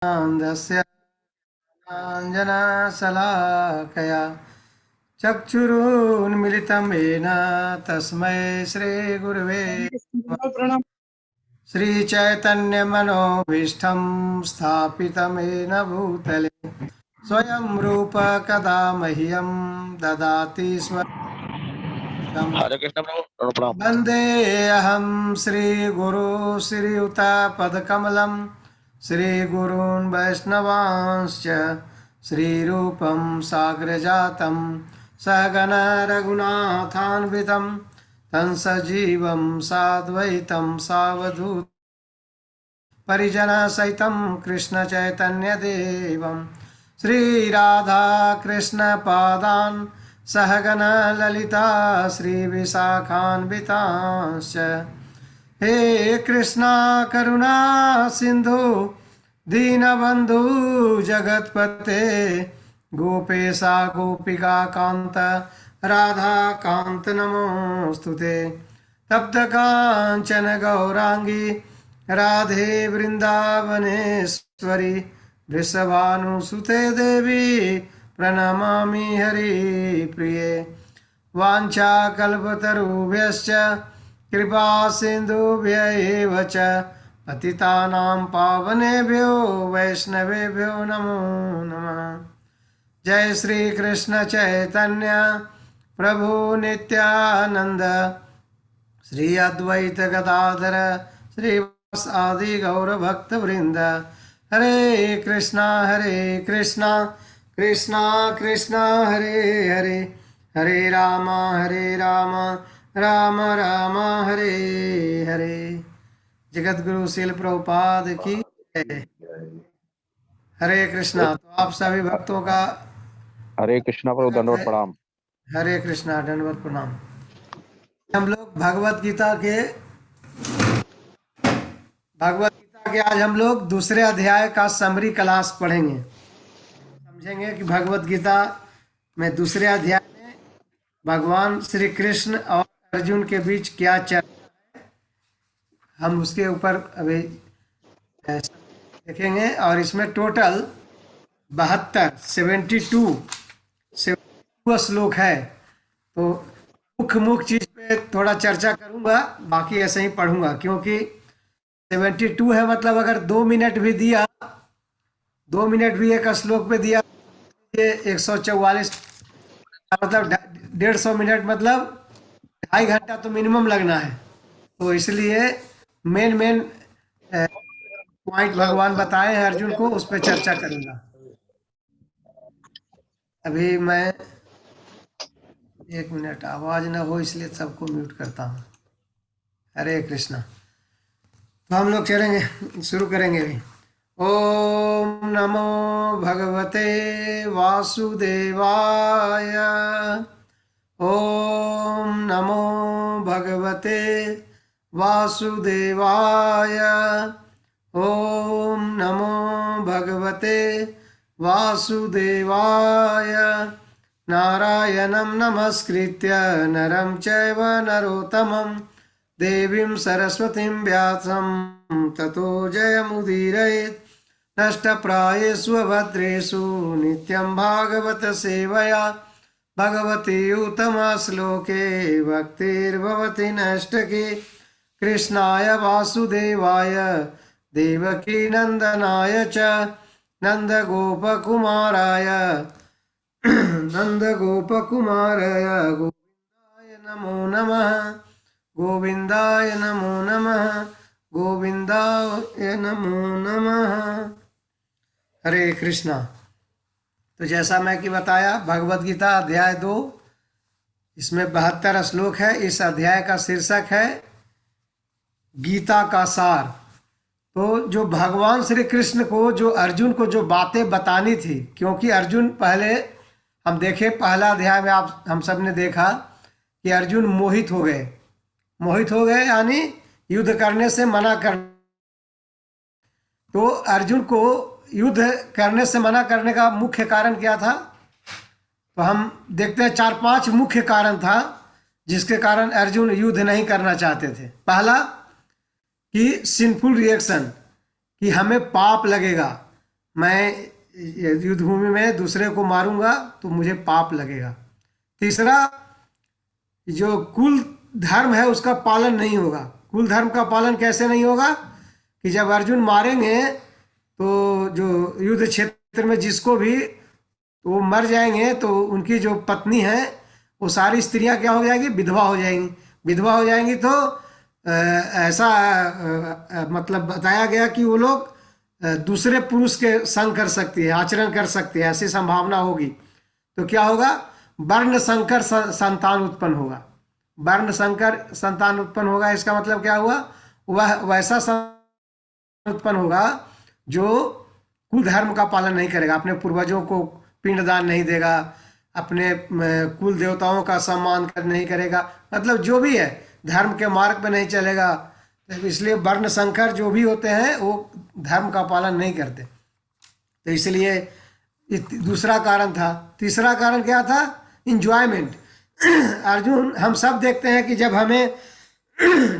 अन्धस्य ज्ञानाञ्जनशलाकया चक्षुरुन्मिलितं येन तस्मै श्रीगुरवे प्रणाम। श्रीचैतन्यमनोभीष्टं स्थापितं येन भूतले स्वयं रूप कदा मह्यं ददाति स्वपदम् हरे कृष्ण प्रभु प्रणाम। वन्देऽहं श्रीगुरो श्रीयुतापदकमलं श्रीगुरून् वैष्णवांश्च श्रीरूपं साग्रजातं सहगण रघुनाथान्वितं तं सजीवं साद्वैतं सावधूतं परिजनसहितं कृष्णचैतन्यदेवं श्रीराधाकृष्णपादान् सहगण ललिता श्रीविशाखान्वितांश्च हे कृष्णा करुणा सिन्धु दीनबन्धु जगत्पते गोपेशा गोपिका कान्त राधाकान्त नमोऽस्तुते तप्तकाञ्चन गौराङ्गी राधे वृन्दावनेश्वरी वृषभानुसुते देवी प्रणमामि हरिप्रिये वाञ्छाकल्पतरुभ्यश्च कृपा सिन्धुभ्य एव च पतितानां पावनेभ्यो वैष्णवेभ्यो नमो नमः। जय श्री कृष्ण चैतन्य प्रभु नित्यानंद श्री अद्वैत गदाधर श्रीवास आदि गौर भक्त वृंद हरे कृष्णा कृष्णा कृष्णा हरे हरे हरे राम राम राम हरे हरे। जगत गुरु शिल प्रभुपाद की जय। हरे कृष्णा। तो आप सभी भक्तों का हरे कृष्णा प्रभु दंडवत प्रणाम। हरे कृष्णा दंडवत प्रणाम। हम लोग भगवत गीता के आज हम लोग दूसरे अध्याय का समरी क्लास पढ़ेंगे। समझेंगे कि भगवत गीता में दूसरे अध्याय में भगवान श्री कृष्ण और अर्जुन के बीच क्या चर्चा, हम उसके ऊपर अभी देखेंगे। और इसमें टोटल 72 श्लोक है। तो मुख्य चीज पे थोड़ा चर्चा करूंगा, बाकी ऐसे ही पढ़ूंगा, क्योंकि 72 है मतलब अगर 2 मिनट भी दिया, 2 मिनट भी एक श्लोक पे दिया, ये 144 मतलब 150 मिनट मतलब 2.5 घंटा तो मिनिमम लगना है। तो इसलिए मेन पॉइंट भगवान बताए हैं अर्जुन को, उस पर चर्चा करूंगा। अभी मैं 1 मिनट आवाज ना हो इसलिए सबको म्यूट करता हूँ। हरे कृष्णा। तो हम लोग चलेंगे, शुरू करेंगे अभी। ओम नमो भगवते वासुदेवाय। ओम नमो भगवते वासुदेवाय। ओम नमो भगवते वासुदेवाय। नारायणं नमस्कृत्य नरं चैव नरोत्तमं देवीं सरस्वतीं व्यासं ततो जयमुदीरयेत्। नष्टप्रायेषु भद्रेषु नित्यं भागवत सेवया भगवती उत्तमश्लोके भक्तिर्भवति नष्टके। कृष्णाय वासुदेवाय देवकी नंदनाय च नंदगोपकुमाराय गोविंदाय नमो नमः। गोविंदाय नमो नमः। गोविंदाय नमो नमः। हरे कृष्णा। तो जैसा मैं कि बताया, भगवत गीता अध्याय 2, इसमें 72 श्लोक है। इस अध्याय का शीर्षक है गीता का सार। तो जो भगवान श्री कृष्ण को, जो अर्जुन को जो बातें बतानी थी, क्योंकि अर्जुन पहले हम देखे, पहला अध्याय में आप हम सब ने देखा कि अर्जुन मोहित हो गए। मोहित हो गए यानी युद्ध करने से मना कर। तो अर्जुन को युद्ध करने से मना करने का मुख्य कारण क्या था? तो हम देखते हैं 4-5 मुख्य कारण था जिसके कारण अर्जुन युद्ध नहीं करना चाहते थे। पहला कि सिंफुल रिएक्शन, कि हमें पाप लगेगा। मैं युद्ध भूमि में दूसरे को मारूंगा तो मुझे पाप लगेगा। तीसरा, जो कुल धर्म है उसका पालन नहीं होगा। कुल धर्म का पालन कैसे नहीं होगा कि जब अर्जुन मारेंगे तो जो युद्ध क्षेत्र में जिसको भी वो मर जाएंगे तो उनकी जो पत्नी है वो सारी स्त्रियां क्या हो जाएंगी, विधवा हो जाएंगी। विधवा हो जाएंगी तो ऐसा मतलब बताया गया कि वो लोग दूसरे पुरुष के संग कर सकती है, आचरण कर सकती है, ऐसी संभावना होगी। तो क्या होगा, वर्ण संकर संतान उत्पन्न होगा। वर्ण संकर संतान उत्पन्न होगा, इसका मतलब क्या हुआ, वह वैसा संतान उत्पन्न होगा जो कुल धर्म का पालन नहीं करेगा, अपने पूर्वजों को पिंडदान नहीं देगा, अपने कुल देवताओं का सम्मान नहीं करेगा, मतलब जो भी है धर्म के मार्ग पे नहीं चलेगा। तो इसलिए वर्ण संकर जो भी होते हैं वो धर्म का पालन नहीं करते। तो इसलिए दूसरा कारण था। तीसरा कारण क्या था, इंजॉयमेंट। अर्जुन, हम सब देखते हैं कि जब हमें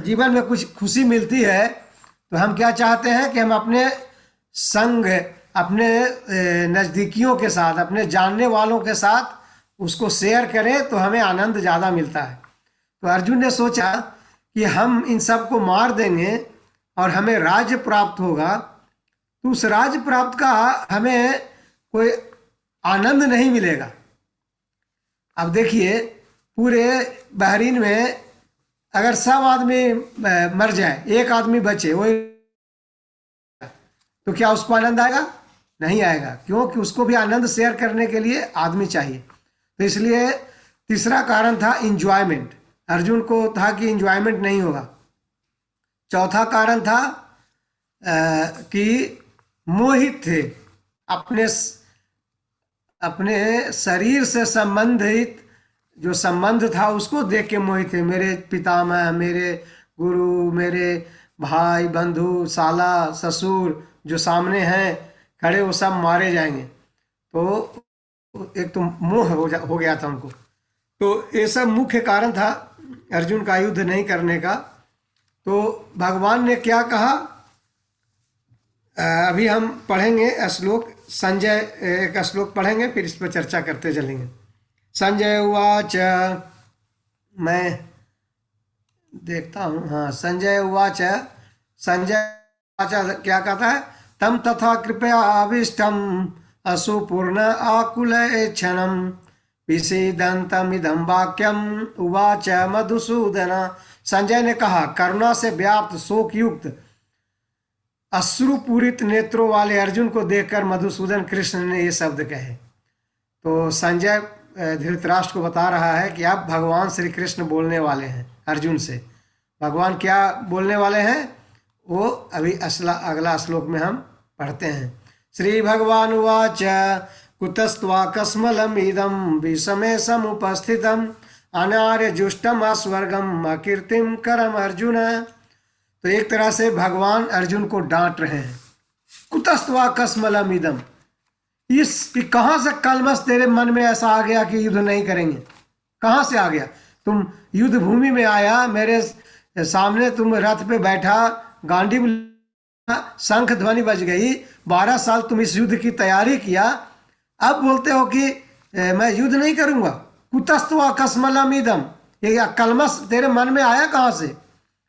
जीवन में कुछ खुशी मिलती है तो हम क्या चाहते हैं कि हम अपने संग, अपने नज़दीकियों के साथ, अपने जानने वालों के साथ उसको शेयर करें तो हमें आनंद ज़्यादा मिलता है। तो अर्जुन ने सोचा कि हम इन सब को मार देंगे और हमें राज्य प्राप्त होगा, तो उस राज्य प्राप्त का हमें कोई आनंद नहीं मिलेगा। अब देखिए, पूरे बहरीन में अगर सब आदमी मर जाए, एक आदमी बचे, वो तो क्या उसको आनंद आएगा? नहीं आएगा, क्योंकि उसको भी आनंद शेयर करने के लिए आदमी चाहिए। तो इसलिए तीसरा कारण था इंजॉयमेंट। अर्जुन को था कि इंजॉयमेंट नहीं होगा। चौथा कारण था कि मोहित थे, अपने अपने शरीर से संबंधित जो संबंध था उसको देख के मोहित थे। मेरे पितामह, मेरे गुरु, मेरे भाई, बंधु, साला, ससुर जो सामने हैं खड़े, वो सब मारे जाएंगे। तो एक तो मोह हो गया था उनको। तो ये सब मुख्य कारण था अर्जुन का युद्ध नहीं करने का। तो भगवान ने क्या कहा, अभी हम पढ़ेंगे श्लोक। संजय एक श्लोक पढ़ेंगे, फिर इस पर चर्चा करते चलेंगे। संजय उवाच, मैं देखता हूँ, हाँ, संजय उवाच, संजय उवाच क्या कहता है, तम तथा कृपया आविष्टम असुपूर्ण आकुल क्षणम विषीदंतमिदं वाक्यम उवाच मधुसूदन। संजय ने कहा, करुणा से व्याप्त शोक युक्त अश्रुपूरित नेत्रों वाले अर्जुन को देखकर मधुसूदन कृष्ण ने ये शब्द कहे। तो संजय धृतराष्ट्र को बता रहा है कि अब भगवान श्री कृष्ण बोलने वाले हैं अर्जुन से। भगवान क्या बोलने वाले हैं वो अभी अगला श्लोक में हम पढ़ते हैं। श्री भगवान उवाच, कुतस्त्वा कस्मलम इदम विषमे समुपस्थितम अनार्य जुष्टम अस्वर्गम अकीर्तिम करम अर्जुन। तो एक तरह से भगवान अर्जुन को डांट रहे हैं। कुतस्त्वा कस्मलम इदम, इस कहाँ से कलमस तेरे मन में ऐसा आ गया कि युद्ध नहीं करेंगे? कहाँ से आ गया? तुम युद्ध भूमि में आया, मेरे सामने तुम रथ पे बैठा, गांडीव शंख ध्वनि बज गई, 12 साल तुम इस युद्ध की तैयारी किया, अब बोलते हो कि मैं युद्ध नहीं करूंगा। कुतस्त्वा कस्मलम इदम, ये कलमस तेरे मन में आया कहाँ से?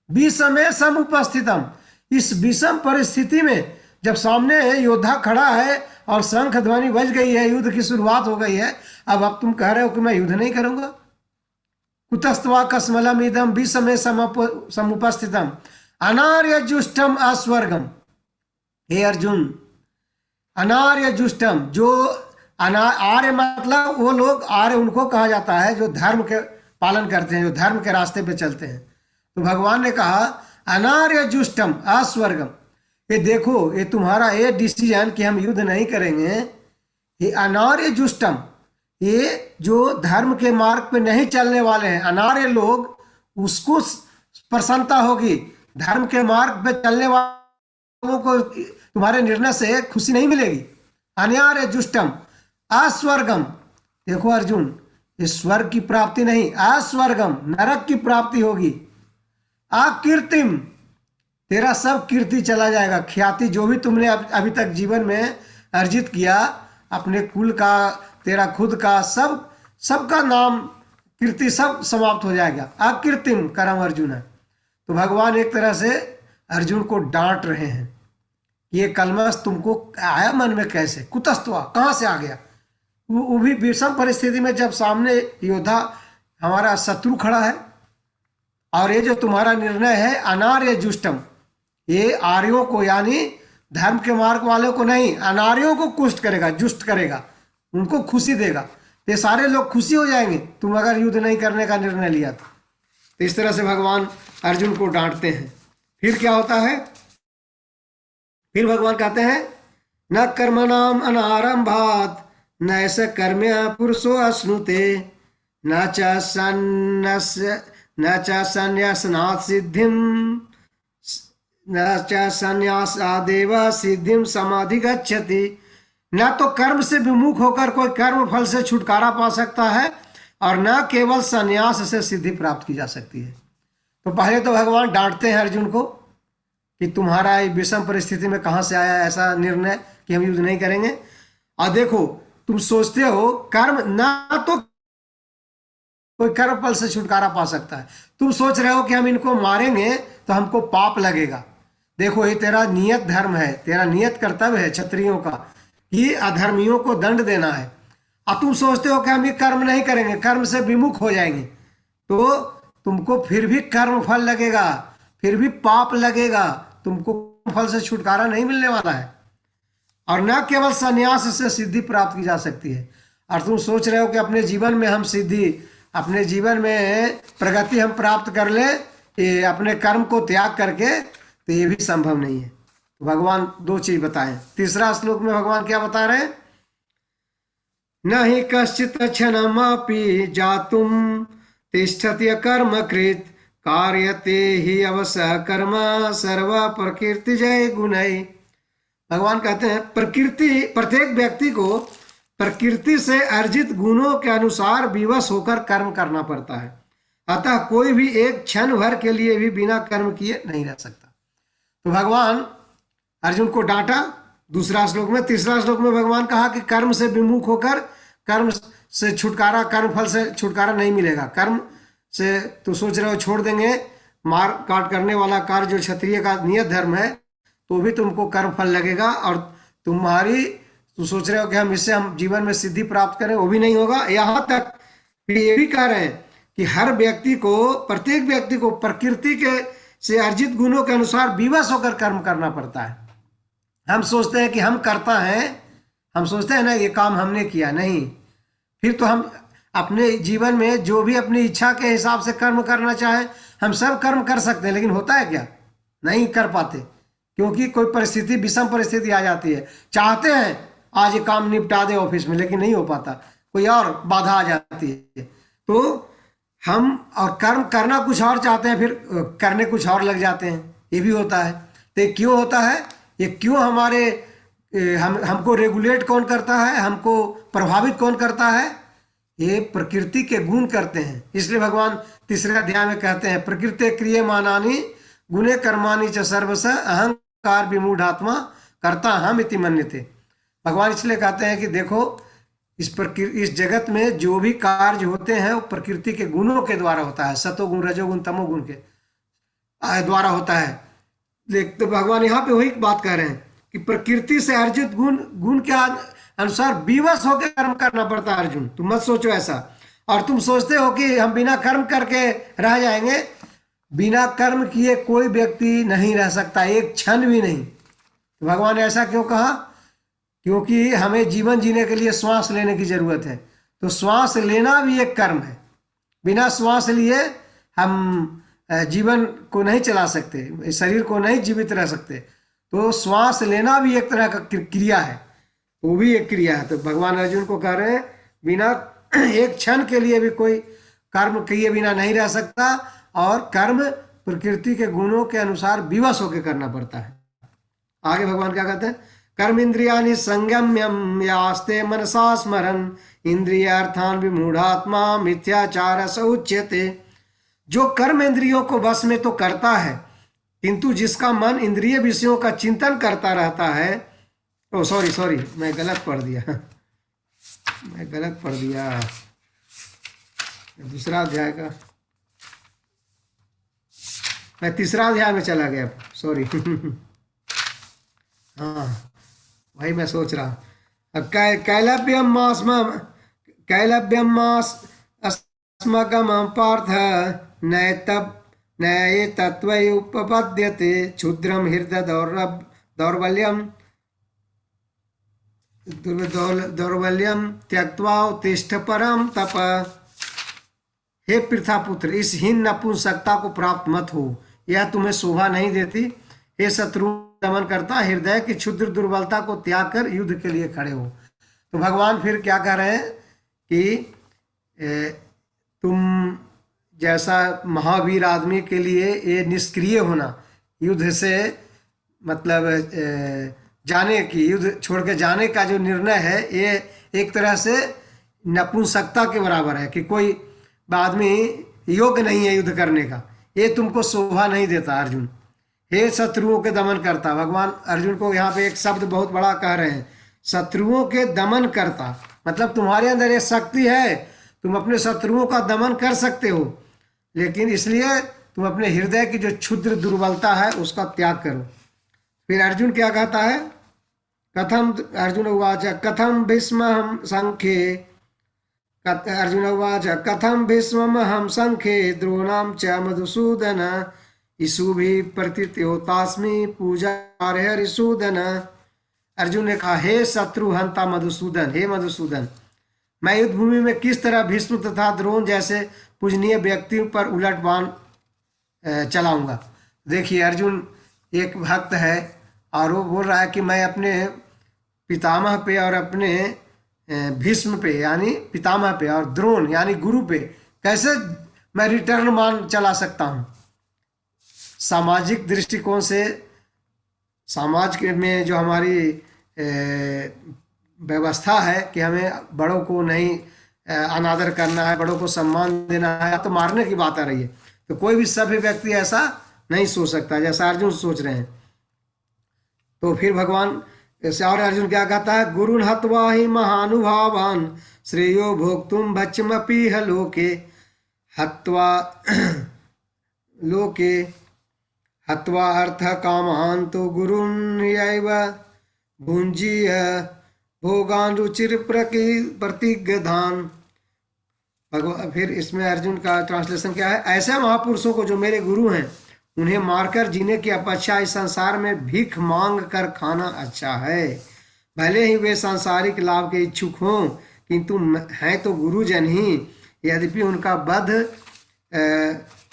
विषमे समुपस्थितम, इस विषम परिस्थिति में जब सामने योद्धा खड़ा है और शंख ध्वनि बज गई है, युद्ध की शुरुआत हो गई है, अब तुम कह रहे हो कि मैं युद्ध नहीं करूंगा। कुतस्त्वा कस्मलम इदम विषमे समुपस्थितम अनार्य जुष्टम अस्वर्गम। हे अर्जुन, अनार्य जुष्टम, जो आर्य मतलब वो लोग, आर्य उनको कहा जाता है जो धर्म के पालन करते हैं, जो धर्म के रास्ते पे चलते हैं। तो भगवान ने कहा अनार्य जुष्टम अस्वर्गम, ये देखो, ये तुम्हारा ये डिसीजन कि हम युद्ध नहीं करेंगे, ये अनार्य जुष्टम, ये जो धर्म के मार्ग पे नहीं चलने वाले हैं, अनार्य लोग, उसको प्रसन्नता होगी। धर्म के मार्ग पे चलने वालों को तुम्हारे निर्णय से खुशी नहीं मिलेगी। अनार्य जुष्टम अस्वर्गम, देखो अर्जुन, ये स्वर्ग की प्राप्ति नहीं, अस्वर्गम, नरक की प्राप्ति होगी। अकीर्तिम, तेरा सब कीर्ति चला जाएगा, ख्याति जो भी तुमने अभी तक जीवन में अर्जित किया, अपने कुल का, तेरा खुद का, सबका नाम कीर्ति सब समाप्त हो जाएगा। अकीर्तिम करम अर्जुन है। तो भगवान एक तरह से अर्जुन को डांट रहे हैं कि ये कलमश तुमको आया मन में कैसे, कुतस्तवा, कहाँ से आ गया। वो भी विषम परिस्थिति में, जब सामने योद्धा हमारा शत्रु खड़ा है, और ये जो तुम्हारा निर्णय है अनार्य जुष्टम, ये आर्यों को यानी धर्म के मार्ग वालों को नहीं, अनार्यों को कुष्ट करेगा, जुष्ट करेगा, उनको खुशी देगा। ये सारे लोग खुशी हो जाएंगे तुम अगर युद्ध नहीं करने का निर्णय लिया तो इस तरह से भगवान अर्जुन को डांटते हैं। फिर क्या होता है, फिर भगवान कहते हैं न कर्मणाम अनारंभात न ऐसा कर्म्य पुरुषो अश्नुते न च संन्यासनात् सिद्धिम न च संन्यासादेव सिद्धिम समाधिगच्छति। न तो कर्म से विमुख होकर कोई कर्म फल से छुटकारा पा सकता है, और न केवल संन्यास से सिद्धि प्राप्त की जा सकती है। तो पहले तो भगवान डांटते हैं अर्जुन को कि तुम्हारा विषम परिस्थिति में कहाँ से आया ऐसा निर्णय कि हम युद्ध नहीं करेंगे। और देखो, तुम सोचते हो कर्म, ना तो कोई कर्म फल से छुटकारा पा सकता है, तुम सोच रहे हो कि हम इनको मारेंगे तो हमको पाप लगेगा। देखो, ये तेरा नियत धर्म है, तेरा नियत कर्तव्य है क्षत्रियों का कि अधर्मियों को दंड देना है, और तुम सोचते हो कि हम ये कर्म नहीं करेंगे, कर्म से विमुख हो जाएंगे, तो तुमको फिर भी कर्म फल लगेगा, फिर भी पाप लगेगा, तुमको फल से छुटकारा नहीं मिलने वाला है। और न केवल संन्यास से सिद्धि प्राप्त की जा सकती है। और तुम सोच रहे हो कि अपने जीवन में हम सिद्धि, अपने जीवन में प्रगति हम प्राप्त कर ले ये अपने कर्म को त्याग करके, तो ये भी संभव नहीं है। तो भगवान दो चीज बताएं। तीसरा श्लोक में भगवान क्या बता रहे हैं, न ही कश्चित क्षणमपि जातुम तिष्ठति कर्म कृत कार्यते ही अवसर कर्म सर्व प्रकृति जय गुणई। भगवान कहते हैं प्रकृति, प्रत्येक व्यक्ति को प्रकृति से अर्जित गुणों के अनुसार विवश होकर कर्म करना पड़ता है। अतः कोई भी एक क्षण भर के लिए भी बिना कर्म किए नहीं रह सकता। तो भगवान अर्जुन को डांटा दूसरा श्लोक में। तीसरा श्लोक में भगवान कहा कि कर्म से विमुख होकर कर्म से छुटकारा, कर्म फल से छुटकारा नहीं मिलेगा। कर्म से तो सोच रहे हो छोड़ देंगे, मार काट करने वाला कार्य जो क्षत्रिय का नियत धर्म है, तो भी तुमको कर्म फल लगेगा, और तुम्हारी तो सोच रहे हो कि हम जीवन में सिद्धि प्राप्त करें, वो भी नहीं होगा। यहाँ तक फिर ये भी कह रहे हैं कि हर व्यक्ति को, प्रत्येक व्यक्ति को प्रकृति के से अर्जित गुणों के अनुसार विवश होकर कर्म करना पड़ता है। हम सोचते हैं कि हम करता है, हम सोचते हैं ना ये काम हमने किया, नहीं। फिर तो हम अपने जीवन में जो भी अपनी इच्छा के हिसाब से कर्म करना चाहे, हम सब कर्म कर सकते हैं, लेकिन होता है क्या, नहीं कर पाते, क्योंकि कोई परिस्थिति, विषम परिस्थिति आ जाती है। चाहते हैं आज ये काम निपटा दे ऑफिस में, लेकिन नहीं हो पाता, कोई और बाधा आ जाती है। तो हम और कर्म करना कुछ और चाहते हैं, फिर करने कुछ और लग जाते हैं, ये भी होता है। तो ये क्यों होता है, ये क्यों हमारे हमको रेगुलेट कौन करता है, हमको प्रभावित कौन करता है, ये प्रकृति के गुण करते हैं। इसलिए भगवान तीसरे अध्याय में कहते हैं प्रकृति क्रियमानानि गुणे कर्माणि च सर्वश अहंकार विमूढ़ात्मा कर्ता हम इति मन्यते। भगवान इसलिए कहते हैं कि देखो, इस जगत में जो भी कार्य होते हैं वो प्रकृति के गुणों के द्वारा होता है, सतोगुण, रजोगुण, तमोगुण के द्वारा होता है। तो भगवान यहाँ पे वही बात कह रहे हैं कि प्रकृति से अर्जित गुण के अनुसार विवश होकर कर्म करना पड़ता है। अर्जुन, तुम मत सोचो ऐसा, और तुम सोचते हो कि हम बिना कर्म करके रह जाएंगे। बिना कर्म किए कोई व्यक्ति नहीं रह सकता, एक क्षण भी नहीं। तो भगवान ने ऐसा क्यों कहा, क्योंकि हमें जीवन जीने के लिए श्वास लेने की जरूरत है, तो श्वास लेना भी एक कर्म है। बिना श्वास लिए हम जीवन को नहीं चला सकते, शरीर को नहीं जीवित रह सकते। तो श्वास लेना भी एक तरह का क्रिया है, वो भी एक क्रिया है। तो भगवान अर्जुन को कह रहे हैं बिना एक क्षण के लिए भी कोई कर्म किए बिना नहीं रह सकता, और कर्म प्रकृति के गुणों के अनुसार विवश होकर करना पड़ता है। आगे भगवान क्या कहते हैं, कर्म इंद्रियानि संयम्यम यास्ते मनसा स्मरन इंद्रियार्थान विमूढ़ात्मा मिथ्याचार स उच्यते। जो कर्म इंद्रियों को वश में तो करता है, किंतु जिसका मन इंद्रिय विषयों का चिंतन करता रहता है, ओ सॉरी सॉरी, मैं गलत पढ़ दिया। मैं गलत पढ़ दिया, दूसरा अध्याय का, मैं तीसरा अध्याय में चला गया, सॉरी। हाँ, वही मैं सोच रहा। अब कैलव्यम मास अस्मकम पार्थ नैतब नये तत्व उपपद्यते क्षुद्रम हृदय दौर्बल्यम दौर्बल्यम त्यक्त्वा उत्तिष्ठ परम तप। हे पृथापुत्र, इस हीन नपुंसकता को प्राप्त मत हो, यह तुम्हें शोभा नहीं देती। हे शत्रु दमन करता, हृदय की क्षुद्र दुर्बलता को त्याग कर युद्ध के लिए खड़े हो। तो भगवान फिर क्या कह रहे हैं कि तुम जैसा महावीर आदमी के लिए ये निष्क्रिय होना, युद्ध से मतलब जाने की, युद्ध छोड़ के जाने का जो निर्णय है, ये एक तरह से नपुंसकता के बराबर है कि कोई आदमी योग्य नहीं है युद्ध करने का। ये तुमको शोभा नहीं देता अर्जुन। हे शत्रुओं के दमन करता, भगवान अर्जुन को यहाँ पे एक शब्द बहुत बड़ा कह रहे हैं, शत्रुओं के दमन करता। मतलब तुम्हारे अंदर ये शक्ति है, तुम अपने शत्रुओं का दमन कर सकते हो, लेकिन इसलिए तुम अपने हृदय की जो क्षुद्र दुर्बलता है उसका त्याग करो। फिर अर्जुन क्या कहता है, कथम अर्जुन उवाच कथम भीष्महं संख्ये, अर्जुन उवाच कथम भीष्महं संख्ये द्रोणां च मधुसूदन ईशुभिः प्रतित्योतास्मि पूजार्ह हरिसूदन। अर्जुन ने कहा, हे शत्रु हंता मधुसूदन, हे मधुसूदन, मैं युद्ध भूमि में किस तरह भीष्म तथा द्रोण जैसे पूजनीय व्यक्तियों पर उलट बाण चलाऊंगा। देखिए, अर्जुन एक भक्त है और वो बोल रहा है कि मैं अपने पितामह पे और अपने भीष्म पे यानी पितामह पे और द्रोण यानी गुरु पे कैसे मैं रिटर्न मान चला सकता हूँ। सामाजिक दृष्टिकोण से समाज में जो हमारी व्यवस्था है कि हमें बड़ों को नहीं अनादर करना है, बड़ों को सम्मान देना है, तो मारने की बात आ रही है। तो कोई भी सभ्य व्यक्ति ऐसा नहीं सोच सकता जैसा अर्जुन सोच रहे हैं। तो फिर भगवान ऐसे और अर्जुन क्या कहता है, गुरुन् हत्वा हि महानुभावान् श्रेयो भोक्तुम भक्षमपि लोके हत्वा लोके हत्वा अर्थ कामान् तो गुरुन् यैव भुञ्जीय भोगान् रुचिर प्रतिगधान्। भगवान फिर इसमें अर्जुन का ट्रांसलेशन क्या है, ऐसे महापुरुषों को जो मेरे गुरु हैं उन्हें मारकर जीने की अपेक्षा इस संसार में भीख मांग कर खाना अच्छा है। भले ही वे सांसारिक लाभ के इच्छुक हों, किंतु हैं तो गुरुजन ही। यद्यपि उनका वध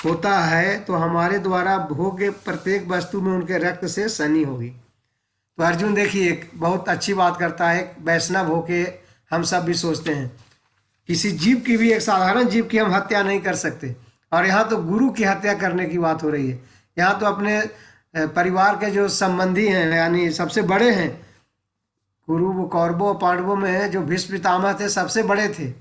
होता है तो हमारे द्वारा भोग्य प्रत्येक वस्तु में उनके रक्त से सनी होगी। तो अर्जुन देखिए एक बहुत अच्छी बात करता है। वैष्णव होके हम सब भी सोचते हैं किसी जीव की भी, एक साधारण जीव की हम हत्या नहीं कर सकते, और यहाँ तो गुरु की हत्या करने की बात हो रही है। यहाँ तो अपने परिवार के जो संबंधी हैं यानी सबसे बड़े हैं, गुरु कौरवों पांडवों में जो भीष्म पितामह थे सबसे बड़े थे,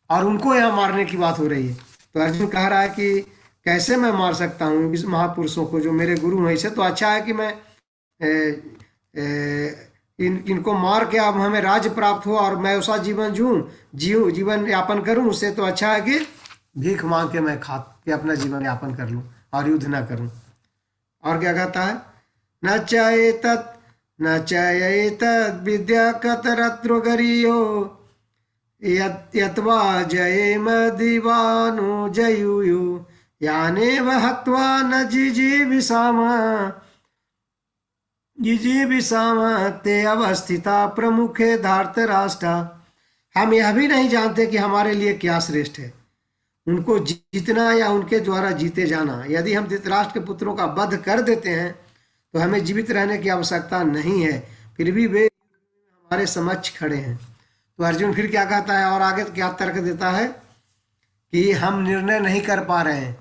और उनको यहाँ मारने की बात हो रही है। तो अर्जुन कह रहा है कि कैसे मैं मार सकता हूँ इस महापुरुषों को जो मेरे गुरु हैं। इसे तो अच्छा है कि मैं इनको मार के अब हमें राज्य प्राप्त हो और मैं उसका जीवन जीवन यापन करूं। उससे तो अच्छा है कि भीख मांग के मैं खा के अपना जीवन यापन कर लूं और युद्ध ना करूं। और क्या कहता है, न चेतद विद्या कतरत्रो गरियो यत्वा जयेम दीवानो जयुयु यानेव हत्वा न जिजीविषाम ते अवस्थिता प्रमुखे धार्तराष्ट्र। हम यह भी नहीं जानते कि हमारे लिए क्या श्रेष्ठ है, उनको जीतना या उनके द्वारा जीते जाना। यदि हम धृतराष्ट्र के पुत्रों का वध कर देते हैं तो हमें जीवित रहने की आवश्यकता नहीं है, फिर भी वे हमारे समक्ष खड़े हैं। तो अर्जुन फिर क्या कहता है और आगे क्या तर्क देता है कि हम निर्णय नहीं कर पा रहे हैं,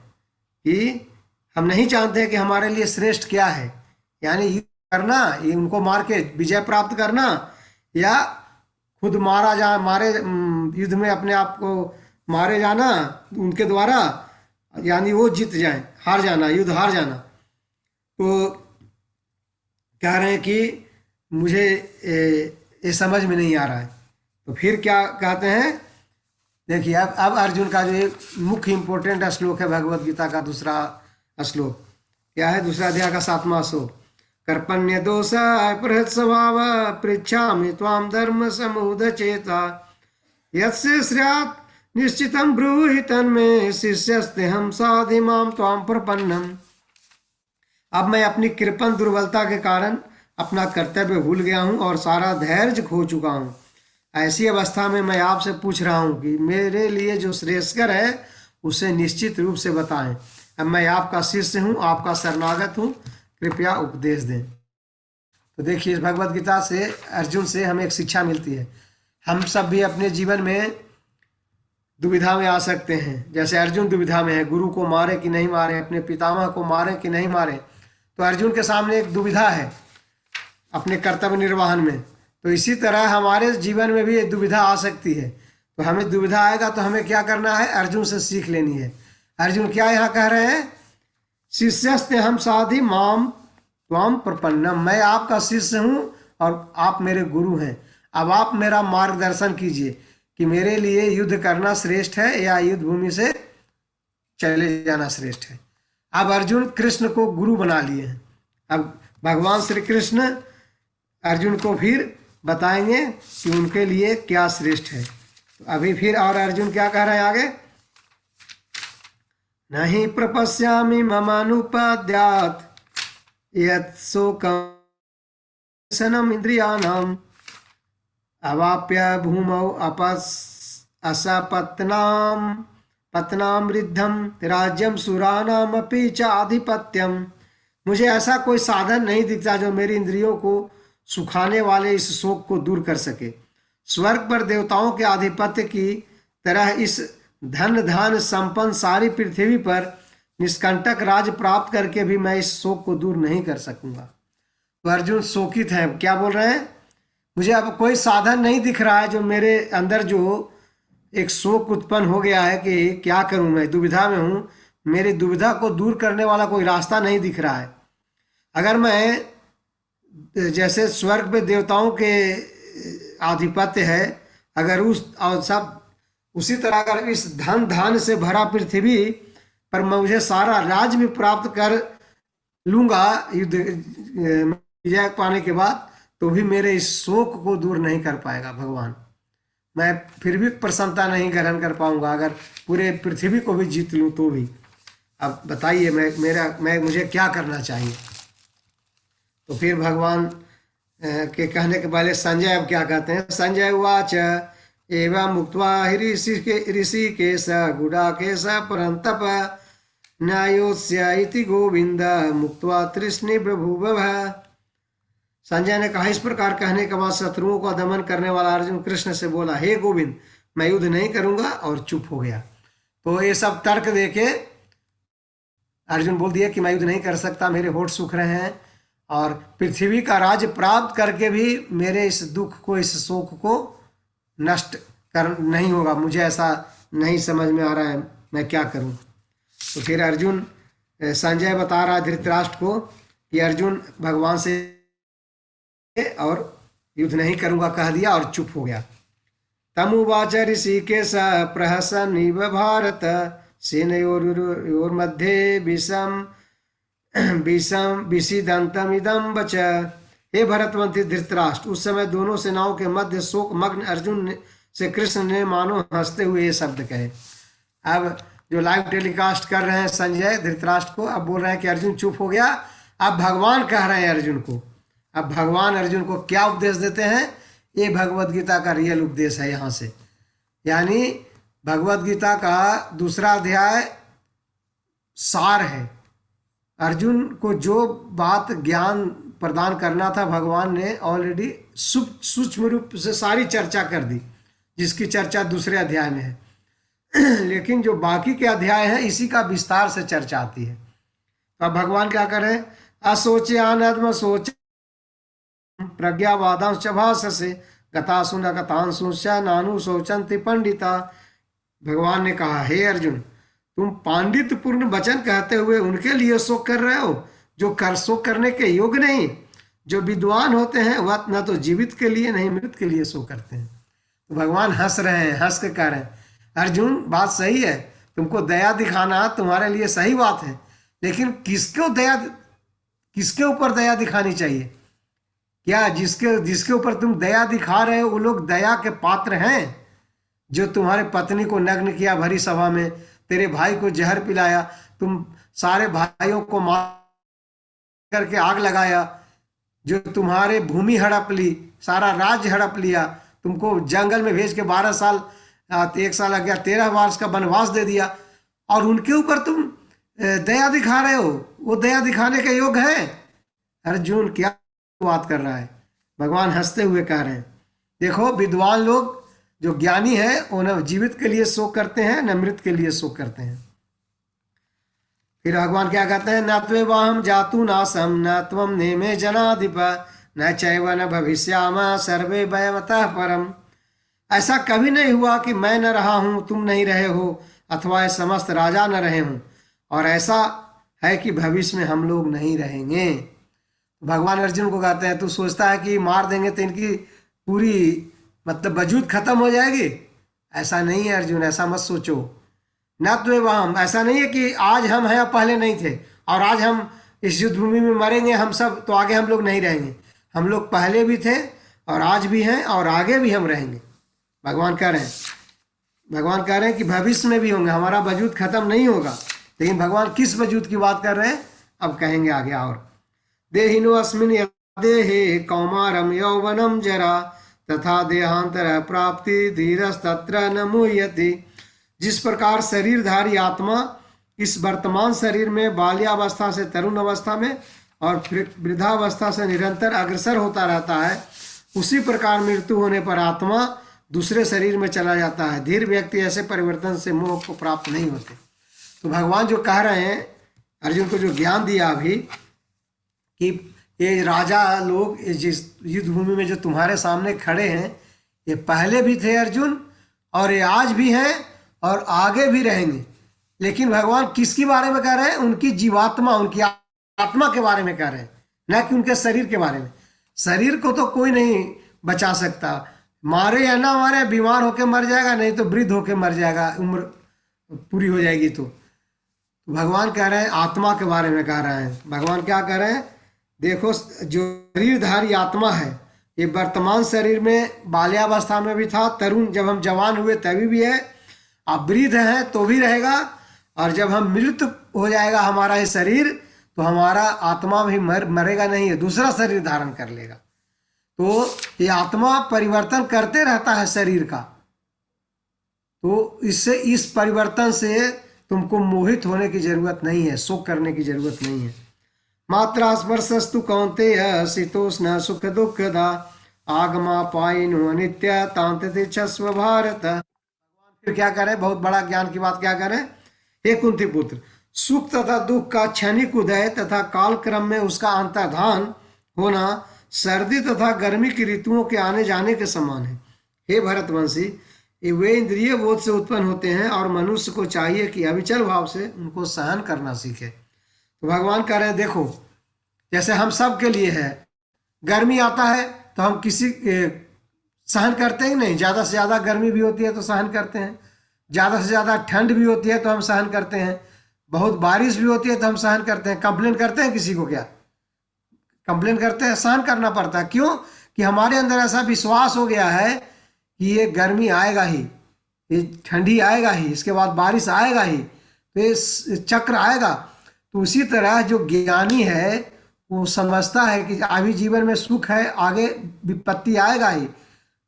कि हम नहीं जानते कि हमारे लिए श्रेष्ठ क्या है, यानी करना, ये उनको मार के विजय प्राप्त करना, या खुद मारे युद्ध में अपने आप को मारे जाना उनके द्वारा, यानी वो जीत जाए, युद्ध हार जाना। तो कह रहे हैं कि मुझे ये समझ में नहीं आ रहा है। तो फिर क्या कहते हैं, देखिए अब अर्जुन का जो एक मुख्य इम्पोर्टेंट श्लोक है भगवत गीता का दूसरा श्लोक क्या है, दूसरा अध्याय का 7वां श्लोक। कर्पण्य दोष बृहत् स्वभाव पृच्छामि त्वां धर्म समूढ़ चेता यस्य स्यात् निश्चितं ब्रूहि तन्मे शिष्यस्तेहं साधिमां त्वां प्रपन्नम्। अब मैं अपनी कृपण दुर्बलता के कारण अपना कर्तव्य भूल गया हूँ और सारा धैर्य खो चुका हूँ। ऐसी अवस्था में मैं आपसे पूछ रहा हूँ कि मेरे लिए जो श्रेयस्कर है उसे निश्चित रूप से बताएं। अब मैं आपका शिष्य हूँ, आपका शरणागत हूँ, कृपया उपदेश दें। तो देखिए, इस भगवत गीता से अर्जुन से हमें एक शिक्षा मिलती है। हम सब भी अपने जीवन में दुविधा में आ सकते हैं, जैसे अर्जुन दुविधा में है, गुरु को मारे कि नहीं मारे, अपने पितामह को मारे कि नहीं मारे। तो अर्जुन के सामने एक दुविधा है अपने कर्तव्य निर्वहन में। तो इसी तरह हमारे जीवन में भी ये दुविधा आ सकती है। तो हमें दुविधा आएगा तो हमें क्या करना है, अर्जुन से सीख लेनी है। अर्जुन क्या यहाँ कह रहे हैं, शिष्यस्ते हम साधि माम त्वाम प्रपन्नम, मैं आपका शिष्य हूँ और आप मेरे गुरु हैं। अब आप मेरा मार्गदर्शन कीजिए कि मेरे लिए युद्ध करना श्रेष्ठ है या युद्ध भूमि से चले जाना श्रेष्ठ है। अब अर्जुन कृष्ण को गुरु बना लिए हैं। अब भगवान श्री कृष्ण अर्जुन को फिर बताएंगे कि उनके लिए क्या श्रेष्ठ है। तो अभी फिर और अर्जुन क्या कह रहा है आगे, नहीं प्रपश्यामि ममानुपद्यात् यत् शोकम इंद्रियाणाम अवाप्य भूमौ असपत्नाम पत्नामृद्धम राज्यम सुरानाम अपि च आधिपत्यम। मुझे ऐसा कोई साधन नहीं दिखता जो मेरी इंद्रियों को सुखाने वाले इस शोक को दूर कर सके। स्वर्ग पर देवताओं के आधिपत्य की तरह इस धन धान संपन्न सारी पृथ्वी पर निष्कंटक राज प्राप्त करके भी मैं इस शोक को दूर नहीं कर सकूंगा। तो अर्जुन शोकित है, क्या बोल रहे हैं, मुझे अब कोई साधन नहीं दिख रहा है जो मेरे अंदर जो एक शोक उत्पन्न हो गया है कि क्या करूं, मैं दुविधा में हूं, मेरी दुविधा को दूर करने वाला कोई रास्ता नहीं दिख रहा है। अगर मैं जैसे स्वर्ग में देवताओं के आधिपत्य है, अगर उस और सब उसी तरह अगर इस धन धान से भरा पृथ्वी पर मैं मुझे सारा राज भी प्राप्त कर लूंगा युद्ध विजय पाने के बाद, तो भी मेरे इस शोक को दूर नहीं कर पाएगा भगवान। मैं फिर भी प्रसन्नता नहीं ग्रहण कर पाऊंगा अगर पूरे पृथ्वी को भी जीत लूं तो भी। अब बताइए मैं मुझे क्या करना चाहिए। तो फिर भगवान के कहने के पहले संजय अब क्या कहते हैं, संजय उवाच एवं मुक्त्वा ऋषिकेश गुडाकेश परन्तप न्यायोस्य इति गोविंद मुक्त्वा तृष्णि बभूव। संजय ने कहा, इस प्रकार कहने के बाद शत्रुओं का दमन करने वाला अर्जुन कृष्ण से बोला, हे गोविंद, मैं युद्ध नहीं करूंगा, और चुप हो गया। तो ये सब तर्क देके अर्जुन बोल दिया कि मैं युद्ध नहीं कर सकता, मेरे होठ सूख रहे हैं और पृथ्वी का राज प्राप्त करके भी मेरे इस दुख को, इस शोक को नष्ट कर नहीं होगा, मुझे ऐसा नहीं समझ में आ रहा है, मैं क्या करूं। तो फिर अर्जुन संजय बता रहा है धृतराष्ट्र को कि अर्जुन भगवान से और युद्ध नहीं करूंगा कह दिया और चुप हो गया। तमुवाच ऋषिकेश प्रहसन्निव भारत सेनयोर्मध्ये विषिदन्तमिदं वच। हे भरतवंशी धृतराष्ट्र, उस समय दोनों सेनाओं के मध्य शोक मग्न अर्जुन से कृष्ण ने मानो हंसते हुए ये शब्द कहे। अब जो लाइव टेलीकास्ट कर रहे हैं संजय धृतराष्ट्र को, अब बोल रहे हैं कि अर्जुन चुप हो गया। अब भगवान कह रहे हैं अर्जुन को, अब भगवान अर्जुन को क्या उपदेश देते हैं, ये भगवत गीता का रियल उपदेश है यहाँ से। यानी भगवत गीता का दूसरा अध्याय सार है। अर्जुन को जो बात ज्ञान प्रदान करना था भगवान ने ऑलरेडी सूक्ष्म रूप से सारी चर्चा कर दी, जिसकी चर्चा दूसरे अध्याय में है। लेकिन जो बाकी के अध्याय हैं इसी का विस्तार से चर्चा आती है। तो अब भगवान क्या करें, असोच्यानद्म सोच प्रज्ञावादांश भाषसे गतासु न कथांशुश्च नानु शोचन्ति पंडिता। भगवान ने कहा, हे अर्जुन, तुम पांडित्यपूर्ण वचन कहते हुए उनके लिए शोक कर रहे हो जो शोक करने के योग्य नहीं। जो विद्वान होते हैं वह न तो जीवित के लिए नहीं मृत के लिए सो करते हैं। तो भगवान हंस रहे हैं, हंस के कह रहे हैं अर्जुन बात सही है, तुमको दया दिखाना तुम्हारे लिए सही बात है, लेकिन किसके ऊपर दया दिखानी चाहिए? क्या जिसके जिसके ऊपर तुम दया दिखा रहे हो वो लोग दया के पात्र हैं? जो तुम्हारे पत्नी को नग्न किया भरी सभा में, तेरे भाई को जहर पिलाया, तुम सारे भाइयों को मार करके आग लगाया, जो तुम्हारे भूमि हड़प ली, सारा राज्य हड़प लिया, तुमको जंगल में भेज के 12 साल 1 साल आ गया 13 वर्ष का वनवास दे दिया, और उनके ऊपर तुम दया दिखा रहे हो? वो दया दिखाने के योग्य है? अर्जुन क्या बात कर रहा है? भगवान हंसते हुए कह रहे हैं देखो विद्वान लोग जो ज्ञानी है वो न जीवित के लिए शोक करते हैं न मृत के लिए शोक करते हैं। फिर भगवान क्या कहते हैं, न त्वेवाहम जातु नासम न त्वम नेमे जनाधिप न चैव न भविष्यामा सर्वे वयमतः परम। ऐसा कभी नहीं हुआ कि मैं न रहा हूँ तुम नहीं रहे हो, अथवा समस्त राजा न रहे हूँ, और ऐसा है कि भविष्य में हम लोग नहीं रहेंगे। भगवान अर्जुन को कहते हैं तू सोचता है कि मार देंगे तो इनकी पूरी मतलब वजूद खत्म हो जाएगी? ऐसा नहीं है अर्जुन, ऐसा मत सोचो। न तो हम ऐसा नहीं है कि आज हम हैं और पहले नहीं थे, और आज हम इस युद्ध भूमि में मरेंगे हम सब तो आगे हम लोग नहीं रहेंगे। हम लोग पहले भी थे और आज भी हैं और आगे भी हम रहेंगे। भगवान कह रहे हैं कि भविष्य में भी होंगे, हमारा वजूद खत्म नहीं होगा। लेकिन भगवान किस वजूद की बात कर रहे हैं अब कहेंगे आगे। और देहिनो अस्मिन् देहे कौमारम यौवनम जरा तथा देहांतर प्राप्ति धीरस्तत्र न मुह्यति। जिस प्रकार शरीरधारी आत्मा इस वर्तमान शरीर में बाल्यावस्था से तरुण अवस्था में और फिर वृद्धावस्था से निरंतर अग्रसर होता रहता है, उसी प्रकार मृत्यु होने पर आत्मा दूसरे शरीर में चला जाता है। धीर व्यक्ति ऐसे परिवर्तन से मोह को प्राप्त नहीं होते। तो भगवान जो कह रहे हैं अर्जुन को जो ज्ञान दिया अभी कि ये राजा लोग जिस युद्ध भूमि में जो तुम्हारे सामने खड़े हैं ये पहले भी थे अर्जुन, और ये आज भी हैं और आगे भी रहेंगे। लेकिन भगवान किसके बारे में कह रहे हैं? उनकी जीवात्मा, उनकी आत्मा के बारे में कह रहे हैं, न कि उनके शरीर के बारे में। शरीर को तो कोई नहीं बचा सकता, मारे या ना मारे, बीमार होकर मर जाएगा, नहीं तो वृद्ध होकर मर जाएगा, उम्र पूरी हो जाएगी। तो भगवान कह रहे हैं आत्मा के बारे में कह रहे हैं। भगवान क्या कह रहे हैं, देखो जो शरीरधारी आत्मा है ये वर्तमान शरीर में बाल्यावस्था में भी था, तरुण जब हम जवान हुए तभी भी है, अब वृद्ध हैं तो भी रहेगा, और जब हम मृत हो जाएगा हमारा ये शरीर तो हमारा आत्मा भी मरेगा नहीं है, दूसरा शरीर धारण कर लेगा। तो ये आत्मा परिवर्तन करते रहता है शरीर का। तो इससे इस परिवर्तन से तुमको मोहित होने की जरूरत नहीं है, शोक करने की जरूरत नहीं है। मात्रा स्पर्शस्तु कौन्तेय शीतोष्ण सुख दुखदा आगमा पायिनो नित्य तांतते छस्व भारत। फिर क्या करें, बहुत बड़ा ज्ञान की बात क्या करें, हे कुंती पुत्र, सुख तथा दुख का क्षणिक उदय तथा काल क्रम में उसका अंतर्धान होना सर्दी तथा गर्मी की ऋतुओं के आने जाने के समान है। हे भरतवंशी, ये वे इंद्रिय बोध से उत्पन्न होते हैं और मनुष्य को चाहिए कि अविचल भाव से उनको सहन करना सीखे। तो भगवान कह रहे हैं देखो जैसे हम सब के लिए है, गर्मी आता है तो हम किसी सहन करते ही नहीं, ज़्यादा से ज़्यादा गर्मी भी होती है तो सहन करते हैं, ज़्यादा से ज़्यादा ठंड भी होती है तो हम सहन करते हैं, बहुत बारिश भी होती है तो हम सहन करते हैं। कंप्लेन करते हैं किसी को? क्या कंप्लेन करते हैं? सहन करना पड़ता है। क्यों? कि हमारे अंदर ऐसा विश्वास हो गया है कि ये गर्मी आएगा ही, ये ठंडी आएगा ही, इसके बाद बारिश आएगा ही, तो ये चक्र आएगा। तो उसी तरह जो ज्ञानी है वो समझता है कि अभी जीवन में सुख है, आगे विपत्ति आएगा ही,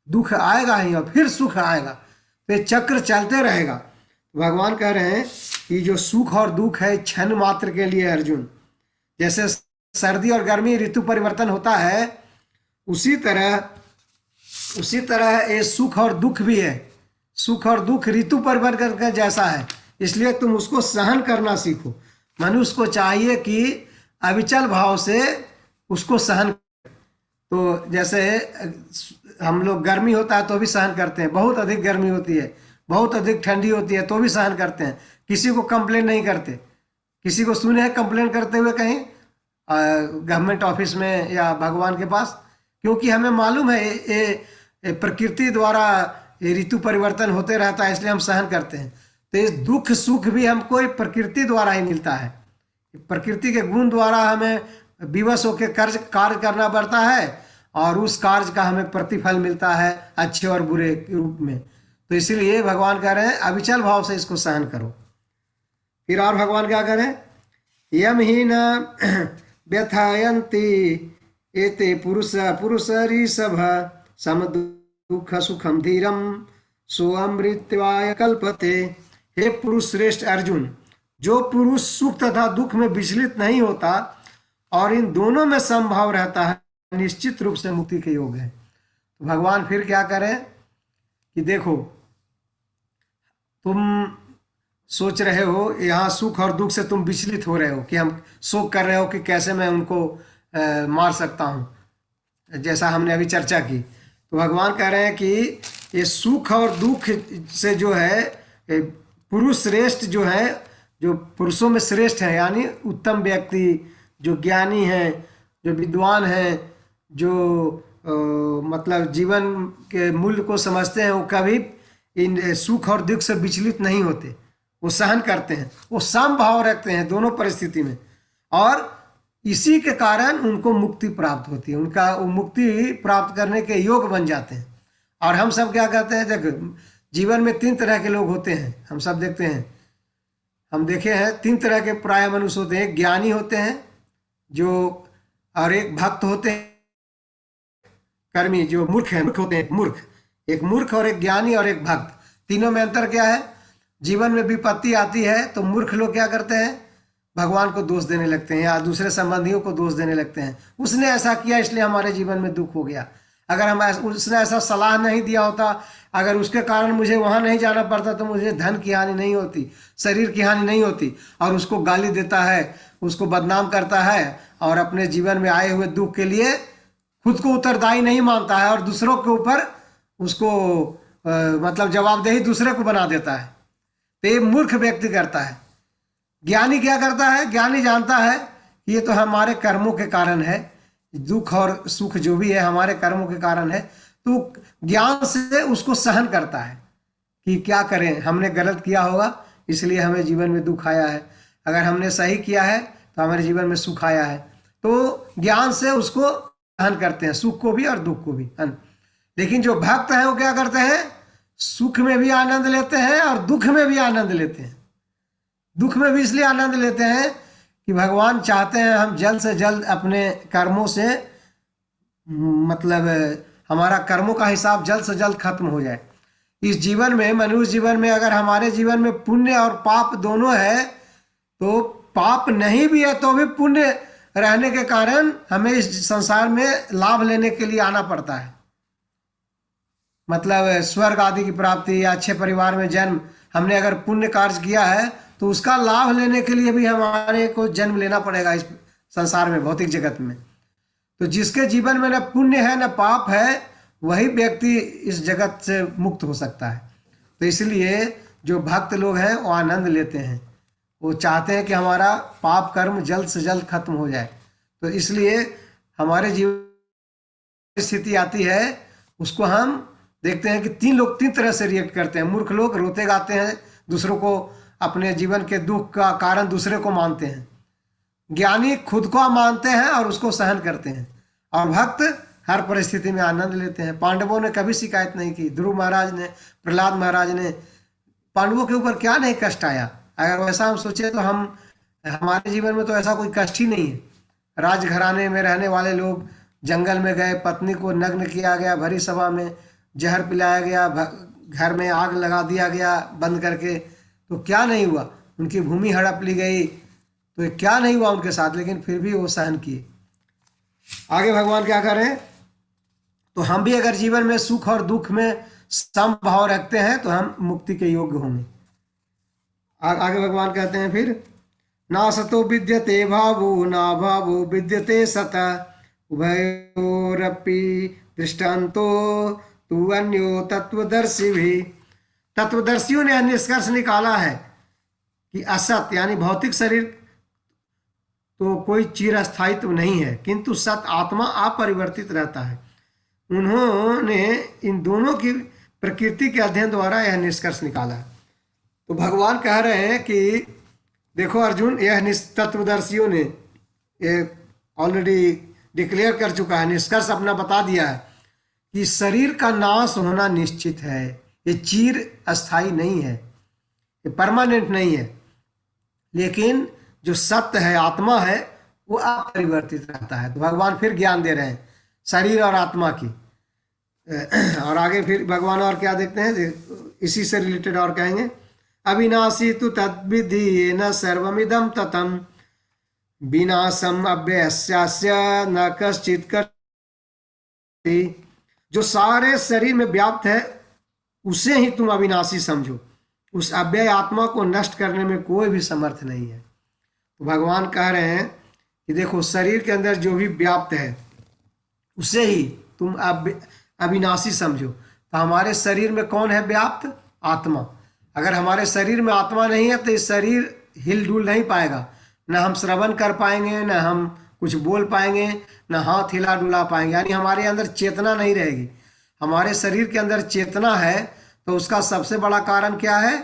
दुख आएगा ही और फिर सुख आएगा, तो ये चक्र चलते रहेगा। भगवान कह रहे हैं कि जो सुख और दुख है क्षण मात्र के लिए अर्जुन, जैसे सर्दी और गर्मी ऋतु परिवर्तन होता है उसी तरह ये सुख और दुख भी है। सुख और दुख ऋतु परिवर्तन का जैसा है, इसलिए तुम उसको सहन करना सीखो। मनुष्य को चाहिए कि अविचल भाव से उसको सहन। तो जैसे हम लोग गर्मी होता है तो भी सहन करते हैं, बहुत अधिक गर्मी होती है, बहुत अधिक ठंडी होती है तो भी सहन करते हैं, किसी को कंप्लेन नहीं करते। किसी को सुने हैं कंप्लेन करते हुए कहीं? गवर्नमेंट ऑफिस में या भगवान के पास, क्योंकि हमें मालूम है ये प्रकृति द्वारा ये ऋतु परिवर्तन होते रहता है, इसलिए हम सहन करते हैं। तो इस दुख सुख भी हमको प्रकृति द्वारा ही मिलता है। प्रकृति के गुण द्वारा हमें विवश होकर कार्य करना पड़ता है और उस कार्य का हमें प्रतिफल मिलता है अच्छे और बुरे के रूप में। तो इसीलिए भगवान कह रहे हैं अविचल भाव से इसको सहन करो। फिर और भगवान क्या करें, यम ही न व्यथायन्ति एते पुरुष ऋषभ सम दुख सुखम धीरम सो अमृत्वाय कल्पते। हे पुरुष श्रेष्ठ अर्जुन, जो पुरुष सुख तथा दुख में विचलित नहीं होता और इन दोनों में समभाव रहता है, निश्चित रूप से मुक्ति के योग्य है। तो भगवान फिर क्या करें कि देखो, तुम सोच रहे हो यहाँ सुख और दुख से तुम विचलित हो रहे हो कि हम शोक कर रहे हो कि कैसे मैं उनको मार सकता हूँ, जैसा हमने अभी चर्चा की। तो भगवान कह रहे हैं कि ये सुख और दुख से जो है पुरुष श्रेष्ठ जो है, जो पुरुषों में श्रेष्ठ है, यानी उत्तम व्यक्ति, जो ज्ञानी हैं, जो विद्वान हैं, जो मतलब जीवन के मूल्य को समझते हैं, वो कभी इन सुख और दुख से विचलित नहीं होते। वो सहन करते हैं, वो समभाव रखते हैं दोनों परिस्थिति में, और इसी के कारण उनको मुक्ति प्राप्त होती है। उनका वो मुक्ति प्राप्त करने के योग बन जाते हैं। और हम सब क्या कहते हैं, देखो जीवन में 3 तरह के लोग होते हैं, हम सब देखते हैं, हम देखे हैं 3 तरह के प्राय मनुष्य होते हैं। ज्ञानी होते हैं जो, और एक भक्त होते हैं, कर्मी जो मूर्ख है, मूर्ख होते हैं, मूर्ख, एक मूर्ख और एक ज्ञानी और एक भक्त। तीनों में अंतर क्या है, जीवन में विपत्ति आती है तो मूर्ख लोग क्या करते हैं, भगवान को दोष देने लगते हैं या दूसरे संबंधियों को दोष देने लगते हैं। उसने ऐसा किया इसलिए हमारे जीवन में दुख हो गया। अगर उसने ऐसा सलाह नहीं दिया होता, अगर उसके कारण मुझे वहां नहीं जाना पड़ता तो मुझे धन की हानि नहीं होती, शरीर की हानि नहीं होती। और उसको गाली देता है, उसको बदनाम करता है और अपने जीवन में आए हुए दुख के लिए खुद को उत्तरदायी नहीं मानता है और दूसरों के ऊपर उसको मतलब जवाबदेही दूसरे को बना देता है। तो ये मूर्ख व्यक्ति करता है। ज्ञानी क्या करता है, ज्ञानी जानता है कि ये तो हमारे कर्मों के कारण है, दुख और सुख जो भी है हमारे कर्मों के कारण है। तो ज्ञान से उसको सहन करता है कि क्या करें, हमने गलत किया होगा इसलिए हमें जीवन में दुख आया है, अगर हमने सही किया है तो हमारे जीवन में सुख आया है। तो ज्ञान से उसको सहन करते हैं, सुख को भी और दुख को भी। लेकिन जो भक्त हैं वो क्या करते हैं, सुख में भी आनंद लेते हैं और दुख में भी आनंद लेते हैं। दुख में भी इसलिए आनंद लेते हैं कि भगवान चाहते हैं हम जल्द से जल्द अपने कर्मों से, मतलब हमारा कर्मों का हिसाब जल्द से जल्द खत्म हो जाए। इस जीवन में, मनुष्य जीवन में, अगर हमारे जीवन में पुण्य और पाप दोनों है, तो पाप नहीं भी है तो भी पुण्य रहने के कारण हमें इस संसार में लाभ लेने के लिए आना पड़ता है। मतलब स्वर्ग आदि की प्राप्ति या अच्छे परिवार में जन्म, हमने अगर पुण्य कार्य किया है तो उसका लाभ लेने के लिए भी हमारे को जन्म लेना पड़ेगा इस संसार में, भौतिक जगत में। तो जिसके जीवन में न पुण्य है न पाप है, वही व्यक्ति इस जगत से मुक्त हो सकता है। तो इसलिए जो भक्त लोग हैं वो आनंद लेते हैं, वो चाहते हैं कि हमारा पाप कर्म जल्द से जल्द खत्म हो जाए। तो इसलिए हमारे जीवन स्थिति आती है, उसको हम देखते हैं कि 3 तरह से रिएक्ट करते हैं। मूर्ख लोग रोते गाते हैं, दूसरों को, अपने जीवन के दुख का कारण दूसरे को मानते हैं। ज्ञानी खुद को मानते हैं और उसको सहन करते हैं, और भक्त हर परिस्थिति में आनंद लेते हैं। पांडवों ने कभी शिकायत नहीं की, ध्रुव महाराज ने, प्रहलाद महाराज ने, पांडवों के ऊपर क्या नहीं कष्ट आया। अगर वैसा हम सोचे तो हमारे जीवन में तो ऐसा कोई कष्ट ही नहीं है। राजघराने में रहने वाले लोग जंगल में गए, पत्नी को नग्न किया गया, भरी सभा में जहर पिलाया गया, घर में आग लगा दिया गया बंद करके, तो क्या नहीं हुआ, उनकी भूमि हड़प ली गई, तो क्या नहीं हुआ उनके साथ, लेकिन फिर भी वो सहन किए। आगे भगवान क्या करें, तो हम भी अगर जीवन में सुख और दुख में समभाव रखते हैं तो हम मुक्ति के योग्य होंगे। आगे भगवान कहते हैं फिर, ना सतो विद्यते भावो ना भावो विद्यते सत उभयोरपि दृष्टान्तो तु अन्यो तत्वदर्शी भी। तत्वदर्शियों ने निष्कर्ष निकाला है कि असत यानी भौतिक शरीर तो कोई चिर स्थायित्व नहीं है, किंतु सत आत्मा अपरिवर्तित रहता है। उन्होंने इन दोनों की प्रकृति के अध्ययन द्वारा यह निष्कर्ष निकाला है। तो भगवान कह रहे हैं कि देखो अर्जुन, यह तत्वदर्शियों ने ये ऑलरेडी डिक्लेयर कर चुका है, निष्कर्ष अपना बता दिया है कि शरीर का नाश होना निश्चित है। ये चीर अस्थाई नहीं है, ये परमानेंट नहीं है। लेकिन जो सत्य है, आत्मा है, वो अपरिवर्तित रहता है। तो भगवान फिर ज्ञान दे रहे हैं शरीर और आत्मा की। और आगे फिर भगवान और क्या देखते हैं, इसी से रिलेटेड और कहेंगे, अविनाशी तु तद्विधि न सर्वमिदं ततम विनाशम अव्ययस्यास्य न कश्चित् कर्ति। जो सारे शरीर में व्याप्त है उसे ही तुम अविनाशी समझो, उस अव्यय आत्मा को नष्ट करने में कोई भी समर्थ नहीं है। तो भगवान कह रहे हैं कि देखो, शरीर के अंदर जो भी व्याप्त है उसे ही तुम अविनाशी समझो। तो हमारे शरीर में कौन है व्याप्त? आत्मा। अगर हमारे शरीर में आत्मा नहीं है तो ये शरीर हिल डुल नहीं पाएगा, न हम श्रवण कर पाएंगे, न हम कुछ बोल पाएंगे, न हाथ हिला डुला पाएंगे। यानी हमारे अंदर चेतना नहीं रहेगी। हमारे शरीर के अंदर चेतना है तो उसका सबसे बड़ा कारण क्या है?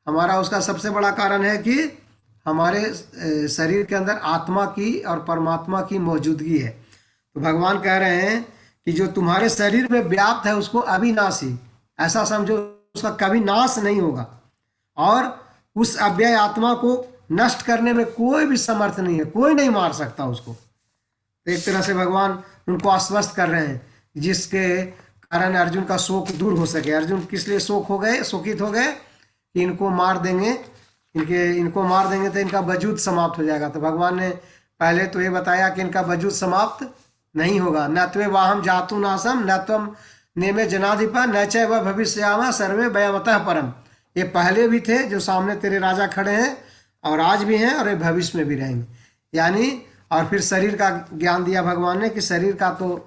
उसका सबसे बड़ा कारण है कि हमारे शरीर के अंदर आत्मा की और परमात्मा की मौजूदगी है। तो भगवान कह रहे हैं कि जो तुम्हारे शरीर में व्याप्त है उसको अविनाशी ऐसा समझो, उसका कभी नाश नहीं होगा, और उस अव्यय आत्मा को नष्ट करने में कोई भी समर्थ नहीं है, कोई नहीं मार सकता उसको। तो एक तरह से भगवान उनको आश्वस्त कर रहे हैं, जिसके कारण अर्जुन का शोक दूर हो सके। अर्जुन किस लिए शोकित हो गए कि इनको मार देंगे, इनको मार देंगे तो इनका वजूद समाप्त हो जाएगा। तो भगवान ने पहले तो ये बताया कि इनका वजूद समाप्त नहीं होगा। न त्वे वाहम जातु नासम न त्वम नेमे जनाधिपा न च व भविष्यामा सर्वे वयमतः परम। ये पहले भी थे जो सामने तेरे राजा खड़े हैं, और आज भी हैं, और ये भविष्य में भी रहेंगे। यानी और फिर शरीर का ज्ञान दिया भगवान ने कि शरीर का तो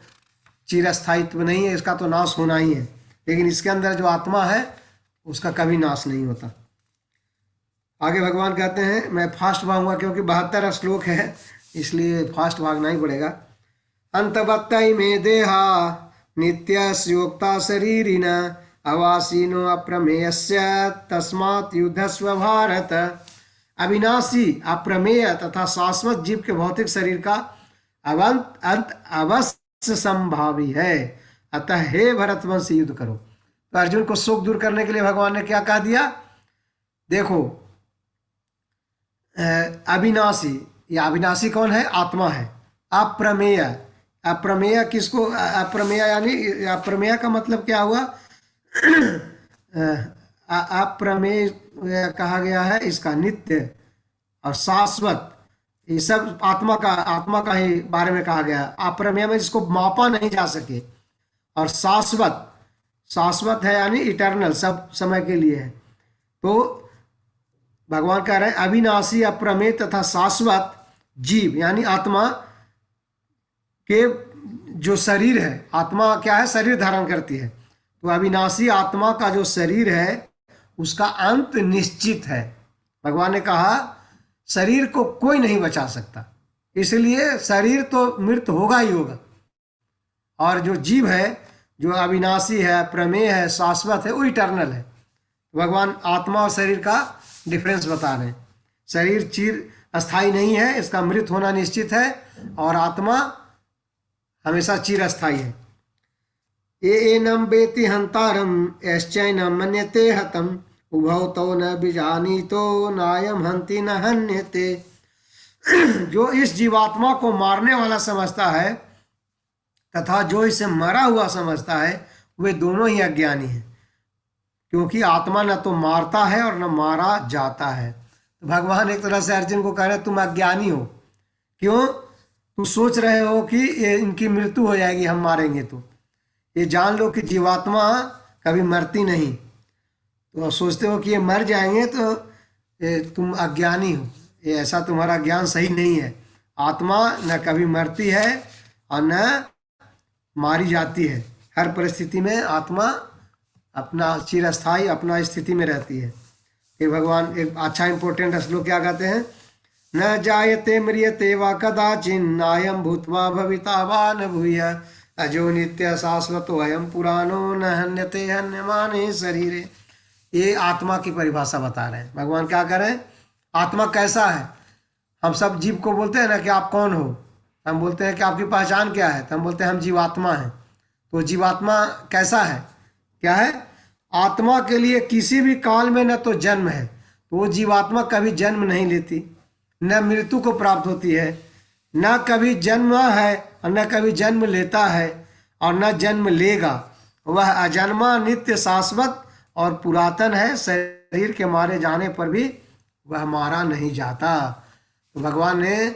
चिरस्थायित्व नहीं है, इसका तो नाश होना ही है, लेकिन इसके अंदर जो आत्मा है उसका कभी नाश नहीं होता। आगे भगवान कहते हैं, मैं फास्ट भागूंगा क्योंकि 72 श्लोक है, इसलिए फास्ट भागना ही पड़ेगा। अंतवत्तई में देहा नित्यस्योक्ता शरीरिण अवासीनो अप्रमेयस्य तस्मात् युद्धस्व भारत। अविनाशी, अप्रमेय तथा शाश्वत जीव के भौतिक शरीर का अंत अवश्य संभावी है, अतः हे भरतवंशी युद्ध करो। तो अर्जुन को शोक दूर करने के लिए भगवान ने क्या कह दिया? देखो, अविनाशी, या अविनाशी कौन है? आत्मा है। अप्रमेय, अप्रमेय किसको? अप्रमेय यानी अप्रमेय का मतलब क्या हुआ? अप्रमेय कहा गया है इसका नित्य और शाश्वत, ये सब आत्मा का ही बारे में कहा गया। अप्रमेय में जिसको मापा नहीं जा सके, और शाश्वत है यानी इटर्नल, सब समय के लिए है। तो भगवान कह रहे हैं अविनाशी, अप्रमेय तथा शाश्वत जीव यानी आत्मा के जो शरीर है, आत्मा क्या है? शरीर धारण करती है। तो अविनाशी आत्मा का जो शरीर है उसका अंत निश्चित है। भगवान ने कहा शरीर को कोई नहीं बचा सकता, इसलिए शरीर तो मृत होगा ही होगा। और जो जीव है, जो अविनाशी है, प्रमेय है, शाश्वत है, वो इटर्नल है। भगवान आत्मा और शरीर का डिफरेंस बता रहे हैं। शरीर चिर अस्थाई नहीं है, इसका मृत होना निश्चित है, और आत्मा हमेशा चिर अस्थाई है। एनम बेति हंतारम यश्चैनम मन्यते हतम उभौ तो न बीजानीतो नायम हंति न हन्यते। जो इस जीवात्मा को मारने वाला समझता है तथा जो इसे मरा हुआ समझता है, वे दोनों ही अज्ञानी हैं, क्योंकि आत्मा न तो मारता है और न मारा जाता है। तो भगवान एक तरह से अर्जुन को कह रहे तुम अज्ञानी हो। क्यों? तुम सोच रहे हो कि ये इनकी मृत्यु हो जाएगी, हम मारेंगे तो। ये जान लो कि जीवात्मा कभी मरती नहीं। तो सोचते हो कि ये मर जाएंगे, तो तुम अज्ञानी हो। ये ऐसा तुम्हारा ज्ञान सही नहीं है। आत्मा न कभी मरती है और न मारी जाती है। हर परिस्थिति में आत्मा अपना चिरस्थायी अपना स्थिति में रहती है। ये भगवान एक अच्छा इंपॉर्टेंट श्लोक क्या कहते हैं? न जायते म्रियते वा कदाचिन्नायं भूत्वा भविता वा न भूय अजो नित्य शाश्वतो अयम पुराणो न हन्यते हन्यमाने शरीरे। ये आत्मा की परिभाषा बता रहे हैं। भगवान क्या करें, आत्मा कैसा है। हम सब जीव को बोलते हैं ना कि आप कौन हो, हम बोलते हैं कि आपकी पहचान क्या है, तो हम बोलते हैं हम जीवात्मा हैं। तो जीवात्मा कैसा है, क्या है, आत्मा के लिए किसी भी काल में न तो जन्म है, तो वो जीवात्मा कभी जन्म नहीं लेती, न मृत्यु को प्राप्त होती है, न कभी जन्म है और न कभी जन्म लेता है और न जन्म लेगा। वह अजन्मा नित्य शाश्वत और पुरातन है। शरीर के मारे जाने पर भी वह मारा नहीं जाता। तो भगवान ने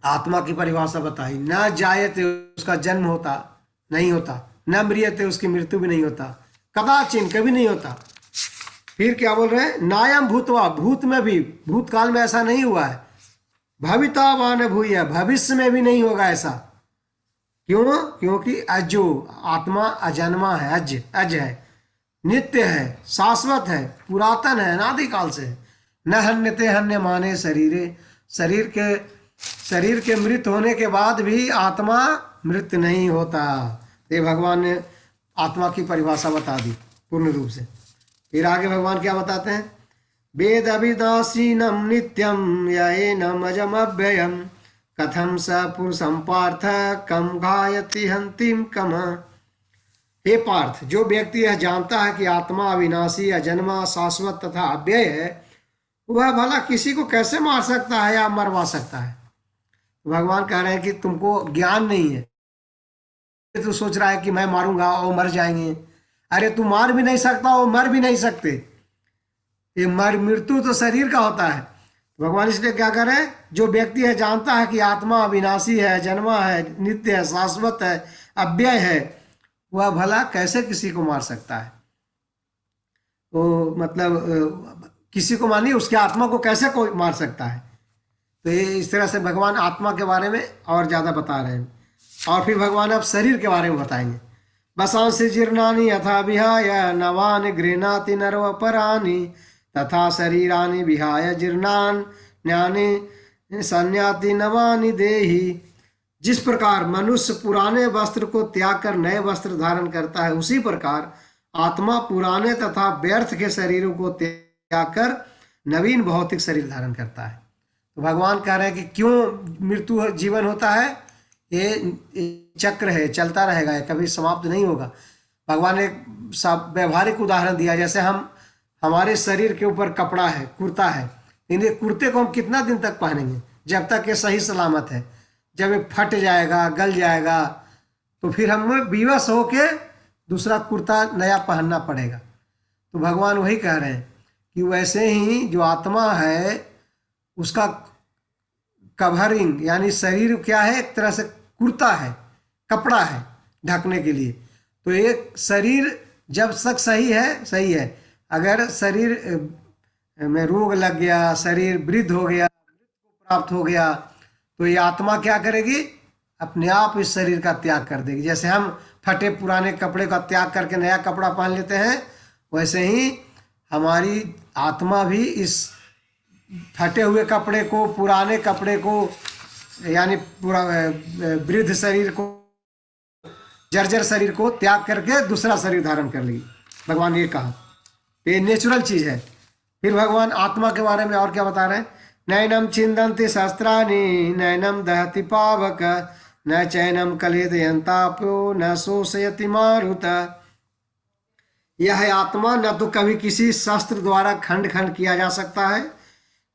आत्मा की परिभाषा बताई। न जायते, उसका जन्म होता नहीं होता, न म्रियते, उसकी मृत्यु भी नहीं होता, कदाचिन, कभी नहीं होता। फिर क्या बोल रहे हैं, नायम भूतवा, भूत में भी, भूतकाल में ऐसा नहीं हुआ है, भविता वान भूय, भविष्य में भी नहीं होगा ऐसा। क्यों, क्योंकि अजो, आत्मा अजन्मा है, अज है, नित्य है, शाश्वत है, पुरातन है, अनादिकाल से। न हन्यते हन्य माने शरीरे, शरीर के मृत होने के बाद भी आत्मा मृत नहीं होता। ये भगवान ने आत्मा की परिभाषा बता दी पूर्ण रूप से। फिर आगे भगवान क्या बताते हैं, वेद अभिदासीनम नित्यम येनम अजमव्ययम कथम स पुरुषम पार्थ कम घायति हंतिम कम। हे पार्थ, जो व्यक्ति यह जानता है कि आत्मा अविनाशी, अजन्मा, शाश्वत तथा अव्यय है, वह भला किसी को कैसे मार सकता है या मरवा सकता है। भगवान कह रहे हैं कि तुमको ज्ञान नहीं है, तू सोच रहा है कि मैं मारूंगा और मर जाएंगे। अरे तू मार भी नहीं सकता और मर भी नहीं सकते। ये मृत्यु तो शरीर का होता है। भगवान इसलिए क्या कर रहे हैं, जो व्यक्ति है जानता है कि आत्मा अविनाशी है, जन्मा है, नित्य है, शाश्वत है, अव्यय है, वह भला कैसे किसी को मार सकता है। वो मतलब किसी को मानिए, उसकी आत्मा को कैसे कोई मार सकता है। तो ये इस तरह से भगवान आत्मा के बारे में और ज़्यादा बता रहे हैं। और फिर भगवान अब शरीर के बारे में बताएंगे। बसांसि जीर्णानि यथा विहाय नवानि गृह्णाति नरो परानि तथा शरीरानि विहाय जीर्णान न्यानि संन्याति नवानि देहि। जिस प्रकार मनुष्य पुराने वस्त्र को त्याग कर नए वस्त्र धारण करता है, उसी प्रकार आत्मा पुराने तथा व्यर्थ के शरीरों को त्याग कर नवीन भौतिक शरीर धारण करता है। तो भगवान कह रहे हैं कि क्यों मृत्यु जीवन होता है, ये चक्र है, चलता रहेगा, ये कभी समाप्त नहीं होगा। भगवान ने एक व्यवहारिक उदाहरण दिया, जैसे हमारे शरीर के ऊपर कपड़ा है, कुर्ता है, लेकिन कुर्ते को हम कितना दिन तक पहनेंगे, जब तक ये सही सलामत है। जब ये फट जाएगा, गल जाएगा, तो फिर हमें विवश होके दूसरा कुर्ता नया पहनना पड़ेगा। तो भगवान वही कह रहे हैं कि वैसे ही जो आत्मा है उसका कवरिंग यानी शरीर क्या है, एक तरह से कुर्ता है, कपड़ा है ढकने के लिए। तो एक शरीर जब तक सही है, अगर शरीर में रोग लग गया, शरीर वृद्ध हो गया, मृत्यु को प्राप्त हो गया, तो ये आत्मा क्या करेगी, अपने आप इस शरीर का त्याग कर देगी। जैसे हम फटे पुराने कपड़े का त्याग करके नया कपड़ा पहन लेते हैं, वैसे ही हमारी आत्मा भी इस फटे हुए कपड़े को, पुराने कपड़े को, यानी पूरा वृद्ध शरीर को, जर्जर शरीर को त्याग करके दूसरा शरीर धारण कर लेगी। भगवान ने ये कहा, ये नेचुरल चीज है। फिर भगवान आत्मा के बारे में और क्या बता रहे हैं, नैनम छिंदन्ति शस्त्राणि नैनम दहति पावक न चैनम कलेदयंतापो न शोषयति मारुत। यह आत्मा न तो कभी किसी शस्त्र द्वारा खंड खंड किया जा सकता है,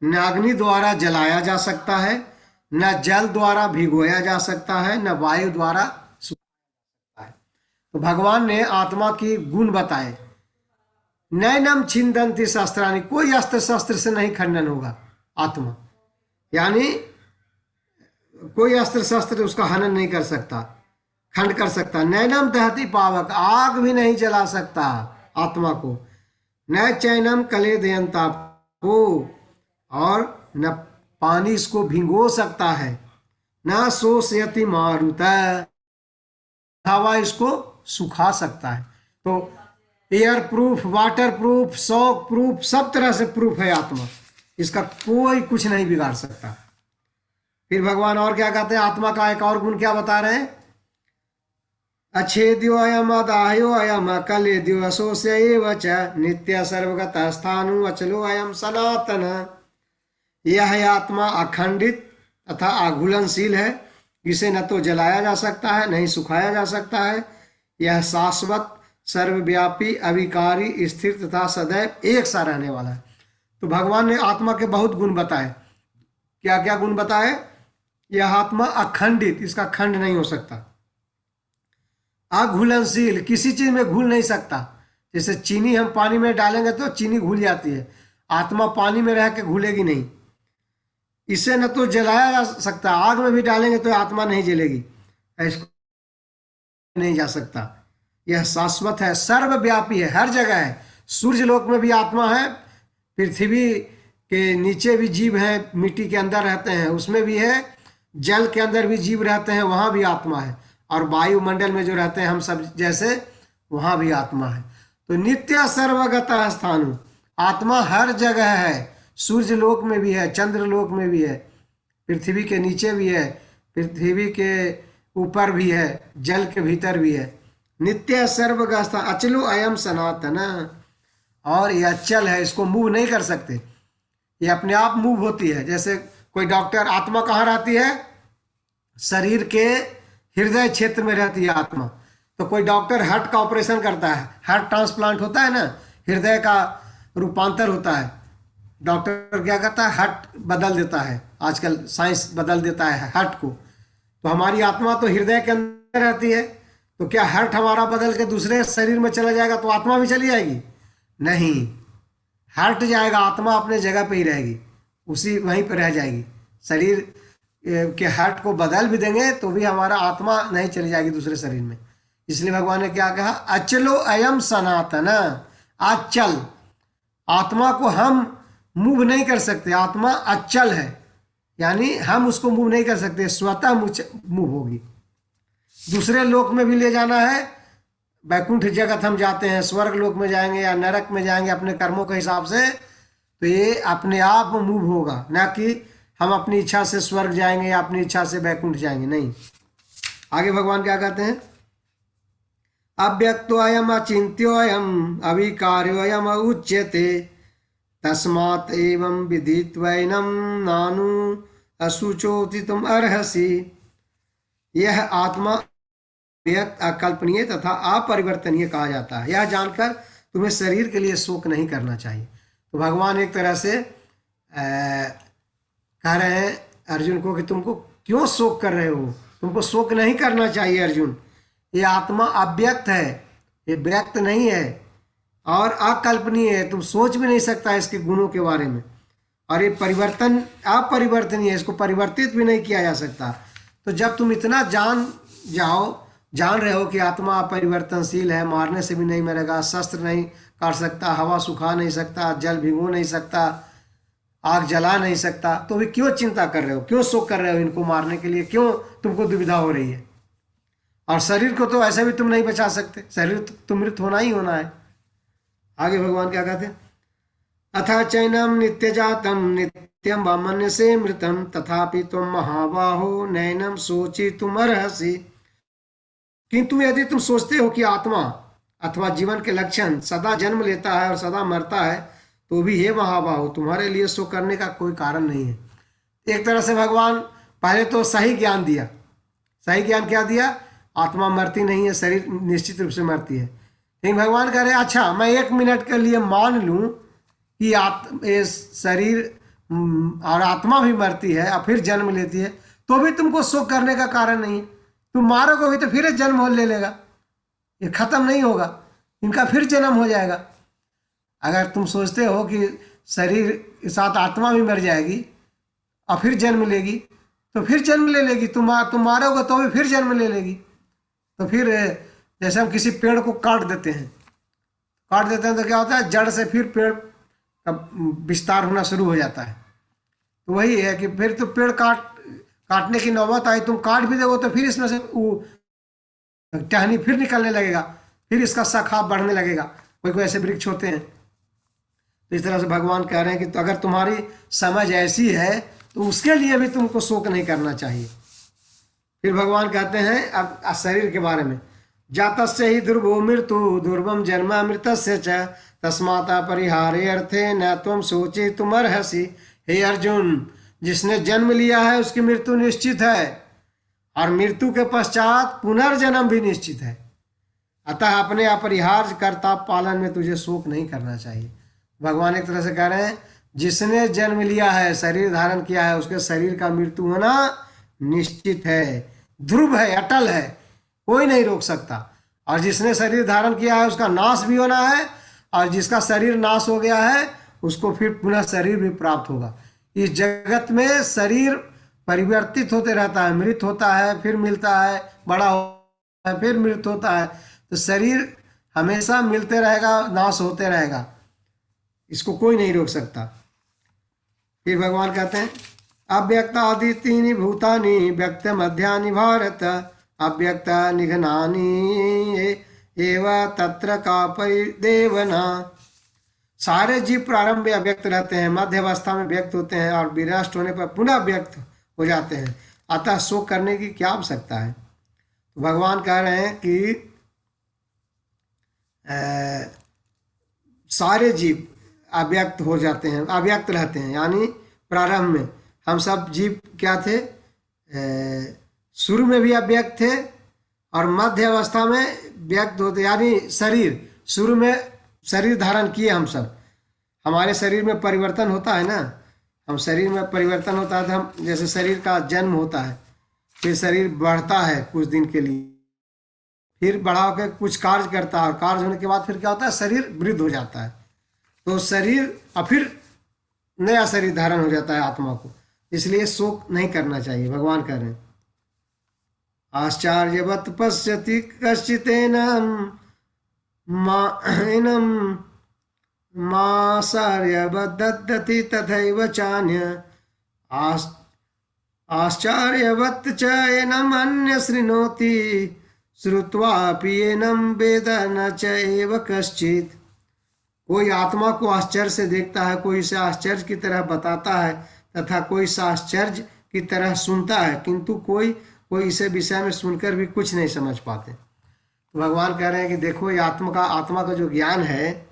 न अग्नि द्वारा जलाया जा सकता है, न जल द्वारा भिगोया जा सकता है, न वायु द्वारा सुखाया जा सकता है। तो भगवान ने आत्मा की गुण बताए। नैनम छिंदन्ति शस्त्राणि, कोई अस्त्र शस्त्र से नहीं खंडन होगा आत्मा, यानी कोई अस्त्र शस्त्र उसका हनन नहीं कर सकता, खंड कर सकता। नैनम दहति पावक, आग भी नहीं जला सकता आत्मा को। न चैनम कलेदयंता को, और न पानी इसको भिगो सकता है। न शोषयति मारुत, हवा इसको सुखा सकता है। तो air proof, water proof, shock proof, सब तरह से प्रूफ है आत्मा। इसका कोई कुछ नहीं बिगाड़ सकता। फिर भगवान और क्या कहते हैं, आत्मा का एक और गुण क्या बता रहे हैं, अच्छेद्यो अयम अदाह्यो अयम अकलेद्यो असोस्य एव च नित्य सर्वगतः स्थाणु अचलो अयम सनातन। यह है आत्मा अखंडित तथा आघूलनशील है, इसे न तो जलाया जा सकता है, नहीं सुखाया जा सकता है। यह शाश्वत, सर्वव्यापी, अविकारी, स्थिर तथा सदैव एक सा रहने वाला है। तो भगवान ने आत्मा के बहुत गुण बताए। क्या क्या गुण बताए, यह आत्मा अखंडित, इसका खंड नहीं हो सकता। अघुलनशील, किसी चीज में घुल नहीं सकता। जैसे चीनी हम पानी में डालेंगे तो चीनी घुल जाती है, आत्मा पानी में रह के घुलेगी नहीं। इसे न तो जलाया जा सकता, आग में भी डालेंगे तो आत्मा नहीं जलेगी, इसको नहीं जा सकता। यह शाश्वत है, सर्वव्यापी है, हर जगह है। सूर्य लोक में भी आत्मा है, पृथ्वी के नीचे भी जीव हैं, मिट्टी के अंदर रहते हैं उसमें भी है, जल के अंदर भी जीव रहते हैं वहां भी आत्मा है, और वायुमंडल में जो रहते हैं हम सब जैसे, वहां भी आत्मा है। तो नित्य सर्वगतः स्थाणु, आत्मा हर जगह है। सूर्य लोक में भी है, चंद्र लोक में भी है, पृथ्वी के नीचे भी है, पृथ्वी के ऊपर भी है, जल के भीतर भी है। नित्य सर्वगतः अचलो अयम सनातन, और ये अचल है, इसको मूव नहीं कर सकते, ये अपने आप मूव होती है। जैसे कोई डॉक्टर, आत्मा कहाँ रहती है, शरीर के हृदय क्षेत्र में रहती है आत्मा। तो कोई डॉक्टर हार्ट का ऑपरेशन करता है, हार्ट ट्रांसप्लांट होता है ना, हृदय का रूपांतर होता है, डॉक्टर क्या करता है, हार्ट बदल देता है, आजकल साइंस बदल देता है हार्ट को। तो हमारी आत्मा तो हृदय के अंदर रहती है, तो क्या हार्ट हमारा बदल के दूसरे शरीर में चला जाएगा तो आत्मा भी चली जाएगी? नहीं, हार्ट जाएगा, आत्मा अपने जगह पे ही रहेगी, उसी वहीं पर रह जाएगी। शरीर के हार्ट को बदल भी देंगे तो भी हमारा आत्मा नहीं चली जाएगी दूसरे शरीर में। इसलिए भगवान ने क्या कहा, अचलो अयम सनातन, अचल, आत्मा को हम मूव नहीं कर सकते, आत्मा अचल है, यानी हम उसको मूव नहीं कर सकते, स्वतः मूव होगी। दूसरे लोक में भी ले जाना है, वैकुंठ जगत हम जाते हैं, स्वर्ग लोक में जाएंगे या नरक में जाएंगे अपने कर्मों के हिसाब से, तो ये अपने आप मूव होगा, ना कि हम अपनी इच्छा से स्वर्ग जाएंगे या अपनी इच्छा से वैकुंठ जाएंगे, नहीं। आगे भगवान क्या कहते हैं, अव्यक्तोऽयम् अचिन्त्योऽयम् अविकार्योऽयम् उच्यते तस्मात् एवं विदित्वैनं नानु अशुचोतितुम् अर्हसि। यह आत्मा व्यक्त, अकल्पनीय तथा अपरिवर्तनीय कहा जाता है। यह जानकर तुम्हें शरीर के लिए शोक नहीं करना चाहिए। तो भगवान एक तरह से कह रहे हैं अर्जुन को कि तुमको क्यों शोक कर रहे हो, तुमको शोक नहीं करना चाहिए अर्जुन। ये आत्मा अव्यक्त है, ये व्यक्त नहीं है और अकल्पनीय है, तुम सोच भी नहीं सकता इसके गुणों के बारे में। और ये परिवर्तन अपरिवर्तनीय है, इसको परिवर्तित भी नहीं किया जा सकता। तो जब तुम इतना जान रहे हो कि आत्मा अपरिवर्तनशील है, मारने से भी नहीं मरेगा, शस्त्र नहीं काट सकता, हवा सुखा नहीं सकता, जल भिगो नहीं सकता, आग जला नहीं सकता, तो भी क्यों चिंता कर रहे हो, क्यों शोक कर रहे हो इनको मारने के लिए, क्यों तुमको दुविधा हो रही है? और शरीर को तो ऐसे भी तुम नहीं बचा सकते, शरीर तो मृत होना ही होना है। आगे भगवान क्या कहते हैं, अथा चैनम नित्य जातम नित्यम वामन्य से मृतम तथापि तुम महाबाहो नैनम सोची तुम अर्हसि। किंतु यदि तुम सोचते हो कि आत्मा अथवा जीवन के लक्षण सदा जन्म लेता है और सदा मरता है, तो भी हे महाबाहो तुम्हारे लिए शोक करने का कोई कारण नहीं है। एक तरह से भगवान पहले तो सही ज्ञान दिया। सही ज्ञान क्या दिया, आत्मा मरती नहीं है, शरीर निश्चित रूप से मरती है। लेकिन भगवान कह रहे अच्छा मैं 1 मिनट के लिए मान लूं कि ये शरीर और आत्मा भी मरती है और फिर जन्म लेती है, तो भी तुमको शोक करने का कारण नहीं है। तुम मारोगे तो फिर जन्म हो ले लेगा, ये खत्म नहीं होगा, इनका फिर जन्म हो जाएगा। अगर तुम सोचते हो कि शरीर के साथ आत्मा भी मर जाएगी और फिर जन्म लेगी, तो फिर जन्म ले लेगी, तुम मारोगे तो भी फिर जन्म ले लेगी। तो फिर जैसे हम किसी पेड़ को काट देते हैं तो क्या होता है, जड़ से फिर पेड़ का विस्तार होना शुरू हो जाता है। तो वही है कि फिर तो पेड़ काटने की नौबत आई, तुम काट भी दोगे तो फिर इसमें से टहनी फिर निकलने लगेगा, फिर इसका शाखा बढ़ने लगेगा। कोई कोई ऐसे वृक्ष होते हैं। तो इस तरह से भगवान कह रहे हैं कि तो अगर तुम्हारी समझ ऐसी है तो उसके लिए भी तुमको शोक नहीं करना चाहिए। फिर भगवान कहते हैं अब शरीर के बारे में, जातस्य ही ध्रुवो मृत्यु ध्रुवम जन्म मृतस्य च तस्माता परिहारे अर्थे न तुम सोचे तुम अर्हसि। हे अर्जुन, जिसने जन्म लिया है उसकी मृत्यु निश्चित है और मृत्यु के पश्चात पुनर्जन्म भी निश्चित है। अतः अपने अपरिहार्य कर्तव्य पालन में तुझे शोक नहीं करना चाहिए। भगवान एक तरह से कह रहे हैं, जिसने जन्म लिया है, शरीर धारण किया है, उसके शरीर का मृत्यु होना निश्चित है, ध्रुव है, अटल है, कोई नहीं रोक सकता। और जिसने शरीर धारण किया है उसका नाश भी होना है, और जिसका शरीर नाश हो गया है उसको फिर पुनः शरीर भी प्राप्त होगा। इस जगत में शरीर परिवर्तित होते रहता है, मृत होता है, फिर मिलता है, बड़ा होता है, फिर मृत होता है। तो शरीर हमेशा मिलते रहेगा, नाश होते रहेगा, इसको कोई नहीं रोक सकता। फिर भगवान कहते हैं, अव्यक्त आदि तीन भूतानि व्यक्त मध्यानि भारत अव्यक्त निघनानि एव तत्र का परिदेवना। सारे जीव प्रारंभ में अव्यक्त रहते हैं, मध्य अवस्था में व्यक्त होते हैं और विनष्ट होने पर पुनः व्यक्त हो जाते हैं। अतः शोक करने की क्या आवश्यकता है। तो भगवान कह रहे हैं कि सारे जीव अव्यक्त हो जाते हैं, अव्यक्त रहते हैं। यानी प्रारंभ में हम सब जीव क्या थे, शुरू में भी अव्यक्त थे और मध्य अवस्था में व्यक्त होते। यानी शरीर, शुरू में शरीर धारण किए हम सब, हमारे शरीर में परिवर्तन होता है ना, हम शरीर में परिवर्तन होता है तो हम जैसे शरीर का जन्म होता है, फिर शरीर बढ़ता है कुछ दिन के लिए, फिर बढ़ा होकर कुछ कार्य करता है और कार्य होने के बाद फिर क्या होता है, शरीर वृद्ध हो जाता है। तो शरीर और फिर नया शरीर धारण हो जाता है आत्मा को। इसलिए शोक नहीं करना चाहिए। भगवान कह रहे हैं, आश्चर्यवत् पश्यति कश्चिदेनं माश्चर्यवद्दति तथैव चान्य आश्चर्यवत् च एनम् अन्य शृणोति श्रुत्वापि एनं वेद न च एव कश्चित्। कोई आत्मा को आश्चर्य से देखता है, कोई इसे आश्चर्य की तरह बताता है तथा कोई इसे आश्चर्य की तरह सुनता है, किंतु कोई इसे विषय में सुनकर भी कुछ नहीं समझ पाते। तो भगवान कह रहे हैं कि देखो, ये आत्मा का जो ज्ञान है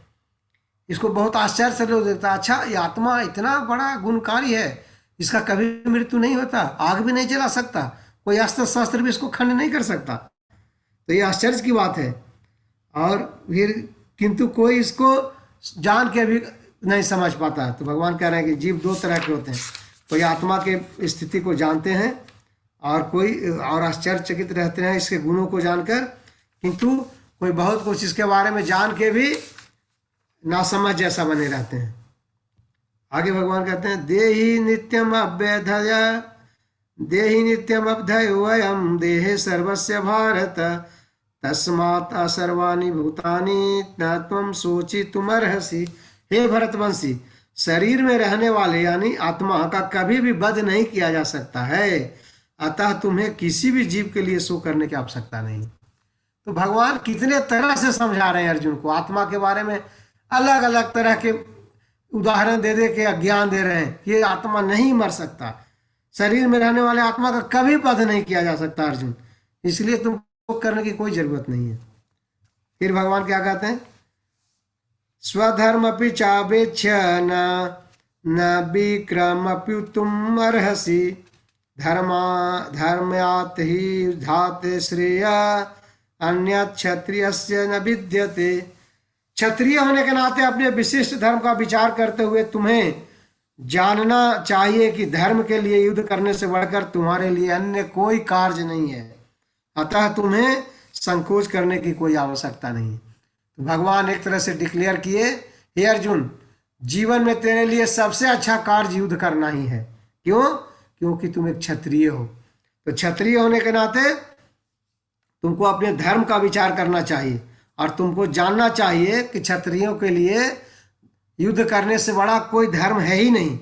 इसको बहुत आश्चर्य से लोग देखता है। अच्छा, ये आत्मा इतना बड़ा गुणकारी है, इसका कभी मृत्यु नहीं होता, आग भी नहीं जला सकता, कोई अस्त्र शस्त्र भी इसको खंड नहीं कर सकता। तो ये आश्चर्य की बात है। और फिर किंतु कोई इसको जान के भी नहीं समझ पाता है। तो भगवान कह रहे हैं कि जीव दो तरह के होते हैं, कोई आत्मा के स्थिति को जानते हैं और कोई और आश्चर्यचकित रहते हैं इसके गुणों को जानकर, किंतु कोई बहुत कुछ इसके बारे में जान के भी नासमझ जैसा बने रहते हैं। आगे भगवान कहते हैं, देहि नित्यम अभ्यय वयम देहे सर्वस्य भारत तस्मात् सर्वाणि भूतानि न त्वं शोचितुमर्हसि। हे भरतवंशी, शरीर में रहने वाले यानी आत्मा का कभी भी वध नहीं किया जा सकता है, अतः तुम्हें किसी भी जीव के लिए शोक करने की आवश्यकता नहीं। तो भगवान कितने तरह से समझा रहे हैं अर्जुन को, आत्मा के बारे में अलग अलग तरह के उदाहरण दे दे के ज्ञान दे रहे हैं कि ये आत्मा नहीं मर सकता, शरीर में रहने वाले आत्मा का कभी वध नहीं किया जा सकता अर्जुन, इसलिए तुम शोक करने की कोई जरूरत नहीं है। फिर भगवान क्या कहते हैं, स्वधर्मपि चावेक्ष्य न विक्रमपि तुम अर्हसि धर्म्यात् हि धात श्रेय अन्यत् क्षत्रियस्य न विद्यते। क्षत्रिय होने के नाते अपने विशिष्ट धर्म का विचार करते हुए तुम्हें जानना चाहिए कि धर्म के लिए युद्ध करने से बढ़कर तुम्हारे लिए अन्य कोई कार्य नहीं है, अतः तुम्हें संकोच करने की कोई आवश्यकता नहीं। तो भगवान एक तरह से डिक्लेयर किए, हे अर्जुन, जीवन में तेरे लिए सबसे अच्छा कार्य युद्ध करना ही है। क्यों? क्योंकि तुम एक क्षत्रिय हो। तो क्षत्रिय होने के नाते तुमको अपने धर्म का विचार करना चाहिए और तुमको जानना चाहिए कि क्षत्रियों के लिए युद्ध करने से बड़ा कोई धर्म है ही नहीं,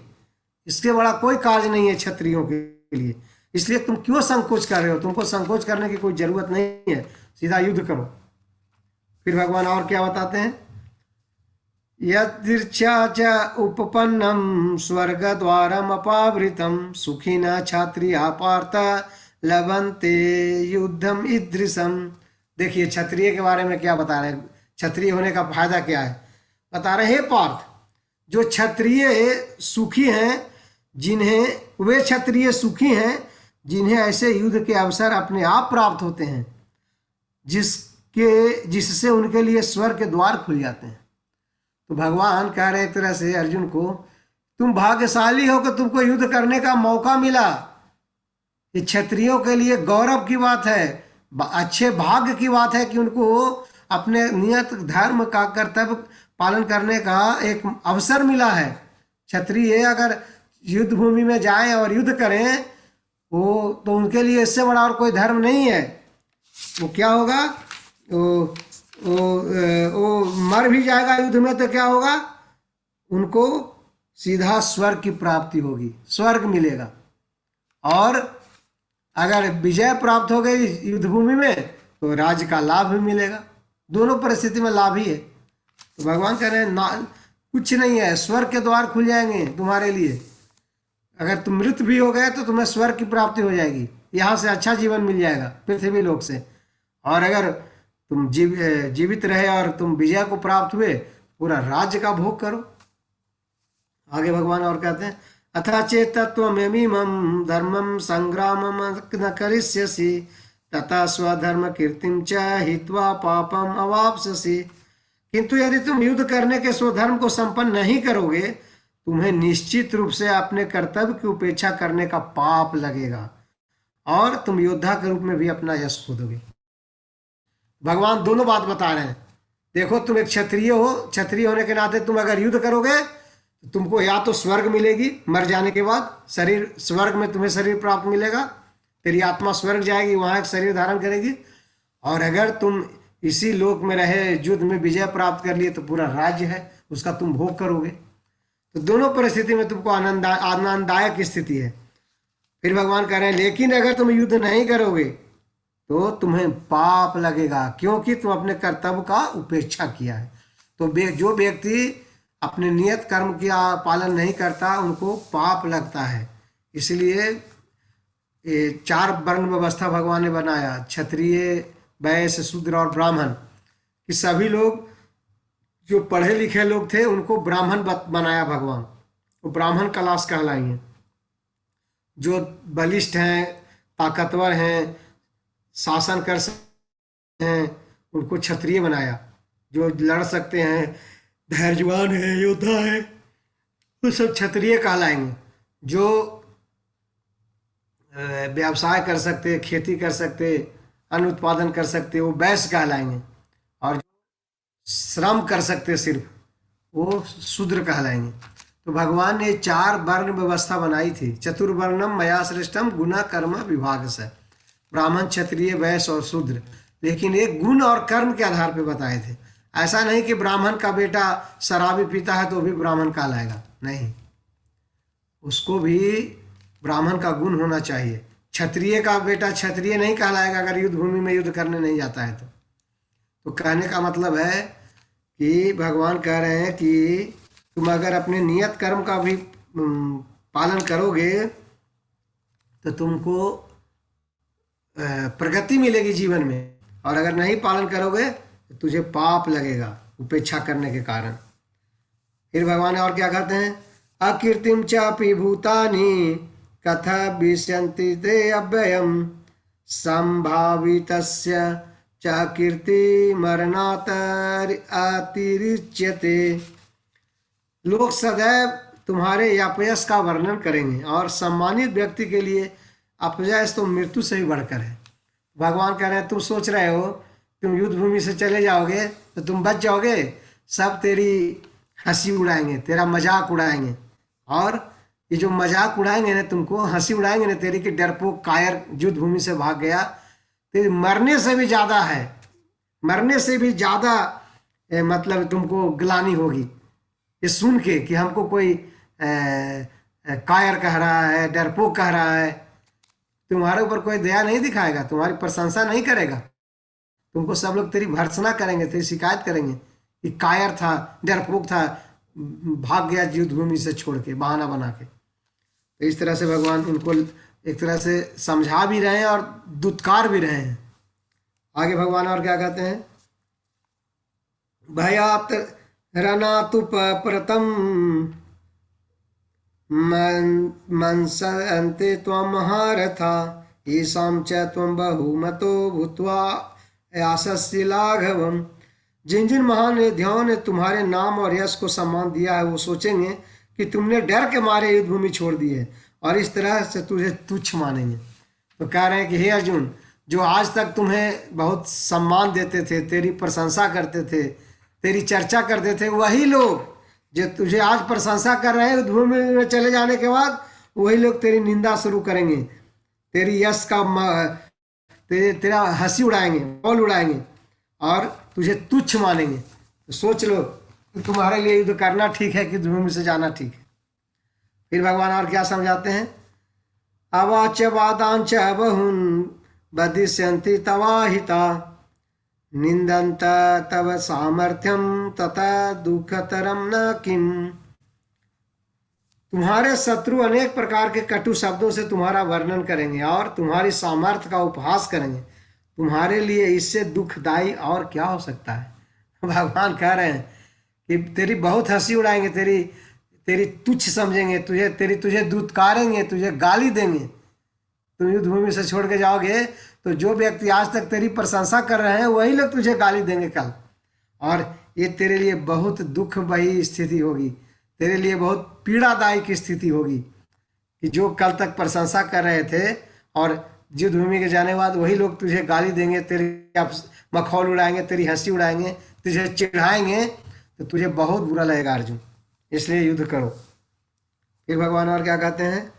इसके बड़ा कोई कार्य नहीं है क्षत्रियों के लिए। इसलिए तुम क्यों संकोच कर रहे हो? तुमको संकोच करने की कोई जरूरत नहीं है, सीधा युद्ध करो। फिर भगवान और क्या बताते हैं, यदृच्छा च उपपन्नं स्वर्गद्वारमपावृतं सुखिनः क्षत्रियाः पार्थ लभन्ते युद्धम ईदृशम। देखिए क्षत्रिय के बारे में क्या बता रहे हैं, क्षत्रिय होने का फायदा क्या है बता रहे हैं पार्थ। जो क्षत्रिय सुखी हैं, जिन्हें वे क्षत्रिय सुखी हैं जिन्हें ऐसे युद्ध के अवसर अपने आप प्राप्त होते हैं जिससे उनके लिए स्वर्ग के द्वार खुल जाते हैं। तो भगवान कह रहे एक तरह से अर्जुन को, तुम भाग्यशाली हो कि तुमको युद्ध करने का मौका मिला। ये क्षत्रियों के लिए गौरव की बात है, अच्छे भाग्य की बात है कि उनको अपने नियत धर्म का कर्तव्य पालन करने का एक अवसर मिला है। क्षत्रिय अगर युद्ध भूमि में जाएं और युद्ध करें वो तो उनके लिए इससे बड़ा और कोई धर्म नहीं है। वो क्या होगा, वो मर भी जाएगा युद्ध में तो क्या होगा, उनको सीधा स्वर्ग की प्राप्ति होगी, स्वर्ग मिलेगा। और अगर विजय प्राप्त हो गई युद्ध भूमि में तो राज्य का लाभ भी मिलेगा। दोनों परिस्थिति में लाभ ही है। तो भगवान कह रहे हैं ना, कुछ नहीं है, स्वर्ग के द्वार खुल जाएंगे तुम्हारे लिए। अगर तुम मृत भी हो गए तो तुम्हें स्वर्ग की प्राप्ति हो जाएगी, यहाँ से अच्छा जीवन मिल जाएगा पृथ्वी लोक से। और अगर तुम जीवित रहे और तुम विजय को प्राप्त हुए, पूरा राज्य का भोग करो। आगे भगवान और कहते हैं, अथा चेतत्वमेमीमं धर्मं संग्रामं न करिष्यसि तथा स्वधर्म कीर्तिं च हित्वा पापम अवाप्स्यसि। किंतु यदि तुम युद्ध करने के स्वधर्म को संपन्न नहीं करोगे, तुम्हें निश्चित रूप से अपने कर्तव्य की उपेक्षा करने का पाप लगेगा और तुम योद्धा के रूप में भी अपना यश खो दोगे। भगवान दोनों बात बता रहे हैं। देखो तुम एक क्षत्रिय हो, क्षत्रिय होने के नाते तुम अगर युद्ध करोगे तो तुमको या तो स्वर्ग मिलेगी, मर जाने के बाद शरीर, स्वर्ग में तुम्हें शरीर प्राप्त मिलेगा, तेरी आत्मा स्वर्ग जाएगी, वहां एक शरीर धारण करेगी। और अगर तुम इसी लोक में रहे, युद्ध में विजय प्राप्त कर लिए, तो पूरा राज्य है उसका तुम भोग करोगे। तो दोनों परिस्थिति में तुमको आनंददायक स्थिति है। फिर भगवान कह रहे हैं, लेकिन अगर तुम युद्ध नहीं करोगे तो तुम्हें पाप लगेगा, क्योंकि तुम अपने कर्तव्य का उपेक्षा किया है। तो जो व्यक्ति अपने नियत कर्म का पालन नहीं करता उनको पाप लगता है। इसलिए ये 4 वर्ण व्यवस्था भगवान ने बनाया, क्षत्रिय, वैश्य, शूद्र और ब्राह्मण, कि सभी लोग जो पढ़े लिखे लोग थे उनको ब्राह्मण बनाया भगवान। वो ब्राह्मण क्लास कहलाएंगे। जो बलिष्ठ हैं, ताकतवर हैं, शासन कर सकते हैं, उनको क्षत्रिय बनाया। जो लड़ सकते हैं, धैर्यवान है, योद्धा है, वो सब क्षत्रिय कहलाएंगे। जो व्यवसाय कर सकते, खेती कर सकते, अन्न उत्पादन कर सकते, वो वैश्य कहलाएंगे। और जो श्रम कर सकते सिर्फ, वो शूद्र कहलाएंगे। तो भगवान ने 4 वर्ण व्यवस्था बनाई थी। चतुर्वर्णम मया श्रेष्ठम गुना कर्म विभाग से, ब्राह्मण, क्षत्रिय, वैश्य और शूद्र। लेकिन एक गुण और कर्म के आधार पर बताए थे। ऐसा नहीं कि ब्राह्मण का बेटा शराबी पीता है तो भी ब्राह्मण कहलाएगा, नहीं, उसको भी ब्राह्मण का गुण होना चाहिए। क्षत्रिय का बेटा क्षत्रिय नहीं कहलाएगा अगर युद्ध भूमि में युद्ध करने नहीं जाता है तो कहने का मतलब है कि भगवान कह रहे हैं कि तुम अगर अपने नियत कर्म का भी पालन करोगे तो तुमको प्रगति मिलेगी जीवन में, और अगर नहीं पालन करोगे तो तुझे पाप लगेगा उपेक्षा करने के कारण। फिर भगवान और क्या कहते हैं, अकीर्तिम चापि भूतानि कथा विश्यन्ति ते अव्ययम संभावितस्य च कीर्ति मरणात् अतिरिच्यते। लोग सदैव तुम्हारे अपयश का वर्णन करेंगे और सम्मानित व्यक्ति के लिए अपयश तो मृत्यु से भी बढ़कर है। भगवान कह रहे हैं, तुम सोच रहे हो तुम युद्ध भूमि से चले जाओगे तो तुम बच जाओगे, सब तेरी हंसी उड़ाएंगे, तेरा मजाक उड़ाएंगे। और ये जो मजाक उड़ाएंगे ना, तुमको हंसी उड़ाएंगे ना तेरी कि डरपोक कायर युद्ध भूमि से भाग गया, तो मरने से भी ज़्यादा है, मरने से भी ज़्यादा मतलब तुमको ग्लानि होगी ये सुन के कि हमको कोई कायर कह रहा है, डरपोक कह रहा है। तुम्हारे ऊपर कोई दया नहीं दिखाएगा, तुम्हारी प्रशंसा नहीं करेगा, तुमको सब लोग तेरी भर्त्सना करेंगे, तेरी शिकायत करेंगे कि कायर था, डरपोक था, भाग गया युद्ध भूमि से छोड़ के बहाना बना के। तो इस तरह से भगवान उनको एक तरह से समझा भी रहे हैं और दुत्कार भी रहे हैं। आगे भगवान और क्या कहते हैं, भयात रनातु प्रतम मंसन्ते त्वं महारथा येषां च त्वं बहुमतो भूत्वा यास्यसि लाघवम्। जिन जिन महान योद्धाओं ने तुम्हारे नाम और यश को सम्मान दिया है वो सोचेंगे कि तुमने डर के मारे युद्ध भूमि छोड़ दी है और इस तरह से तुझे तुच्छ मानेंगे। तो कह रहे हैं कि हे अर्जुन, जो आज तक तुम्हें बहुत सम्मान देते थे, तेरी प्रशंसा करते थे, तेरी चर्चा करते थे, वही लोग जो तुझे आज प्रशंसा कर रहे हैं युद्ध भूमि में चले जाने के बाद, वही लोग तेरी निंदा शुरू करेंगे, तेरी यश का तेरा हंसी उड़ाएंगे, बॉल उड़ाएंगे और तुझे तुच्छ मानेंगे। तो सोच लो कि तुम्हारे लिए युद्ध करना ठीक है कि भूमि से जाना ठीक है। फिर भगवान और क्या समझाते हैं, अवाच वादांच बहुन बदिष्यन्ति तवाहिता निंदन्त तव सामर्थ्यम तथा दुखतरम न किम। तुम्हारे शत्रु अनेक प्रकार के कटु शब्दों से तुम्हारा वर्णन करेंगे और तुम्हारी सामर्थ्य का उपहास करेंगे। तुम्हारे लिए इससे दुखदाई और क्या हो सकता है। भगवान कह रहे हैं कि तेरी बहुत हंसी उड़ाएंगे, तेरी तेरी तुच्छ समझेंगे, तुझे दुत्कारेंगे, तुझे गाली देंगे। तुम युद्ध भूमि से छोड़ के जाओगे तो जो व्यक्ति आज तक तेरी प्रशंसा कर रहे हैं वही लोग तुझे गाली देंगे कल, और ये तेरे लिए बहुत दुख भरी स्थिति होगी, तेरे लिए बहुत पीड़ादायक स्थिति होगी कि जो कल तक प्रशंसा कर रहे थे और युद्ध भूमि के जाने के बाद वही लोग तुझे गाली देंगे, तेरे मखौल उड़ाएंगे, तेरी हंसी उड़ाएंगे, तुझे चिढ़ाएंगे, तो तुझे बहुत बुरा लगेगा अर्जुन, इसलिए युद्ध करो। फिर भगवान और क्या कहते हैं,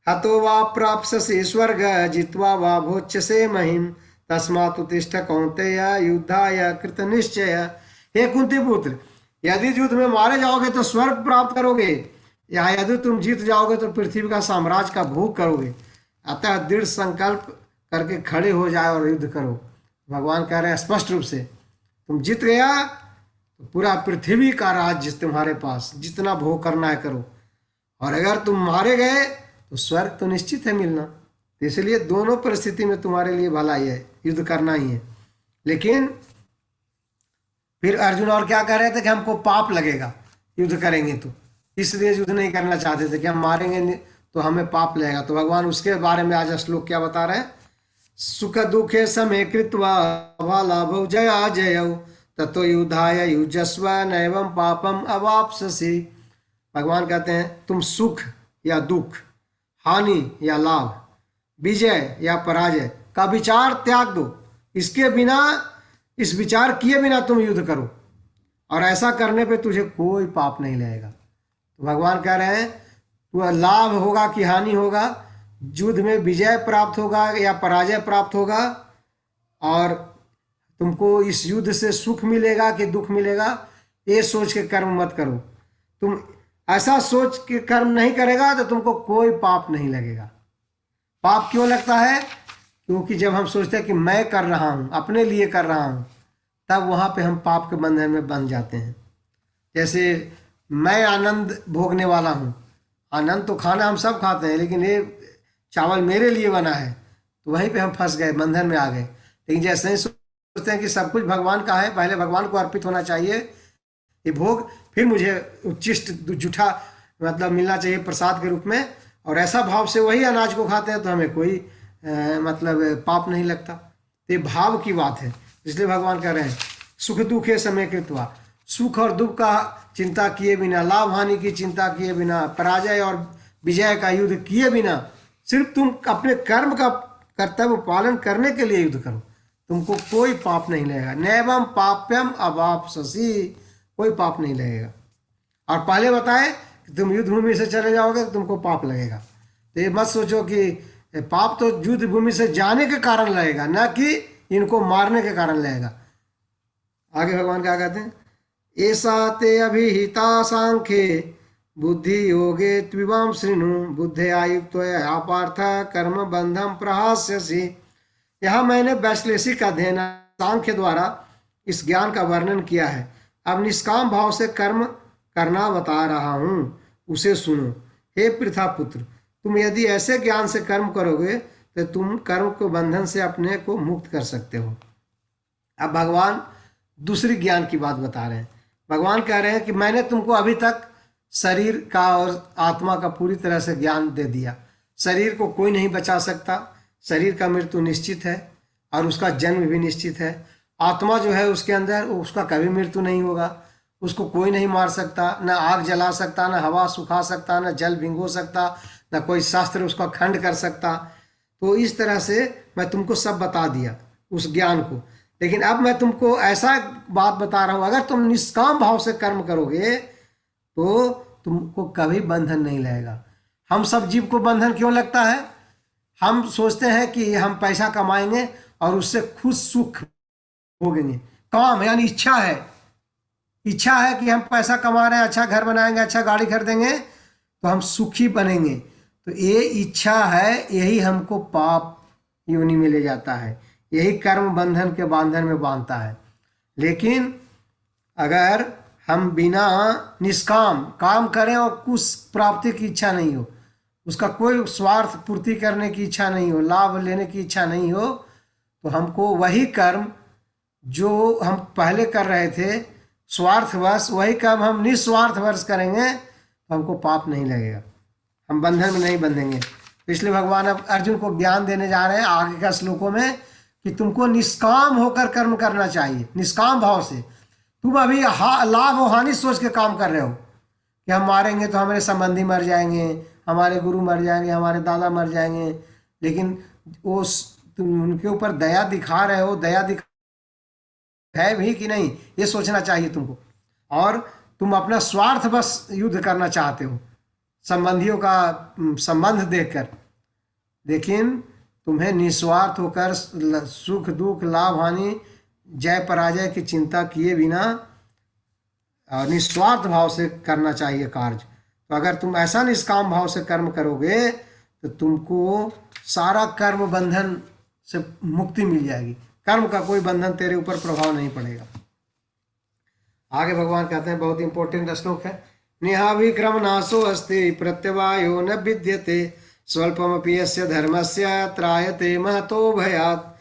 हतो वा प्राप्स्यसि स्वर्ग जित्वा वा भोच्यसे महिम तस्मात् उत्तिष्ठ कौन्तेय युद्धाय कृत निश्चय। हे कुंती पुत्र, यदि युद्ध में मारे जाओगे तो स्वर्ग प्राप्त करोगे, या यदि तुम जीत जाओगे तो पृथ्वी का साम्राज्य का भोग करोगे। अतः दृढ़ संकल्प करके खड़े हो जाए और युद्ध करो। भगवान कह रहे हैं स्पष्ट रूप से, तुम जीत गया तो पूरा पृथ्वी का राज्य तुम्हारे पास, जितना भोग करना है करो, और अगर तुम मारे गए तो स्वर्ग तो निश्चित है मिलना। तो इसलिए दोनों परिस्थिति में तुम्हारे लिए भलाई है, युद्ध करना ही है। लेकिन फिर अर्जुन और क्या कह रहे थे कि हमको पाप लगेगा युद्ध करेंगे तो, इसलिए युद्ध नहीं करना चाहते थे कि हम मारेंगे तो हमें पाप लगेगा। तो भगवान उसके बारे में आज श्लोक क्या बता रहे हैं, सुख दुखे समे कृत्वा लाभौ जया जयौ ततो युद्धाय युजस्व नैवं पापम अवाप्स्यसि। भगवान कहते हैं तुम सुख या दुख, हानि या लाभ, विजय या पराजय का विचार त्याग दो। इसके बिना, इस विचार किए बिना तुम युद्ध करो, और ऐसा करने पे तुझे कोई पाप नहीं लगेगा। तो भगवान कह रहे हैं वह लाभ होगा कि हानि होगा, युद्ध में विजय प्राप्त होगा या पराजय प्राप्त होगा, और तुमको इस युद्ध से सुख मिलेगा कि दुख मिलेगा, ये सोच के कर्म मत करो। तुम ऐसा सोच के कर्म नहीं करेगा तो तुमको कोई पाप नहीं लगेगा। पाप क्यों लगता है, क्योंकि जब हम सोचते हैं कि मैं कर रहा हूँ, अपने लिए कर रहा हूँ, तब वहाँ पे हम पाप के बंधन में बंध जाते हैं। जैसे मैं आनंद भोगने वाला हूँ, आनंद तो खाना हम सब खाते हैं, लेकिन ये चावल मेरे लिए बना है, तो वहीं पे हम फंस गए, बंधन में आ गए। लेकिन जैसे ही सोचते हैं कि सब कुछ भगवान का है, पहले भगवान को अर्पित होना चाहिए ये भोग, फिर मुझे उच्चिष्ट जूठा मतलब मिलना चाहिए प्रसाद के रूप में, और ऐसा भाव से वही अनाज को खाते हैं तो हमें कोई मतलब पाप नहीं लगता। तो ये भाव की बात है। इसलिए भगवान कह रहे हैं सुख दुखे समय कृत्वा, सुख और दुख का चिंता किए बिना, लाभ हानि की चिंता किए बिना, पराजय और विजय का युद्ध किए बिना, सिर्फ तुम अपने कर्म का कर्तव्य पालन करने के लिए युद्ध करो, तुमको कोई पाप नहीं लगेगा। नैवम पाप्यम अवाप्स्यसि, कोई पाप नहीं लगेगा। और पहले बताए कि तुम युद्ध भूमि से चले जाओगे तो तुमको पाप लगेगा। तो ये मत सोचो कि पाप तो युद्ध भूमि से जाने के कारण लगेगा, न कि इनको मारने के कारण लगेगा। आगे भगवान क्या कहते हैं, ऐसा ते अभिहिता सांख्ये बुद्धि योगे त्विवां शृणु बुद्धया युक्तया पार्थ कर्म बंधम प्रहास्यसि। यहाँ मैंने वैश्लेषिक अध्ययन सांख्य द्वारा इस ज्ञान का वर्णन किया है। अब निष्काम भाव से कर्म करना बता रहा हूँ, उसे सुनो। हे पृथा पुत्र, तुम यदि ऐसे ज्ञान से कर्म करोगे तो तुम कर्म के बंधन से अपने को मुक्त कर सकते हो। अब भगवान दूसरी ज्ञान की बात बता रहे हैं। भगवान कह रहे हैं कि मैंने तुमको अभी तक शरीर का और आत्मा का पूरी तरह से ज्ञान दे दिया। शरीर को कोई नहीं बचा सकता, शरीर का मृत्यु निश्चित है और उसका जन्म भी निश्चित है। आत्मा जो है उसके अंदर, उसका कभी मृत्यु नहीं होगा, उसको कोई नहीं मार सकता, न आग जला सकता, न हवा सुखा सकता, न जल भिगो सकता, न कोई शास्त्र उसका खंड कर सकता। तो इस तरह से मैं तुमको सब बता दिया उस ज्ञान को। लेकिन अब मैं तुमको ऐसा बात बता रहा हूँ, अगर तुम निष्काम भाव से कर्म करोगे तो तुमको कभी बंधन नहीं लगेगा। हम सब जीव को बंधन क्यों लगता है? हम सोचते हैं कि हम पैसा कमाएंगे और उससे खुद सुख भोगेंगे। काम यानी इच्छा है, इच्छा है कि हम पैसा कमा रहे हैं, अच्छा घर बनाएंगे, अच्छा गाड़ी खरीदेंगे तो हम सुखी बनेंगे। तो ये इच्छा है, यही हमको पाप योनि में ले जाता है, यही कर्म बंधन के बांधन में बांधता है। लेकिन अगर हम बिना निष्काम काम करें और कुछ प्राप्ति की इच्छा नहीं हो, उसका कोई स्वार्थ पूर्ति करने की इच्छा नहीं हो, लाभ लेने की इच्छा नहीं हो, तो हमको वही कर्म जो हम पहले कर रहे थे स्वार्थवश, वही काम हम निस्वार्थवश करेंगे तो हमको पाप नहीं लगेगा, हम बंधन में नहीं बंधेंगे। तो इसलिए भगवान अब अर्जुन को ज्ञान देने जा रहे हैं आगे का श्लोकों में कि तुमको निष्काम होकर कर्म करना चाहिए, निष्काम भाव से। तुम अभी लाभ और हानि सोच के काम कर रहे हो कि हम मारेंगे तो हमारे संबंधी मर जाएंगे, हमारे गुरु मर जाएंगे, हमारे दादा मर जाएंगे। लेकिन वो तुम उनके ऊपर दया दिखा रहे हो, दया दिखा है भी कि नहीं, ये सोचना चाहिए तुमको। और तुम अपना स्वार्थ बस युद्ध करना चाहते हो संबंधियों का संबंध देखकर। लेकिन तुम्हें निस्वार्थ होकर सुख दुख लाभ हानि जय पराजय की चिंता किए बिना निस्वार्थ भाव से करना चाहिए कार्य। तो अगर तुम ऐसा निष्काम भाव से कर्म करोगे तो तुमको सारा कर्म बंधन से मुक्ति मिल जाएगी, कर्म का कोई बंधन तेरे ऊपर प्रभाव नहीं पड़ेगा। आगे भगवान कहते हैं, बहुत इंपॉर्टेंट श्लोक है, नेहाभिक्रम नाशो अस्ति प्रत्यवायो न विद्यते स्वल्पमपि यस्य धर्मस्य त्रायते महतो भयात्।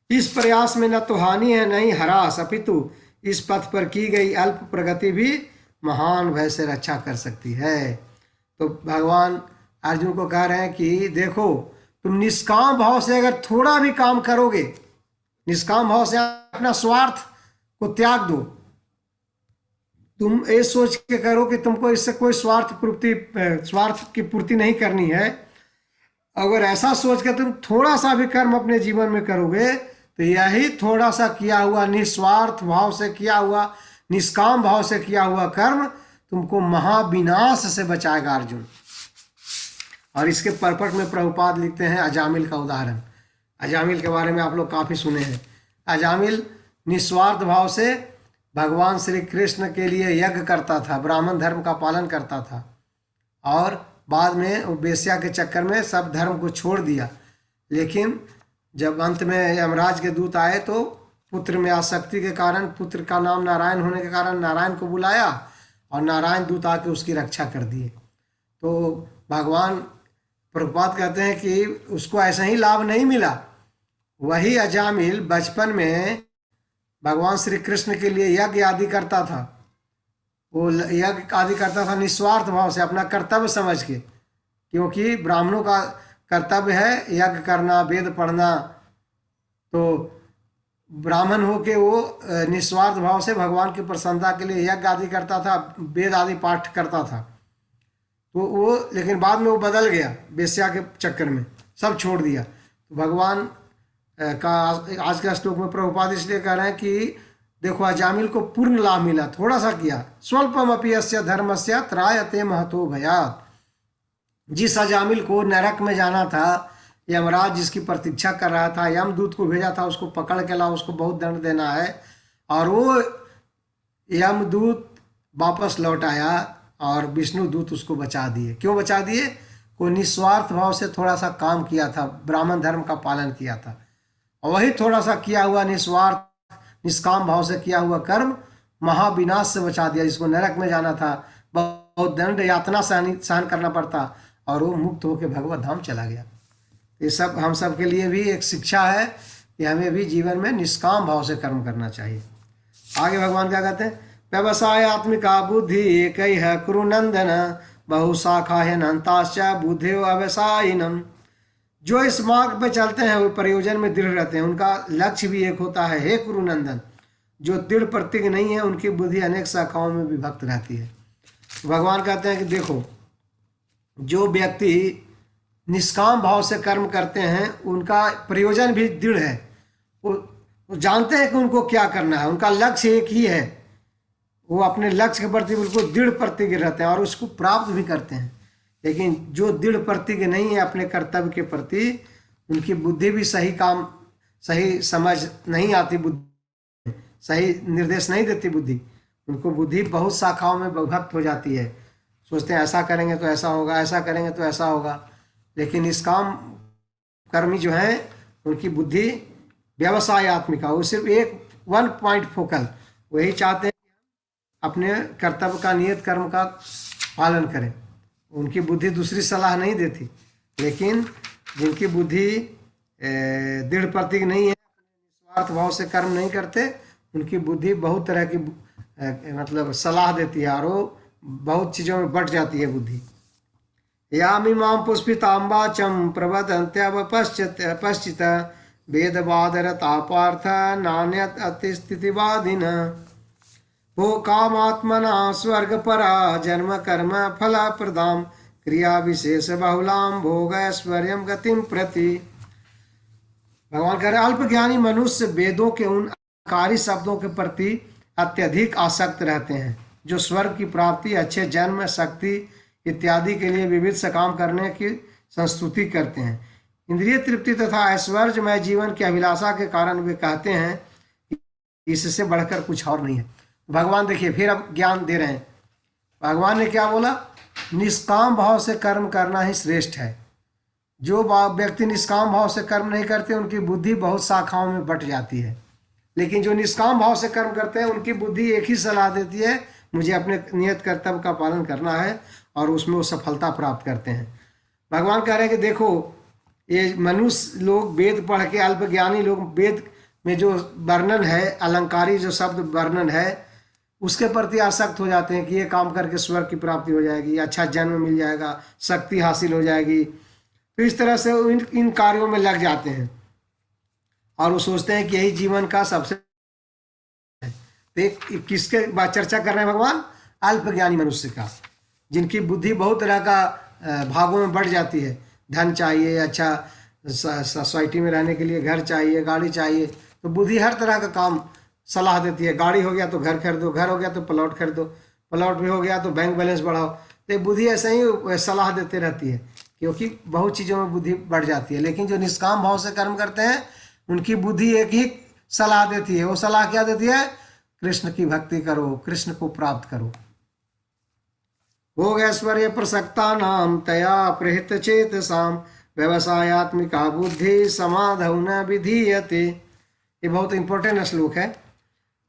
इस प्रयास में न तो हानि है न ही हरास, अपितु इस पथ पर की गई अल्प प्रगति भी महान भय से रक्षा कर सकती है। तो भगवान अर्जुन को कह रहे हैं कि देखो, तुम निष्काम भाव से अगर थोड़ा भी काम करोगे, निष्काम भाव से अपना स्वार्थ को त्याग दो, तुम ये सोच के करो कि तुमको इससे कोई स्वार्थ की पूर्ति नहीं करनी है। अगर ऐसा सोच के तुम थोड़ा सा भी कर्म अपने जीवन में करोगे तो यही थोड़ा सा किया हुआ निस्वार्थ भाव से किया हुआ, निष्काम भाव से किया हुआ कर्म तुमको महाविनाश से बचाएगा अर्जुन। और इसके परपट में प्रभुपाद लिखते हैं अजामिल का उदाहरण। अजामिल के बारे में आप लोग काफ़ी सुने हैं। अजामिल निस्वार्थ भाव से भगवान श्री कृष्ण के लिए यज्ञ करता था, ब्राह्मण धर्म का पालन करता था, और बाद में वो वेश्या के चक्कर में सब धर्म को छोड़ दिया। लेकिन जब अंत में यमराज के दूत आए तो पुत्र में आसक्ति के कारण, पुत्र का नाम नारायण होने के कारण नारायण को बुलाया और नारायण दूत आके उसकी रक्षा कर दिए। तो भगवान प्रभुपाद कहते हैं कि उसको ऐसा ही लाभ नहीं मिला। वही अजामिल बचपन में भगवान श्री कृष्ण के लिए यज्ञ आदि करता था, वो यज्ञ आदि करता था निस्वार्थ भाव से, अपना कर्तव्य समझ के, क्योंकि ब्राह्मणों का कर्तव्य है यज्ञ करना, वेद पढ़ना। तो ब्राह्मण होके वो निस्वार्थ भाव से भगवान की प्रसन्नता के लिए यज्ञ आदि करता था, वेद आदि पाठ करता था। तो वो, लेकिन बाद में वो बदल गया, वेश्या के चक्कर में सब छोड़ दिया। तो भगवान का आज का श्लोक में प्रभुपाद इसलिए कह रहे हैं कि देखो, अजामिल को पूर्ण लाभ मिला, थोड़ा सा किया। स्वल्पमपि यस्य धर्मस्य त्रायते महतो भयात्। जिस अजामिल को नरक में जाना था, यमराज जिसकी प्रतीक्षा कर रहा था, यमदूत को भेजा था उसको पकड़ के लाओ, उसको बहुत दंड देना है, और वो यमदूत वापस लौट आया और विष्णु दूत उसको बचा दिए। क्यों बचा दिए? कोई निस्वार्थ भाव से थोड़ा सा काम किया था, ब्राह्मण धर्म का पालन किया था, और वही थोड़ा सा किया हुआ निस्वार्थ निष्काम भाव से किया हुआ कर्म महाविनाश से बचा दिया, जिसको नरक में जाना था, बहुत दंड यातना सहन करना पड़ता, और वो मुक्त होकर भगवत धाम चला गया। ये सब हम सब के लिए भी एक शिक्षा है कि हमें भी जीवन में निष्काम भाव से कर्म करना चाहिए। आगे भगवान क्या कहते हैं, व्यवसाय आत्मिका बुद्धि एक ही है कुरुनंदन बहुशाखा है नंताश्च बुद्धि अव्यवसायिनम। जो इस मार्ग पे चलते हैं वो प्रयोजन में दृढ़ रहते हैं, उनका लक्ष्य भी एक होता है। हे कुरुनंदन, जो दृढ़ प्रतिज्ञ नहीं है उनकी बुद्धि अनेक शाखाओं में विभक्त रहती है। भगवान कहते हैं कि देखो, जो व्यक्ति निष्काम भाव से कर्म करते हैं उनका प्रयोजन भी दृढ़ है, वो जानते हैं कि उनको क्या करना है, उनका लक्ष्य एक ही है, वो अपने लक्ष्य के प्रति बिल्कुल दृढ़ प्रतिज्ञ रहते हैं और उसको प्राप्त भी करते हैं। लेकिन जो दृढ़ प्रतिज्ञ नहीं है अपने कर्तव्य के प्रति, उनकी बुद्धि भी सही काम, सही समझ नहीं आती, बुद्धि सही निर्देश नहीं देती बुद्धि, उनको बुद्धि बहुत शाखाओं में विभक्त हो जाती है। सोचते हैं ऐसा करेंगे तो ऐसा होगा, ऐसा करेंगे तो ऐसा होगा, लेकिन इस काम कर्मी जो हैं उनकी बुद्धि व्यवसाय आत्मिका, वो सिर्फ एक वन पॉइंट फोकल, वही चाहते हैं अपने कर्तव्य का नियत कर्म का पालन करें। उनकी बुद्धि दूसरी सलाह नहीं देती। लेकिन जिनकी बुद्धि दृढ़ प्रतिज्ञ नहीं है, निस्वार्थ भाव से कर्म नहीं करते, उनकी बुद्धि बहुत तरह की मतलब सलाह देती है और वो बहुत चीज़ों में बट जाती है बुद्धि। यामिमां पुष्पिताम्बाचम प्रवदन्त्यवपश्चित वेदवादरता पार्थ नान्यत् अतिस्थितिवादिन वो कामात्मना स्वर्गपरा जन्म कर्म फलप्रदां क्रिया विशेष बहुलां भोग ऐश्वर्यं गतिं प्रति। भगवान कह रहे अल्पज्ञानी मनुष्य वेदों के उन अकारी शब्दों के प्रति अत्यधिक आसक्त रहते हैं जो स्वर्ग की प्राप्ति, अच्छे जन्म, शक्ति इत्यादि के लिए विविध से काम करने की संस्तुति करते हैं। इंद्रिय तृप्ति तथा ऐश्वर्यमय जीवन की अभिलाषा के कारण वे कहते हैं कि इससे बढ़कर कुछ और नहीं है। भगवान देखिए फिर अब ज्ञान दे रहे हैं। भगवान ने क्या बोला, निष्काम भाव से कर्म करना ही श्रेष्ठ है। जो व्यक्ति निष्काम भाव से कर्म नहीं करते उनकी बुद्धि बहुत शाखाओं में बट जाती है, लेकिन जो निष्काम भाव से कर्म करते हैं उनकी बुद्धि एक ही सलाह देती है, मुझे अपने नियत कर्तव्य का पालन करना है, और उसमें वो सफलता प्राप्त करते हैं। भगवान कह रहे हैं कि देखो, ये मनुष्य लोग वेद पढ़ के, अल्पज्ञानी लोग वेद में जो वर्णन है, अलंकारी जो शब्द वर्णन है, उसके प्रति आसक्त हो जाते हैं कि ये काम करके स्वर्ग की प्राप्ति हो जाएगी, अच्छा जन्म मिल जाएगा, शक्ति हासिल हो जाएगी। तो इस तरह से इन कार्यों में लग जाते हैं और वो सोचते हैं कि यही जीवन का सबसे है। तो एक किसके बात चर्चा कर रहे हैं भगवान, अल्पज्ञानी मनुष्य का, जिनकी बुद्धि बहुत तरह का भागों में बढ़ जाती है। धन चाहिए, अच्छा सोसाइटी में रहने के लिए घर चाहिए, गाड़ी चाहिए, तो बुद्धि हर तरह का काम सलाह देती है। गाड़ी हो गया तो घर खरीदो, घर हो गया तो प्लॉट खरीदो, प्लॉट भी हो गया तो बैंक बैलेंस बढ़ाओ। तो बुद्धि ऐसे ही सलाह देते रहती है, क्योंकि बहुत चीज़ों में बुद्धि बढ़ जाती है। लेकिन जो निष्काम भाव से कर्म करते हैं उनकी बुद्धि एक ही सलाह देती है। वो सलाह क्या देती है, कृष्ण की भक्ति करो, कृष्ण को प्राप्त करो। भोग ऐश्वर्य प्रसक्ता नाम तया प्रहित चेतसाम व्यवसायत्मिका बुद्धि समाधौ न विधीयते। ये बहुत इंपॉर्टेंट श्लोक है।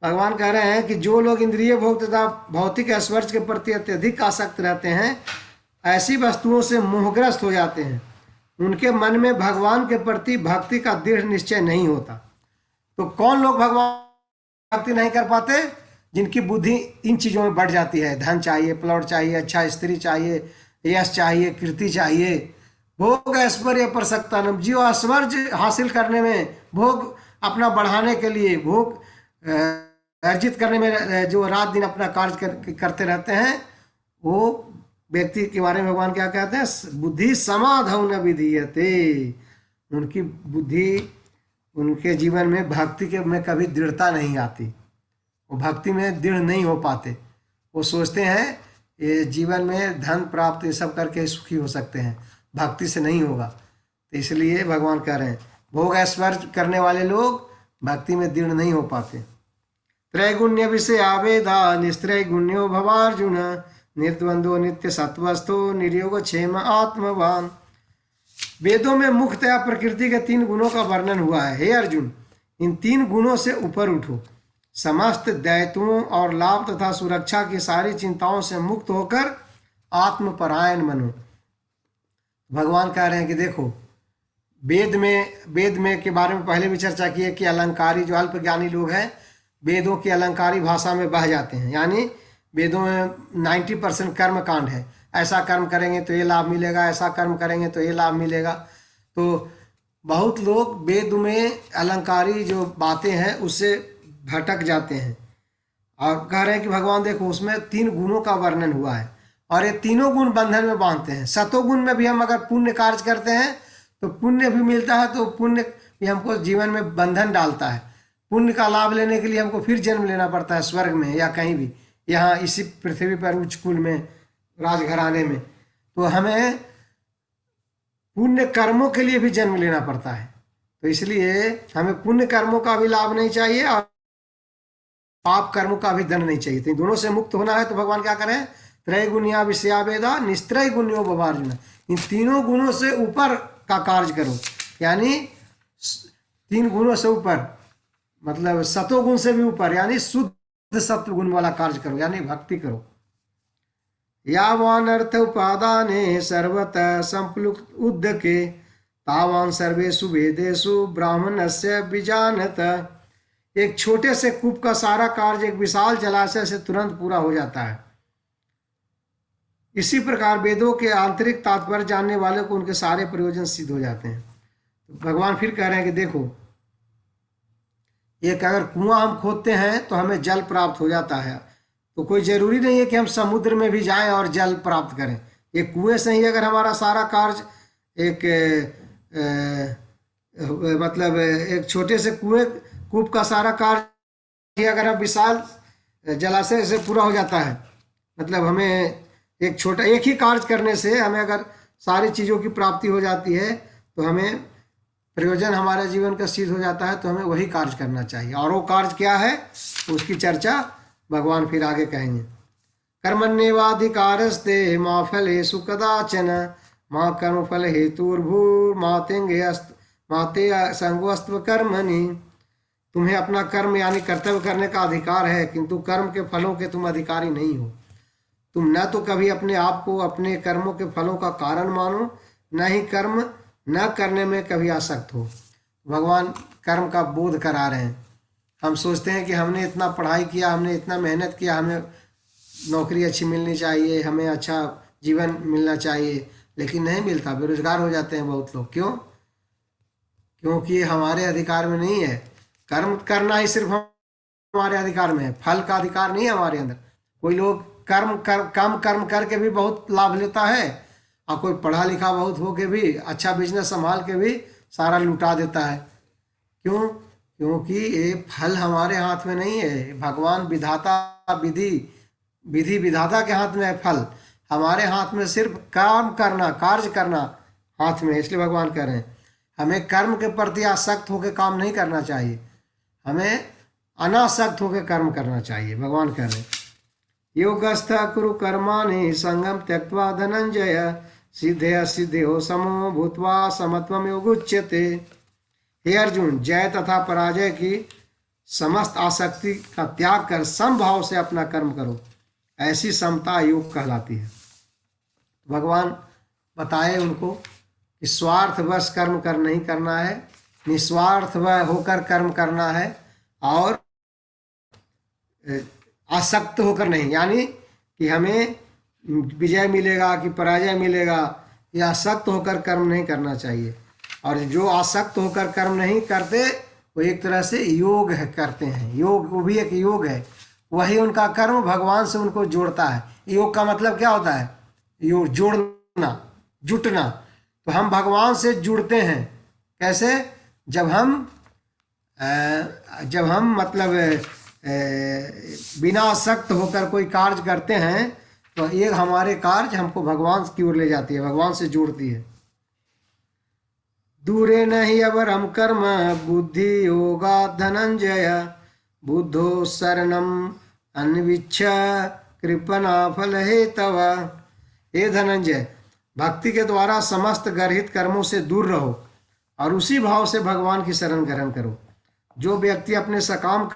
भगवान कह रहे हैं कि जो लोग इंद्रिय भोग तथा भौतिक ऐश्वर्य के प्रति अत्यधिक आसक्त रहते हैं, ऐसी वस्तुओं से मोहग्रस्त हो जाते हैं, उनके मन में भगवान के प्रति भक्ति का दृढ़ निश्चय नहीं होता। तो कौन लोग भगवान भक्ति नहीं कर पाते, जिनकी बुद्धि इन चीज़ों में बढ़ जाती है। धन चाहिए, प्लॉट चाहिए, अच्छा स्त्री चाहिए, यश चाहिए, कीर्ति चाहिए। भोग ऐश्वर्य प्रसक्तानम, जो ऐश्वर्य हासिल करने में, भोग अपना बढ़ाने के लिए, भोग अर्जित करने में जो रात दिन अपना कार्य करते रहते हैं, वो व्यक्ति के बारे में भगवान क्या कहते हैं, बुद्धि समाधौ न विधीयते। उनकी बुद्धि, उनके जीवन में भक्ति के में कभी दृढ़ता नहीं आती, वो भक्ति में दृढ़ नहीं हो पाते। वो सोचते हैं ये जीवन में धन प्राप्त ये सब करके सुखी हो सकते हैं, भक्ति से नहीं होगा। तो इसलिए भगवान कह रहे हैं भोग ऐश्वर्य करने वाले लोग भक्ति में दृढ़ नहीं हो पाते। त्रैगुण्य विषय आवेदा निस्त्रैगुण्यो भवार्जुन निर्द्वंद्वो नित्य सत्वस्थो निर्योग क्षेम आत्मवान। वेदों में मुख्यतया प्रकृति के 3 गुणों का वर्णन हुआ है। हे अर्जुन, इन 3 गुणों से ऊपर उठो। समस्त दायित्वों और लाभ तथा सुरक्षा की सारी चिंताओं से मुक्त होकर आत्मपरायण बनो। भगवान कह रहे हैं कि देखो, वेद में के बारे में पहले भी चर्चा की है कि अलंकारी जो अल्प ज्ञानी लोग हैं वेदों की अलंकारी भाषा में बह जाते हैं। यानी वेदों में 90% कर्म कांड है, ऐसा कर्म करेंगे तो ये लाभ मिलेगा, ऐसा कर्म करेंगे तो ये लाभ मिलेगा। तो बहुत लोग वेद में अलंकारी जो बातें हैं उससे भटक जाते हैं और कह रहे हैं कि भगवान देखो, उसमें 3 गुणों का वर्णन हुआ है और ये तीनों गुण बंधन में बांधते हैं। सतोगुण में भी हम अगर पुण्य कार्य करते हैं तो पुण्य भी मिलता है, तो पुण्य भी हमको जीवन में बंधन डालता है। पुण्य का लाभ लेने के लिए हमको फिर जन्म लेना पड़ता है स्वर्ग में या कहीं भी, यहाँ इसी पृथ्वी पर उच्च कुल में राजघराने में। तो हमें पुण्य कर्मों के लिए भी जन्म लेना पड़ता है, तो इसलिए हमें पुण्य कर्मों का भी लाभ नहीं चाहिए और पाप कर्मों का भी दंड नहीं चाहिए। तो इन दोनों से मुक्त होना है तो भगवान क्या करें, त्रय गुणिया विषया वेदा निस्त्रय गुण्यो भवार्जुन, इन तीनों गुणों से ऊपर का कार्य करो। यानी 3 गुणों से ऊपर मतलब सतोगुण से भी ऊपर, यानी शुद्ध सत्व गुण वाला कार्य करो, यानी भक्ति करो। यावान अर्थ उपादाने सर्वतः संप्लुत उद्दके तावान सर्वेषु वेदेषु ब्राह्मणस्य विजानत। एक छोटे से कूप का सारा कार्य एक विशाल जलाशय से तुरंत पूरा हो जाता है। इसी प्रकार वेदों के आंतरिक तात्पर्य जानने वाले को उनके सारे प्रयोजन सिद्ध हो जाते हैं। तो भगवान फिर कह रहे हैं कि देखो, एक अगर कुआं हम खोदते हैं तो हमें जल प्राप्त हो जाता है, तो कोई जरूरी नहीं है कि हम समुद्र में भी जाएं और जल प्राप्त करें। एक कुएं से ही अगर हमारा सारा कार्य एक मतलब एक छोटे से कूप का सारा कार्य अगर हम विशाल जलाशय से पूरा हो जाता है, मतलब हमें एक ही कार्य करने से हमें अगर सारी चीज़ों की प्राप्ति हो जाती है तो हमें प्रयोजन हमारे जीवन का सिद्ध हो जाता है, तो हमें वही कार्य करना चाहिए। और वो कार्य क्या है उसकी चर्चा भगवान फिर आगे कहेंगे। कर्मण्येवाधिकारस्ते माँ फलेषु कदाचन माँ कर्मफल हेतुर्भूर्माते संगोस्त्व कर्मणि। तुम्हें अपना कर्म यानी कर्तव्य करने का अधिकार है, किंतु कर्म के फलों के तुम अधिकारी नहीं हो। तुम न तो कभी अपने आप को अपने कर्मों के फलों का कारण मानो, न ही कर्म न करने में कभी आसक्त हो। भगवान कर्म का बोध करा रहे हैं। हम सोचते हैं कि हमने इतना पढ़ाई किया, हमने इतना मेहनत किया, हमें नौकरी अच्छी मिलनी चाहिए, हमें अच्छा जीवन मिलना चाहिए, लेकिन नहीं मिलता, बेरोजगार हो जाते हैं बहुत लोग। क्यों? क्योंकि हमारे अधिकार में नहीं है। कर्म करना ही सिर्फ हमारे अधिकार में है, फल का अधिकार नहीं है हमारे अंदर। कोई लोग कम कर्म करके भी बहुत लाभ लेता है और कोई पढ़ा लिखा बहुत हो के भी अच्छा बिजनेस संभाल के भी सारा लुटा देता है। क्यों? क्योंकि ये फल हमारे हाथ में नहीं है। भगवान विधाता विधि विधाता के हाथ में है फल, हमारे हाथ में सिर्फ काम करना, कार्य करना हाथ में है। इसलिए भगवान कह रहे हैं हमें कर्म के प्रति आसक्त होकर काम नहीं करना चाहिए, हमें अनासक्त होकर कर्म करना चाहिए। भगवान कह रहे हैं योगस्थ कुरु कर्माणि संगम त्यक्त्वा धनंजय सिद्धे असिद्धयो समो भूत्वा समत्वम योगुच्यते। हे अर्जुन, जय तथा पराजय की समस्त आसक्ति का त्याग कर समभाव से अपना कर्म करो, ऐसी समता योग कहलाती है। भगवान बताए उनको कि स्वार्थवश कर्म कर नहीं करना है, निस्वार्थ होकर कर्म करना है और आसक्त होकर नहीं, यानी कि हमें विजय मिलेगा कि पराजय मिलेगा, या आसक्त होकर कर्म नहीं करना चाहिए। और जो आसक्त होकर कर्म नहीं करते वो एक तरह से योग है करते हैं। योग वो भी एक योग है, वही उनका कर्म भगवान से उनको जोड़ता है। योग का मतलब क्या होता है? योग जोड़ना, जुटना। तो हम भगवान से जुड़ते हैं कैसे? जब हम मतलब बिना आसक्त होकर कोई कार्य करते हैं तो ये हमारे कार्य हमको भगवान की ओर ले जाती है, भगवान से जोड़ती है। दूरे नहीं अवर हम कर्म बुद्धि योगा धनंजय बुद्धो शरणम अन्विच्छ कृपना फल हे तव। हे धनंजय, भक्ति के द्वारा समस्त गर्हित कर्मों से दूर रहो और उसी भाव से भगवान की शरण ग्रहण करो। जो व्यक्ति अपने सकाम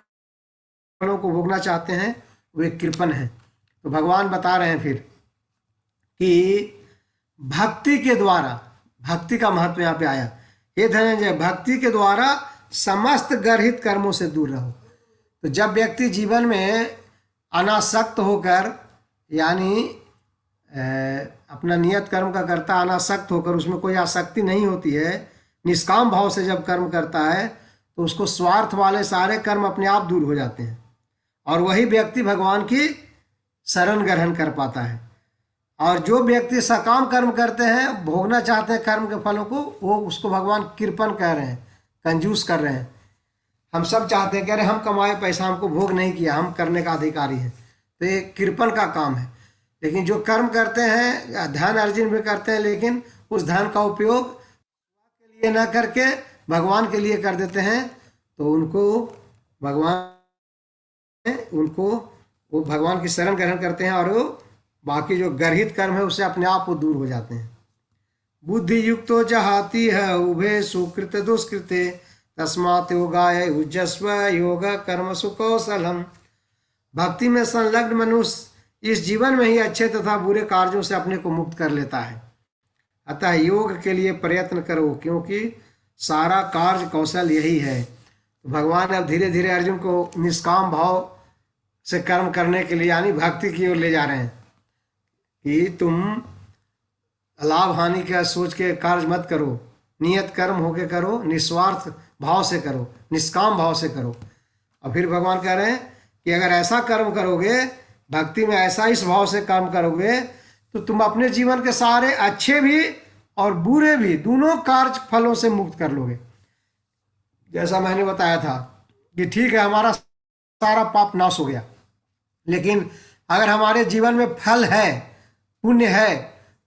फलों को भोगना चाहते हैं वे कृपण हैं। तो भगवान बता रहे हैं फिर कि भक्ति के द्वारा, भक्ति का महत्व यहाँ पे आया। हे धनंजय, भक्ति के द्वारा समस्त गर्हित कर्मों से दूर रहो। तो जब व्यक्ति जीवन में अनासक्त होकर, यानी अपना नियत कर्म का करता अनासक्त होकर, उसमें कोई आसक्ति नहीं होती है, निष्काम भाव से जब कर्म करता है तो उसको स्वार्थ वाले सारे कर्म अपने आप दूर हो जाते हैं और वही व्यक्ति भगवान की शरण ग्रहण कर पाता है। और जो व्यक्ति सकाम कर्म करते हैं, भोगना चाहते हैं कर्म के फलों को, वो उसको भगवान कृपण कह रहे हैं, कंजूस कर रहे हैं। हम सब चाहते हैं, कह रहे हम कमाए पैसा, हमको भोग नहीं किया, हम करने का अधिकारी हैं, तो ये कृपण का काम है। लेकिन जो कर्म करते हैं, धन अर्जन भी करते हैं, लेकिन उस धन का उपयोग के लिए न करके भगवान के लिए कर देते हैं, तो उनको वो भगवान की शरण ग्रहण करते हैं और वो बाकी जो गर्हित कर्म है उससे अपने आप वो दूर हो जाते हैं। बुद्धि युक्तो जहाती है उभे सुकृत दुष्कृते तस्मात् योगाय युज्यस्व योग कर्म सुकौशलम। भक्ति में संलग्न मनुष्य इस जीवन में ही अच्छे तथा बुरे कार्यों से अपने को मुक्त कर लेता है। अतः योग के लिए प्रयत्न करो, क्योंकि सारा कार्य कौशल यही है। तो भगवान अब धीरे धीरे अर्जुन को निष्काम भाव से कर्म करने के लिए, यानी भक्ति की ओर ले जा रहे हैं कि तुम लाभ हानि का सोच के कार्य मत करो, नियत कर्म होके करो, निस्वार्थ भाव से करो, निष्काम भाव से करो। और फिर भगवान कह रहे हैं कि अगर ऐसा कर्म करोगे, भक्ति में ऐसा इस भाव से कर्म करोगे, तो तुम अपने जीवन के सारे अच्छे भी और बुरे भी दोनों कार्य फलों से मुक्त कर लोगे। जैसा मैंने बताया था कि ठीक है, हमारा सारा पाप नाश हो गया, लेकिन अगर हमारे जीवन में फल है, पुण्य है,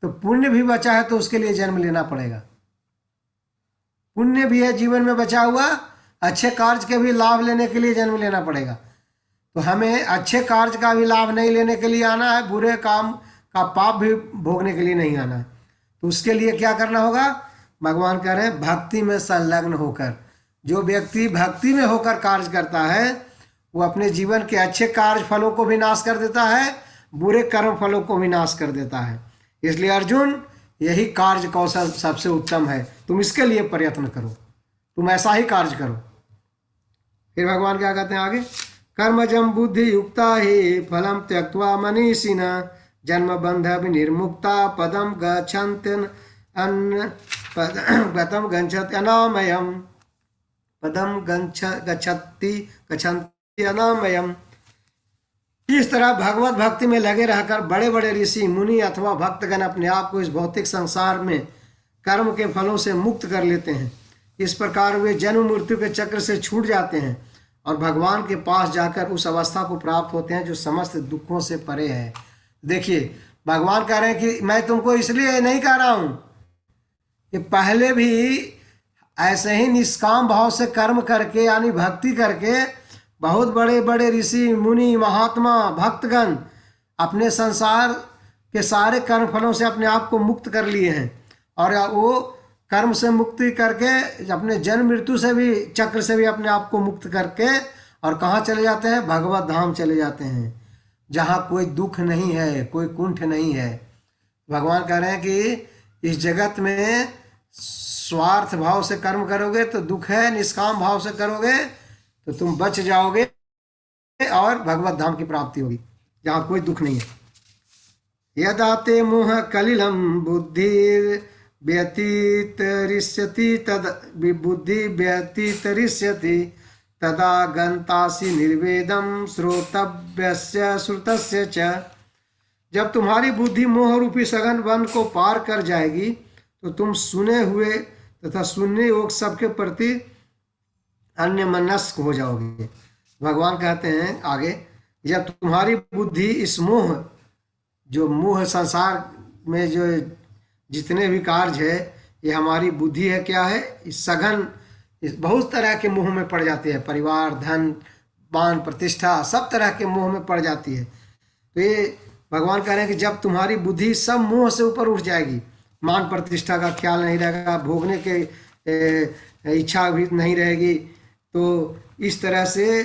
तो पुण्य भी बचा है तो उसके लिए जन्म लेना पड़ेगा। पुण्य भी है जीवन में बचा हुआ, अच्छे कार्य के भी लाभ लेने के लिए जन्म लेना पड़ेगा। तो हमें अच्छे कार्य का भी लाभ नहीं लेने के लिए आना है, बुरे काम का पाप भी भोगने के लिए नहीं आना है। तो उसके लिए क्या करना होगा? भगवान कह रहे हैं भक्ति में संलग्न होकर। जो व्यक्ति भक्ति में होकर कार्य करता है वो अपने जीवन के अच्छे कार्य फलों को भी नाश कर देता है, बुरे कर्म फलों को भी नाश कर देता है। इसलिए अर्जुन, यही कार्य कौशल सबसे उत्तम है, तुम इसके लिए प्रयत्न करो, तुम ऐसा ही कार्य करो। फिर भगवान क्या कहते हैं आगे? कर्मजम बुद्धि युक्ता ही फलम त्यक्त्वा मनीषिना जन्म बंध विनिर्मुक्ता पदम गच्छन्त्यन अन्न पदम गच्छति अनामयम पदम गच्छन्ति अनामयम। इस तरह भगवत भक्ति में लगे रहकर बड़े बड़े ऋषि मुनि अथवा भक्तगण अपने आप को इस भौतिक संसार में कर्म के फलों से मुक्त कर लेते हैं। इस प्रकार वे जन्म मृत्यु के चक्र से छूट जाते हैं और भगवान के पास जाकर उस अवस्था को प्राप्त होते हैं जो समस्त दुखों से परे है। देखिए, भगवान कह रहे हैं कि मैं तुमको इसलिए नहीं कह रहा हूँ कि पहले भी ऐसे ही निष्काम भाव से कर्म करके, यानी भक्ति करके, बहुत बड़े बड़े ऋषि मुनि महात्मा भक्तगण अपने संसार के सारे कर्म फलों से अपने आप को मुक्त कर लिए हैं और वो कर्म से मुक्ति करके अपने जन्म मृत्यु से भी चक्र से भी अपने आप को मुक्त करके और कहाँ चले जाते हैं? भगवत धाम चले जाते हैं, जहाँ कोई दुख नहीं है, कोई कुंठ नहीं है। भगवान कह रहे हैं कि इस जगत में स्वार्थ भाव से कर्म करोगे तो दुख है, निष्काम भाव से करोगे तो तुम बच जाओगे और भगवत धाम की प्राप्ति होगी जहाँ कोई दुख नहीं है। यदा ते मोह कलिलम बुद्धि व्यतीतरिष्यति तद बुद्धि व्यतीतरिष्यति तदा गंतासि निर्वेदम श्रोतव्यस्य श्रुतस्य च। जब तुम्हारी बुद्धि मोह रूपी सघन वन को पार कर जाएगी तो तुम सुने हुए तथा सुनने योग्य सबके प्रति अन्य मनस्क हो जाओगे। भगवान कहते हैं आगे, जब तुम्हारी बुद्धि इस मोह, जो मोह संसार में जो जितने भी कार्य है ये हमारी बुद्धि है, क्या है? इस सघन, इस बहुत तरह के मोह में पड़ जाती है, परिवार, धन, मान, प्रतिष्ठा, सब तरह के मोह में पड़ जाती है। तो ये भगवान कह रहे हैं कि जब तुम्हारी बुद्धि सब मोह से ऊपर उठ जाएगी, मान प्रतिष्ठा का ख्याल नहीं रहेगा, भोगने के इच्छा भी नहीं रहेगी, तो इस तरह से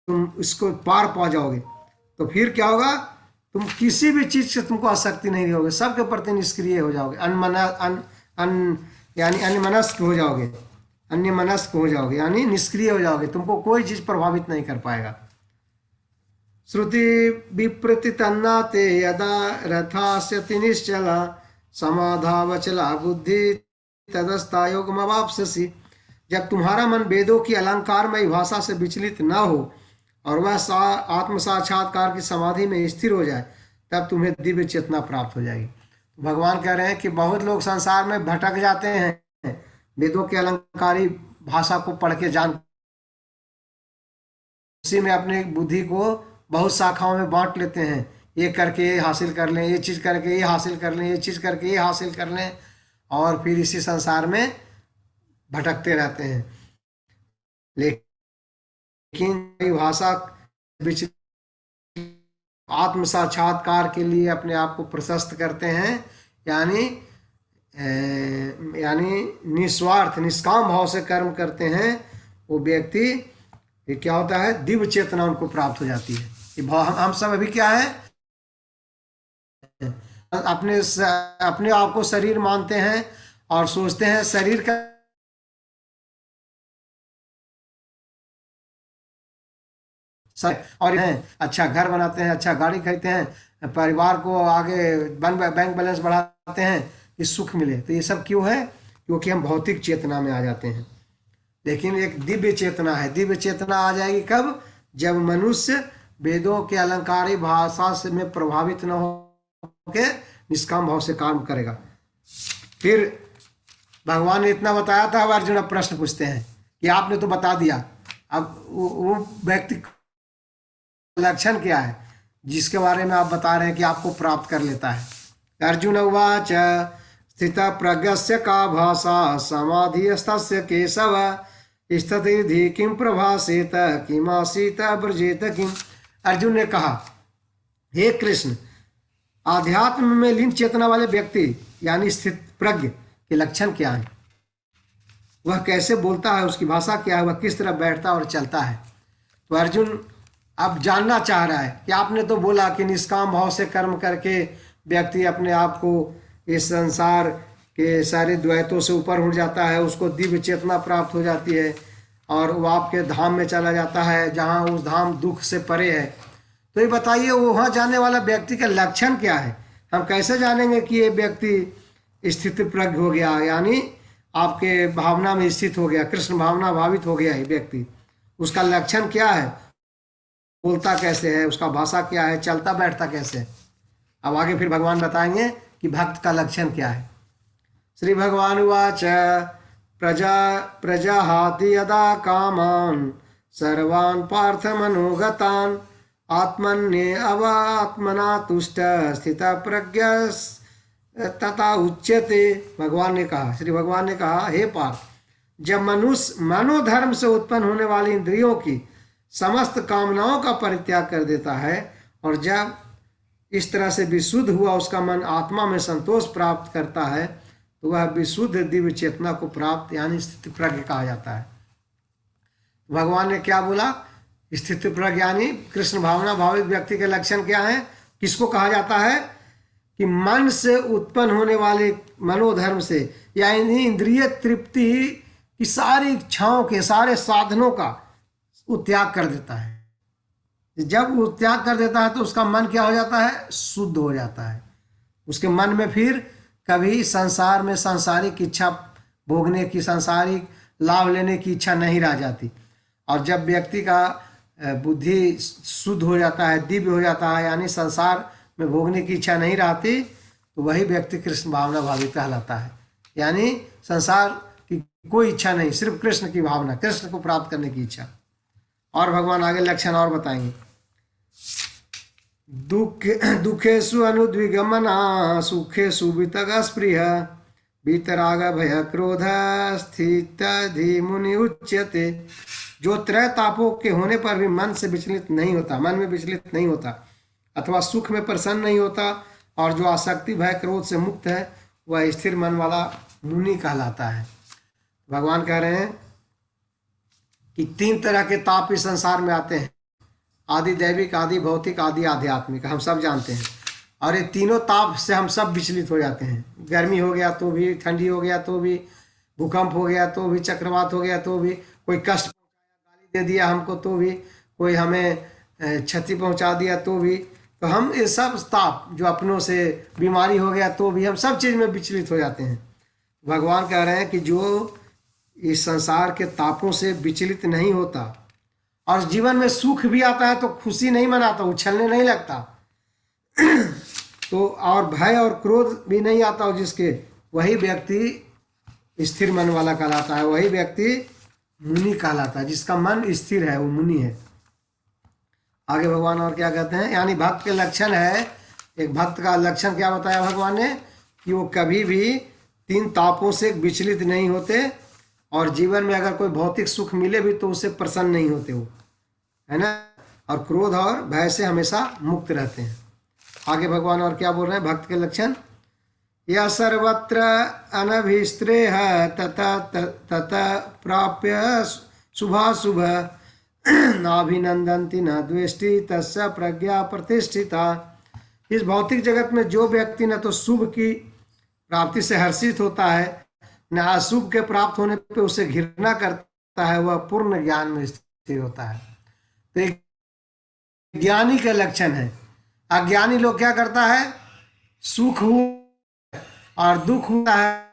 तुम इसको पार पा जाओगे तो फिर क्या होगा, तुम किसी भी चीज से तुमको आसक्ति नहीं होगी, सबके प्रति निष्क्रिय हो जाओगे, यानी अन्यमनस्क हो जाओगे, अन्यमनस्क हो जाओगे यानी निष्क्रिय हो जाओगे, तुमको कोई चीज प्रभावित नहीं कर पाएगा। श्रुति विप्रति तन्ना ते यदा रथास्यति निश्चला समाधावचला बुद्धि तदस्तायोगमवाप्स्यसि। जब तुम्हारा मन वेदों की अलंकारमयी भाषा से विचलित न हो और वह आत्म साक्षात्कार की समाधि में स्थिर हो जाए, तब तुम्हें दिव्य चेतना प्राप्त हो जाएगी। तो भगवान कह रहे हैं कि बहुत लोग संसार में भटक जाते हैं, वेदों के अलंकारी भाषा को पढ़ के जान उसी में अपनी बुद्धि को बहुत शाखाओं में बांट लेते हैं, ये करके ये हासिल कर लें, ये चीज़ करके ये हासिल कर लें, ये चीज़ करके ये हासिल कर लें, और फिर इसी संसार में भटकते रहते हैं। लेकिन भाषा आत्म साक्षात्कार के लिए अपने आप को प्रशस्त करते हैं, यानी निस्वार्थ निष्काम भाव से कर्म करते हैं, वो व्यक्ति ये क्या होता है, दिव्य चेतना उनको प्राप्त हो जाती है। हम सब अभी क्या है, अपने आप को शरीर मानते हैं और सोचते हैं शरीर का और हैं, अच्छा घर बनाते हैं, अच्छा गाड़ी खरीदते हैं, परिवार को आगे बैंक बैलेंस बढ़ाते हैं कि सुख मिले। तो ये सब क्यों है, क्योंकि हम भौतिक चेतना में आ जाते हैं। लेकिन एक दिव्य चेतना है, दिव्य चेतना आ जाएगी कब, जब मनुष्य वेदों के अलंकारी भाषा से में प्रभावित न हो के निष्काम भाव से काम करेगा। फिर भगवान ने इतना बताया था, अब अर्जुन अब प्रश्न पूछते हैं कि आपने तो बता दिया, अब वो व्यक्ति लक्षण क्या है जिसके बारे में आप बता रहे हैं कि आपको प्राप्त कर लेता है। अर्जुन उवाच स्थित प्रज्ञस्य का भाषा समाधिस्तस्य केशव स्थितिधि किम प्रभासेत किमासीत ब्रजेत किम। अर्जुन ने कहा, हे कृष्ण, आध्यात्म में लीन चेतना वाले व्यक्ति यानी स्थित प्रज्ञ के लक्षण क्या है, वह कैसे बोलता है, उसकी भाषा क्या है, वह किस तरह बैठता और चलता है। तो अर्जुन अब जानना चाह रहा है कि आपने तो बोला कि निष्काम भाव से कर्म करके व्यक्ति अपने आप को इस संसार के सारे द्वैतों से ऊपर उठ जाता है, उसको दिव्य चेतना प्राप्त हो जाती है और वो आपके धाम में चला जाता है जहाँ उस धाम दुख से परे है। तो ये बताइए, वहाँ जाने वाला व्यक्ति का लक्षण क्या है, हम कैसे जानेंगे कि ये व्यक्ति स्थित प्रज्ञ हो गया, यानी आपके भावना में स्थित हो गया, कृष्ण भावना भावित हो गया ये व्यक्ति, उसका लक्षण क्या है, बोलता कैसे है, उसका भाषा क्या है, चलता बैठता कैसे है। अब आगे फिर भगवान बताएंगे कि भक्त का लक्षण क्या है। श्री भगवान उवाच प्रजाहाति यदा कामान सर्वान् पार्थ मनोगतान् आत्मन्ये अवात्मना तुष्ट स्थित प्रज्ञ तथा उच्यते। भगवान ने कहा, श्री भगवान ने कहा, हे पार्थ, जब मनुष्य मनोधर्म से उत्पन्न होने वाली इंद्रियों की समस्त कामनाओं का परित्याग कर देता है और जब इस तरह से विशुद्ध हुआ उसका मन आत्मा में संतोष प्राप्त करता है, तो वह विशुद्ध दिव्य चेतना को प्राप्त यानी स्थित प्रज्ञ कहा जाता है। भगवान ने क्या बोला, स्थित प्रज्ञ यानी कृष्ण भावना भावित व्यक्ति के लक्षण क्या है, किसको कहा जाता है कि मन से उत्पन्न होने वाले मनोधर्म से यानी इंद्रिय तृप्ति की सारी इच्छाओं के सारे साधनों का वो त्याग कर देता है। जब वो त्याग कर देता है तो उसका मन क्या हो जाता है, शुद्ध हो जाता है। उसके मन में फिर कभी संसार में सांसारिक इच्छा भोगने की, सांसारिक लाभ लेने की इच्छा नहीं रह जाती। और जब व्यक्ति का बुद्धि शुद्ध हो जाता है, दिव्य हो जाता है, यानी संसार में भोगने की इच्छा नहीं रहती, तो वही व्यक्ति कृष्ण भावना भावित कहलाता है। यानी संसार की कोई इच्छा नहीं, सिर्फ कृष्ण की भावना, कृष्ण को प्राप्त करने की इच्छा। और भगवान आगे लक्षण और बताएंगे, दुखेषु अनुद्विगमना सुखेषु वितगस्पृह वीतराग भय क्रोध स्थित धीमुनि उच्यते। जो त्रय तापों के होने पर भी मन से विचलित नहीं होता, मन में विचलित नहीं होता अथवा सुख में प्रसन्न नहीं होता और जो आसक्ति भय क्रोध से मुक्त है, वह स्थिर मन वाला मुनि कहलाता है। भगवान कह रहे हैं कि 3 तरह के ताप इस संसार में आते हैं। आदि दैविक, आदि भौतिक, आदि आध्यात्मिक, हम सब जानते हैं। और ये तीनों ताप से हम सब विचलित हो जाते हैं। गर्मी हो गया तो भी, ठंडी हो गया तो भी, भूकंप हो गया तो भी, चक्रवात हो गया तो भी, कोई कष्ट दे दिया हमको तो भी, कोई हमें क्षति पहुंचा दिया तो भी, तो हम ये सब ताप जो अपनों से, बीमारी हो गया तो भी, हम सब चीज़ में विचलित हो जाते हैं। भगवान कह रहे हैं कि जो इस संसार के तापों से विचलित नहीं होता और जीवन में सुख भी आता है तो खुशी नहीं मनाता, उछलने नहीं लगता, तो और भय और क्रोध भी नहीं आता हो जिसके, वही व्यक्ति स्थिर मन वाला कहलाता है, वही व्यक्ति मुनि कहलाता है। जिसका मन स्थिर है वो मुनि है। आगे भगवान और क्या कहते हैं, यानी भक्त के लक्षण है, एक भक्त का लक्षण क्या बताया भगवान ने, कि वो कभी भी तीन तापों से विचलित नहीं होते और जीवन में अगर कोई भौतिक सुख मिले भी तो उससे प्रसन्न नहीं होते वो, है ना, और क्रोध और भय से हमेशा मुक्त रहते हैं। आगे भगवान और क्या बोल रहे हैं भक्त के लक्षण, यह सर्वत्र अनभिस्त्रेह ततः प्राप्य शुभाशुभ नाभिनंदन्ति न द्वेष्टि तस्य प्रज्ञा प्रतिष्ठिता। इस भौतिक जगत में जो व्यक्ति न तो शुभ की प्राप्ति से हर्षित होता है, न अशुभ के प्राप्त होने पे उसे घृणा करता है, वह पूर्ण ज्ञान में स्थिर होता है। तो एक ज्ञानी के लक्षण है। अज्ञानी लोग क्या करता है, सुख हुआ और दुख हुआ है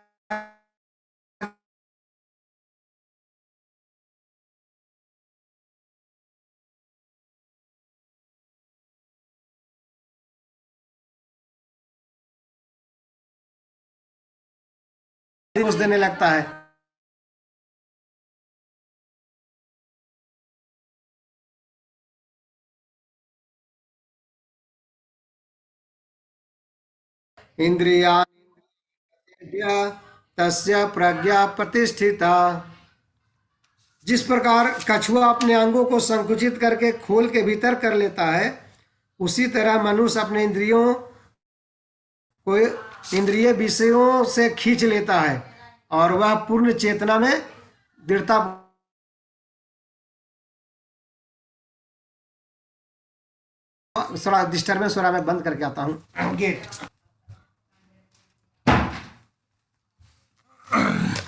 दोष देने लगता है। इंद्रिया तस्य प्रज्ञा प्रतिष्ठिता। जिस प्रकार कछुआ अपने अंगों को संकुचित करके खोल के भीतर कर लेता है, उसी तरह मनुष्य अपने इंद्रियों को इंद्रिय विषयों से खींच लेता है और वह पूर्ण चेतना में दृढ़ता। थोड़ा डिस्टर्बेंस हो रहा है, मैं बंद करके आता हूँ गेट।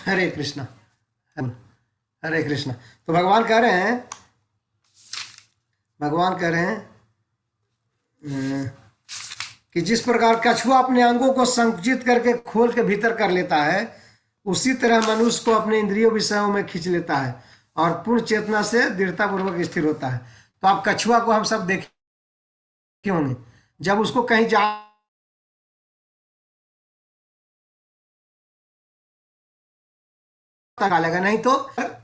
हरे कृष्णा, हरे कृष्णा। तो भगवान कह रहे हैं, कि जिस प्रकार कछुआ अपने अंगों को संकुचित करके खोल के भीतर कर लेता है, उसी तरह मनुष्य को अपने इंद्रियों विषयों में खींच लेता है और पूर्ण चेतना से दृढ़ता पूर्वक स्थिर होता है। तो आप कछुआ को हम सब देखे होंगे, जब उसको कहीं जा लगा नहीं तो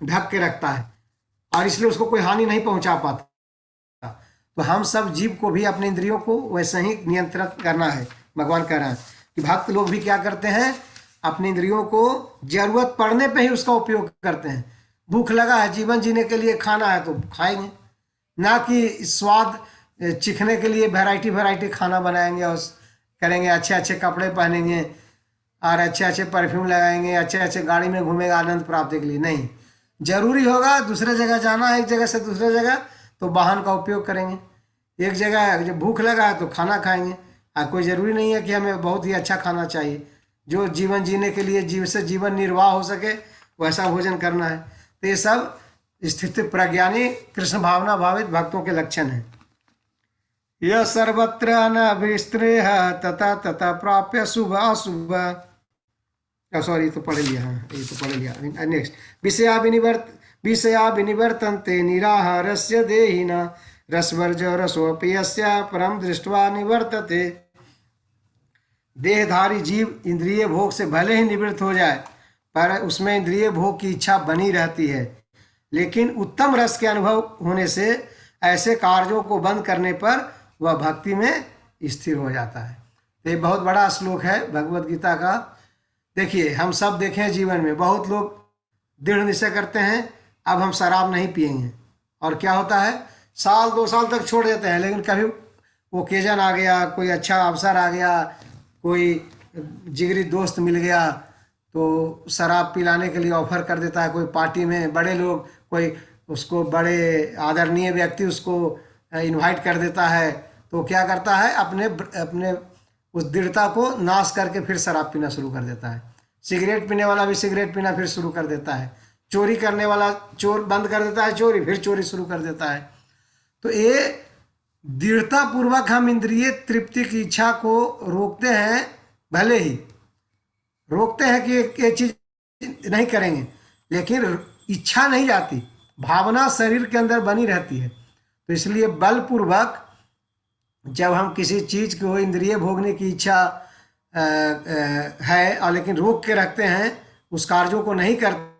ढक के रखता है और इसलिए उसको कोई हानि नहीं पहुंचा पाता। तो हम सब जीव को भी अपने इंद्रियों को वैसे ही नियंत्रित करना है। भगवान कह रहे हैं कि भक्त लोग भी क्या करते हैं, अपने इंद्रियों को जरूरत पड़ने पे ही उसका उपयोग करते हैं। भूख लगा है, जीवन जीने के लिए खाना है तो खाएंगे, ना कि स्वाद चिखने के लिए वैरायटी खाना बनाएंगे और करेंगे, अच्छे अच्छे कपड़े पहनेंगे और अच्छे अच्छे परफ्यूम लगाएंगे, अच्छे अच्छे गाड़ी में घूमेगा आनंद प्राप्ति के लिए। नहीं, जरूरी होगा दूसरे जगह जाना है, एक जगह से दूसरे जगह, तो वाहन का उपयोग करेंगे। एक जगह जब भूख लगा है तो खाना खाएंगे। कोई ज़रूरी नहीं है कि हमें बहुत ही अच्छा खाना चाहिए, जो जीवन जीने के लिए जीव से जीवन निर्वाह हो सके वैसा भोजन करना है। तो ये सब स्थिति प्रज्ञानी कृष्ण भावना भावित भक्तों के लक्षण हैं। यह सर्वत्र अनभिस्त्रेह तथा तथा प्राप्य शुभ अशुभ। सॉरी, तो पढ़ लिया, हाँ ये तो पढ़ लिया। नेक्स्ट, विषया विनिवर्तन्ते निराहारस्य देहिना रसवर्ज रसोऽपि यस्य परम दृष्ट्वा निवर्तते। देहधारी जीव इंद्रिय भोग से भले ही निवृत्त हो जाए, पर उसमें इंद्रिय भोग की इच्छा बनी रहती है। लेकिन उत्तम रस के अनुभव होने से ऐसे कार्यों को बंद करने पर वह भक्ति में स्थिर हो जाता है। ये बहुत बड़ा श्लोक है भगवत गीता का। देखिए, हम सब देखें जीवन में बहुत लोग दृढ़ निश्चय करते हैं अब हम शराब नहीं पिएंगे, और क्या होता है, साल 2 साल तक छोड़ देते हैं, लेकिन कभी ओकेजन आ गया, कोई अच्छा अवसर आ गया, कोई जिगरी दोस्त मिल गया तो शराब पिलाने के लिए ऑफर कर देता है। कोई पार्टी में बड़े लोग, कोई उसको बड़े आदरणीय व्यक्ति उसको इनवाइट कर देता है, तो क्या करता है, अपने अपने उस दृढ़ता को नाश करके फिर शराब पीना शुरू कर देता है। सिगरेट पीने वाला भी सिगरेट पीना फिर शुरू कर देता है। चोरी करने वाला चोर बंद कर देता है चोरी, फिर चोरी शुरू कर देता है। तो ये दृढ़ता पूर्वक हम इंद्रिय तृप्ति की इच्छा को रोकते हैं, भले ही रोकते हैं कि ये चीज नहीं करेंगे, लेकिन इच्छा नहीं जाती, भावना शरीर के अंदर बनी रहती है। तो इसलिए बलपूर्वक जब हम किसी चीज को इंद्रिय भोगने की इच्छा है और लेकिन रोक के रखते हैं, उस कार्यों को नहीं करते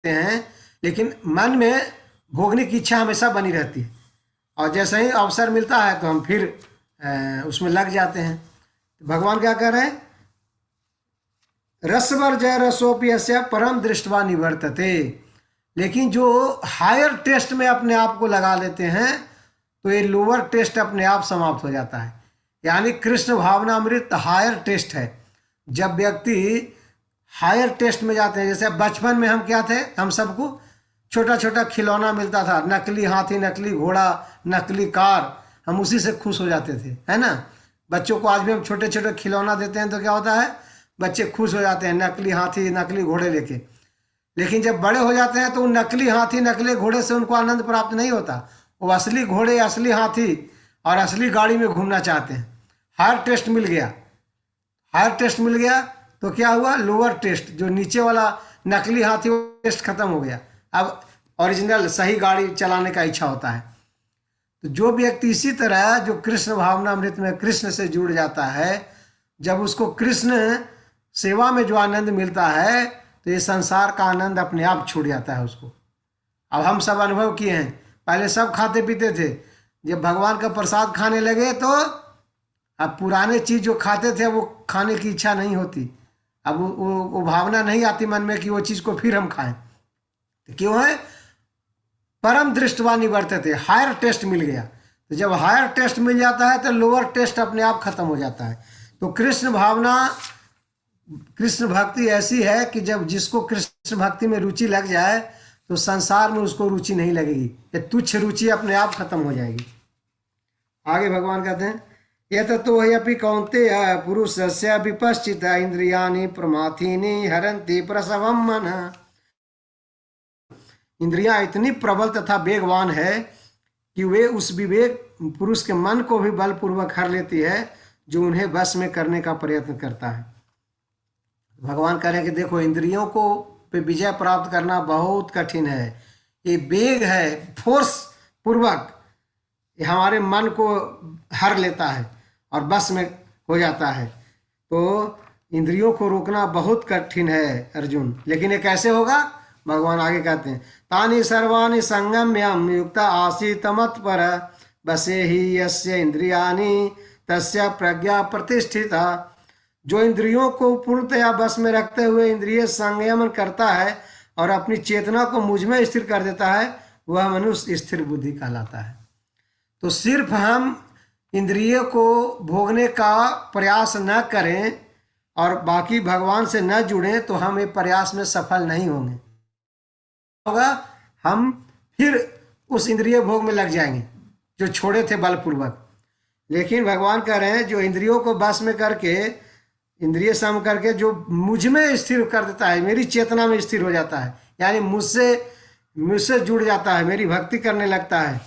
हैं, लेकिन मन में भोगने की इच्छा हमेशा बनी रहती है, और जैसे ही अवसर मिलता है तो हम फिर उसमें लग जाते हैं। तो भगवान क्या कह रहे हैं, रसवर जय रसोप्यस्य परम दृष्टवा निवर्तते। लेकिन जो हायर टेस्ट में अपने आप को लगा लेते हैं तो ये लोअर टेस्ट अपने आप समाप्त हो जाता है। यानी कृष्ण भावनामृत हायर टेस्ट है। जब व्यक्ति हायर टेस्ट में जाते हैं, जैसे बचपन में हम क्या थे, हम सबको छोटा छोटा खिलौना मिलता था, नकली हाथी, नकली घोड़ा, नकली कार, हम उसी से खुश हो जाते थे, है ना। बच्चों को आज भी हम छोटे छोटे खिलौना देते हैं तो क्या होता है, बच्चे खुश हो जाते हैं, नकली हाथी नकली घोड़े लेके। लेकिन जब बड़े हो जाते हैं तो उन नकली हाथी नकली घोड़े से उनको आनंद प्राप्त नहीं होता। वो असली घोड़े, असली हाथी और असली गाड़ी में घूमना चाहते हैं। हायर टेस्ट मिल गया, हायर टेस्ट मिल गया तो क्या हुआ, लोअर टेस्ट जो नीचे वाला नकली हाथी वो टेस्ट खत्म हो गया। अब ओरिजिनल सही गाड़ी चलाने का इच्छा होता है। तो जो व्यक्ति इसी तरह जो कृष्ण भावनामृत में कृष्ण से जुड़ जाता है, जब उसको कृष्ण सेवा में जो आनंद मिलता है तो ये संसार का आनंद अपने आप छूट जाता है उसको। अब हम सब अनुभव किए हैं, पहले सब खाते पीते थे, जब भगवान का प्रसाद खाने लगे तो अब पुराने चीज जो खाते थे वो खाने की इच्छा नहीं होती। अब वो भावना नहीं आती मन में कि वो चीज को फिर हम खाएं। तो क्यों है, परम दृष्टवा निवर्तते, हायर टेस्ट मिल गया। तो जब हायर टेस्ट मिल जाता है तो लोअर टेस्ट अपने आप खत्म हो जाता है। तो कृष्ण भावना, कृष्ण भक्ति ऐसी है कि जब जिसको कृष्ण भक्ति में रुचि लग जाए तो संसार में उसको रुचि नहीं लगेगी, ये तुच्छ रुचि अपने आप खत्म हो जाएगी। आगे भगवान कहते हैं, यत तो ह्यपि कौन्तेय पुरुषस्य विपश्चित इंद्रियाणि प्रमाथीनि हरन्ति प्रसवम मन। इंद्रियां इतनी प्रबल तथा वेगवान है कि वे उस विवेक पुरुष के मन को भी बलपूर्वक हर लेती है जो उन्हें वश में करने का प्रयत्न करता है। भगवान कह रहे हैं कि देखो, इंद्रियों को पे विजय प्राप्त करना बहुत कठिन है। ये वेग है, फोर्स पूर्वक ये हमारे मन को हर लेता है और बस में हो जाता है। तो इंद्रियों को रोकना बहुत कठिन है अर्जुन। लेकिन ये कैसे होगा, भगवान आगे कहते हैं, तानि सर्वाणि संगम्यम युक्त आसीत मत्पर बसे ही यस्य इंद्रियाणि तस्य प्रज्ञा प्रतिष्ठिता। जो इंद्रियों को पूर्णतया बस में रखते हुए इंद्रिय संयमन करता है और अपनी चेतना को मुझ में स्थिर कर देता है, वह मनुष्य स्थिर बुद्धि कहलाता है। तो सिर्फ हम इंद्रिय को भोगने का प्रयास न करें और बाकी भगवान से न जुड़ें तो हम ये प्रयास में सफल नहीं होंगे। होगा, हम फिर उस इंद्रिय भोग में लग जाएंगे जो छोड़े थे बलपूर्वक। लेकिन भगवान कह रहे हैं, जो इंद्रियों को बस में करके, इंद्रिय सम करके जो मुझ में स्थिर कर देता है, मेरी चेतना में स्थिर हो जाता है, यानी मुझसे जुड़ जाता है, मेरी भक्ति करने लगता है,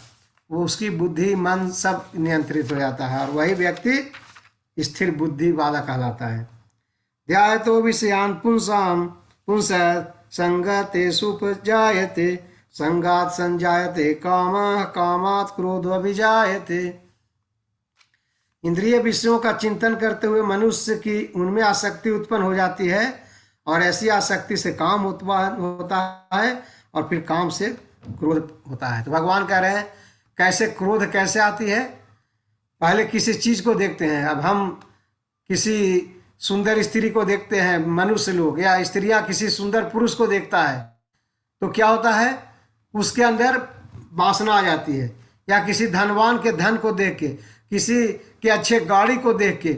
वो उसकी बुद्धि मन सब नियंत्रित हो जाता है और वही व्यक्ति स्थिर बुद्धि वाला कहलाता है। ध्यायतो विषयान पुंसाम पुंस संगतेषुपजायते संगात संजायते कामः कामात् क्रोधोऽभिजायते। इंद्रिय विषयों का चिंतन करते हुए मनुष्य की उनमें आसक्ति उत्पन्न हो जाती है और ऐसी आसक्ति से काम उत्पन्न होता है और फिर काम से क्रोध होता है। तो भगवान कह रहे हैं कैसे क्रोध कैसे आती है। पहले किसी चीज को देखते हैं, अब हम किसी सुंदर स्त्री को देखते हैं, मनुष्य लोग या स्त्रियां किसी सुंदर पुरुष को देखता है तो क्या होता है, उसके अंदर वासना आ जाती है। या किसी धनवान के धन को देख के, किसी के अच्छे गाड़ी को देख के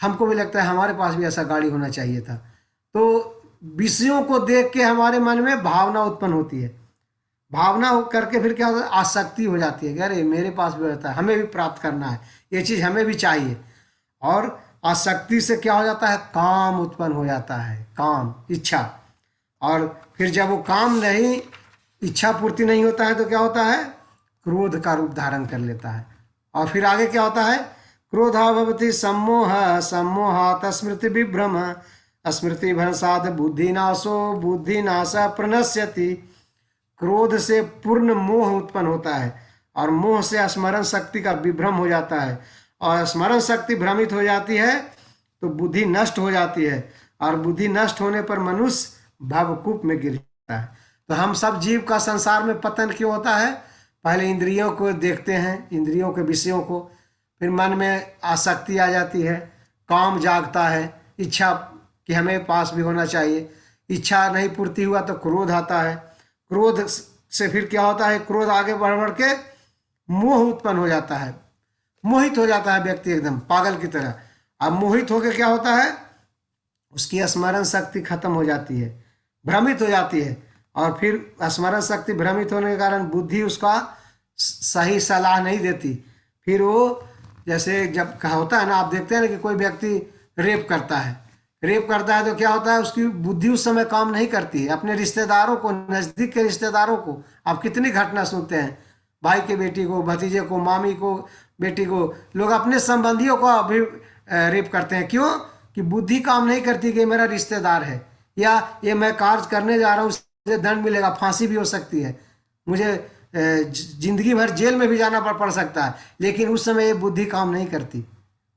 हमको भी लगता है हमारे पास भी ऐसा गाड़ी होना चाहिए था। तो विषयों को देख के हमारे मन में भावना उत्पन्न होती है। भावना करके फिर क्या होता है, आसक्ति हो जाती है कि अरे मेरे पास भी रहता है, हमें भी प्राप्त करना है, ये चीज़ हमें भी चाहिए। और आसक्ति से क्या हो जाता है, काम उत्पन्न हो जाता है, काम, इच्छा। और फिर जब वो काम नहीं, इच्छा पूर्ति नहीं होता है तो क्या होता है, क्रोध का रूप धारण कर लेता है। और फिर आगे क्या होता है, क्रोधा भवति सम्मोह, सम्मोहात् स्मृति विभ्रम, स्मृति भ्रंशात् बुद्धिनाशो, बुद्धिनाश प्रणश्यति। क्रोध से पूर्ण मोह उत्पन्न होता है और मोह से स्मरण शक्ति का विभ्रम हो जाता है, और स्मरण शक्ति भ्रमित हो जाती है तो बुद्धि नष्ट हो जाती है, और बुद्धि नष्ट होने पर मनुष्य भवकूप में गिर जाता है। तो हम सब जीव का संसार में पतन क्यों होता है, पहले इंद्रियों को देखते हैं, इंद्रियों के विषयों को, फिर मन में आसक्ति आ जाती है, काम जागता है, इच्छा कि हमें पास भी होना चाहिए, इच्छा नहीं पूर्ति हुआ तो क्रोध आता है, क्रोध से फिर क्या होता है, क्रोध आगे बढ़ बढ़ के मोह उत्पन्न हो जाता है, मोहित हो जाता है व्यक्ति एकदम पागल की तरह। अब मोहित होकर क्या होता है, उसकी स्मरण शक्ति खत्म हो जाती है, भ्रमित हो जाती है, और फिर स्मरण शक्ति भ्रमित होने के कारण बुद्धि उसका सही सलाह नहीं देती। फिर वो जैसे जब कहा होता है ना, आप देखते हैं ना कि कोई व्यक्ति रेप करता है, रेप करता है तो क्या होता है, उसकी बुद्धि उस समय काम नहीं करती है। अपने रिश्तेदारों को, नज़दीक के रिश्तेदारों को आप कितनी घटना सुनते हैं, भाई के बेटी को, भतीजे को, मामी को बेटी को, लोग अपने संबंधियों को अभी रेप करते हैं। क्यों? कि बुद्धि काम नहीं करती कि मेरा रिश्तेदार है, या ये मैं कार्य करने जा रहा हूँ, मुझे दंड मिलेगा, फांसी भी हो सकती है, मुझे जिंदगी भर जेल में भी जाना पड़ सकता है। लेकिन उस समय ये बुद्धि काम नहीं करती,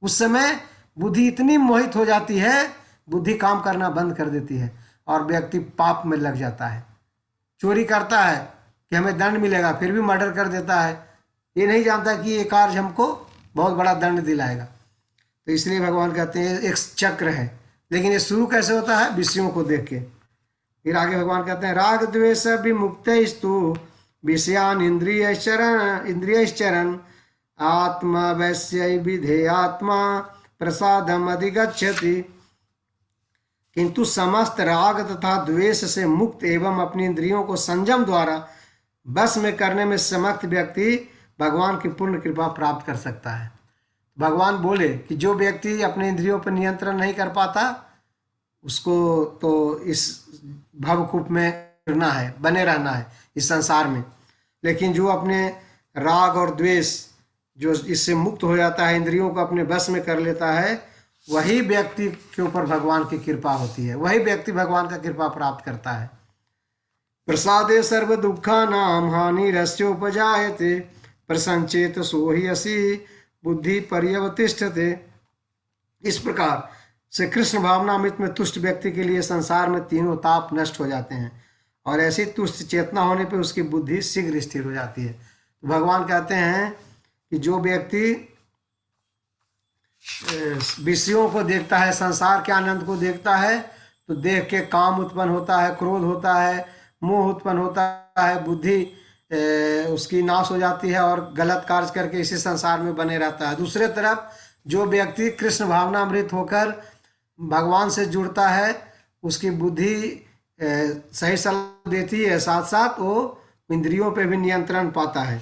उस समय बुद्धि इतनी मोहित हो जाती है, बुद्धि काम करना बंद कर देती है और व्यक्ति पाप में लग जाता है। चोरी करता है कि हमें दंड मिलेगा, फिर भी मर्डर कर देता है, ये नहीं जानता कि ये कार्य हमको बहुत बड़ा दंड दिलाएगा। तो इसलिए भगवान कहते हैं एक चक्र है। लेकिन ये शुरू कैसे होता है, विषयों को देख के। फिर आगे भगवान कहते हैं राग द्वेष विमुक्तैस्तु विषयान इंद्रियश्चरन् आत्मा वैश्य विधेयात्मा प्रसादम अधिगच्छति। किंतु समस्त राग तथा द्वेष से मुक्त एवं अपनी इंद्रियों को संयम द्वारा बस में करने में समर्थ व्यक्ति भगवान की पूर्ण कृपा प्राप्त कर सकता है। भगवान बोले कि जो व्यक्ति अपने इंद्रियों पर नियंत्रण नहीं कर पाता, उसको तो इस भवकूप में रहना है, बने रहना है इस संसार में। लेकिन जो अपने राग और द्वेष, जो इससे मुक्त हो जाता है, इंद्रियों को अपने बस में कर लेता है, वही व्यक्ति के ऊपर भगवान की कृपा होती है, वही व्यक्ति भगवान का कृपा प्राप्त करता है। प्रसादे सर्व दुखा नाम हानि रस्योपजायते प्रसंचेत सोहियसी बुद्धि पर्यवतिष्ठते। इस प्रकार से कृष्ण भावनामृत में तुष्ट व्यक्ति के लिए संसार में तीनों ताप नष्ट हो जाते हैं, और ऐसी तुष्ट चेतना होने पर उसकी बुद्धि शीघ्र स्थिर हो जाती है। तो भगवान कहते हैं कि जो व्यक्ति विषयों को देखता है, संसार के आनंद को देखता है, तो देख के काम उत्पन्न होता है, क्रोध होता है, मोह उत्पन्न होता है, बुद्धि उसकी नाश हो जाती है और गलत कार्य करके इसी संसार में बने रहता है। दूसरे तरफ जो व्यक्ति कृष्ण भावनामृत होकर भगवान से जुड़ता है, उसकी बुद्धि सही सलाह देती है, साथ साथ वो इंद्रियों पे भी नियंत्रण पाता है,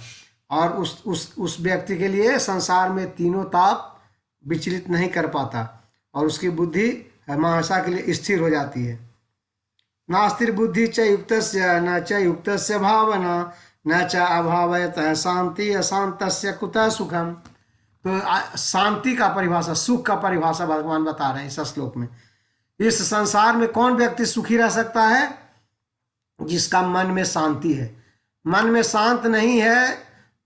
और उस व्यक्ति के लिए संसार में तीनों ताप विचलित नहीं कर पाता, और उसकी बुद्धि हमेशा के लिए स्थिर हो जाती है। नास्तिर बुद्धि च युक्तस्य न च युक्तस्य भावना न च अभावयतः शांति अशांतस्य कुतः सुखम। तो शांति का परिभाषा, सुख का परिभाषा भगवान बता रहे हैं इस श्लोक में। इस संसार में कौन व्यक्ति सुखी रह सकता है? जिसका मन में शांति है। मन में शांत नहीं है,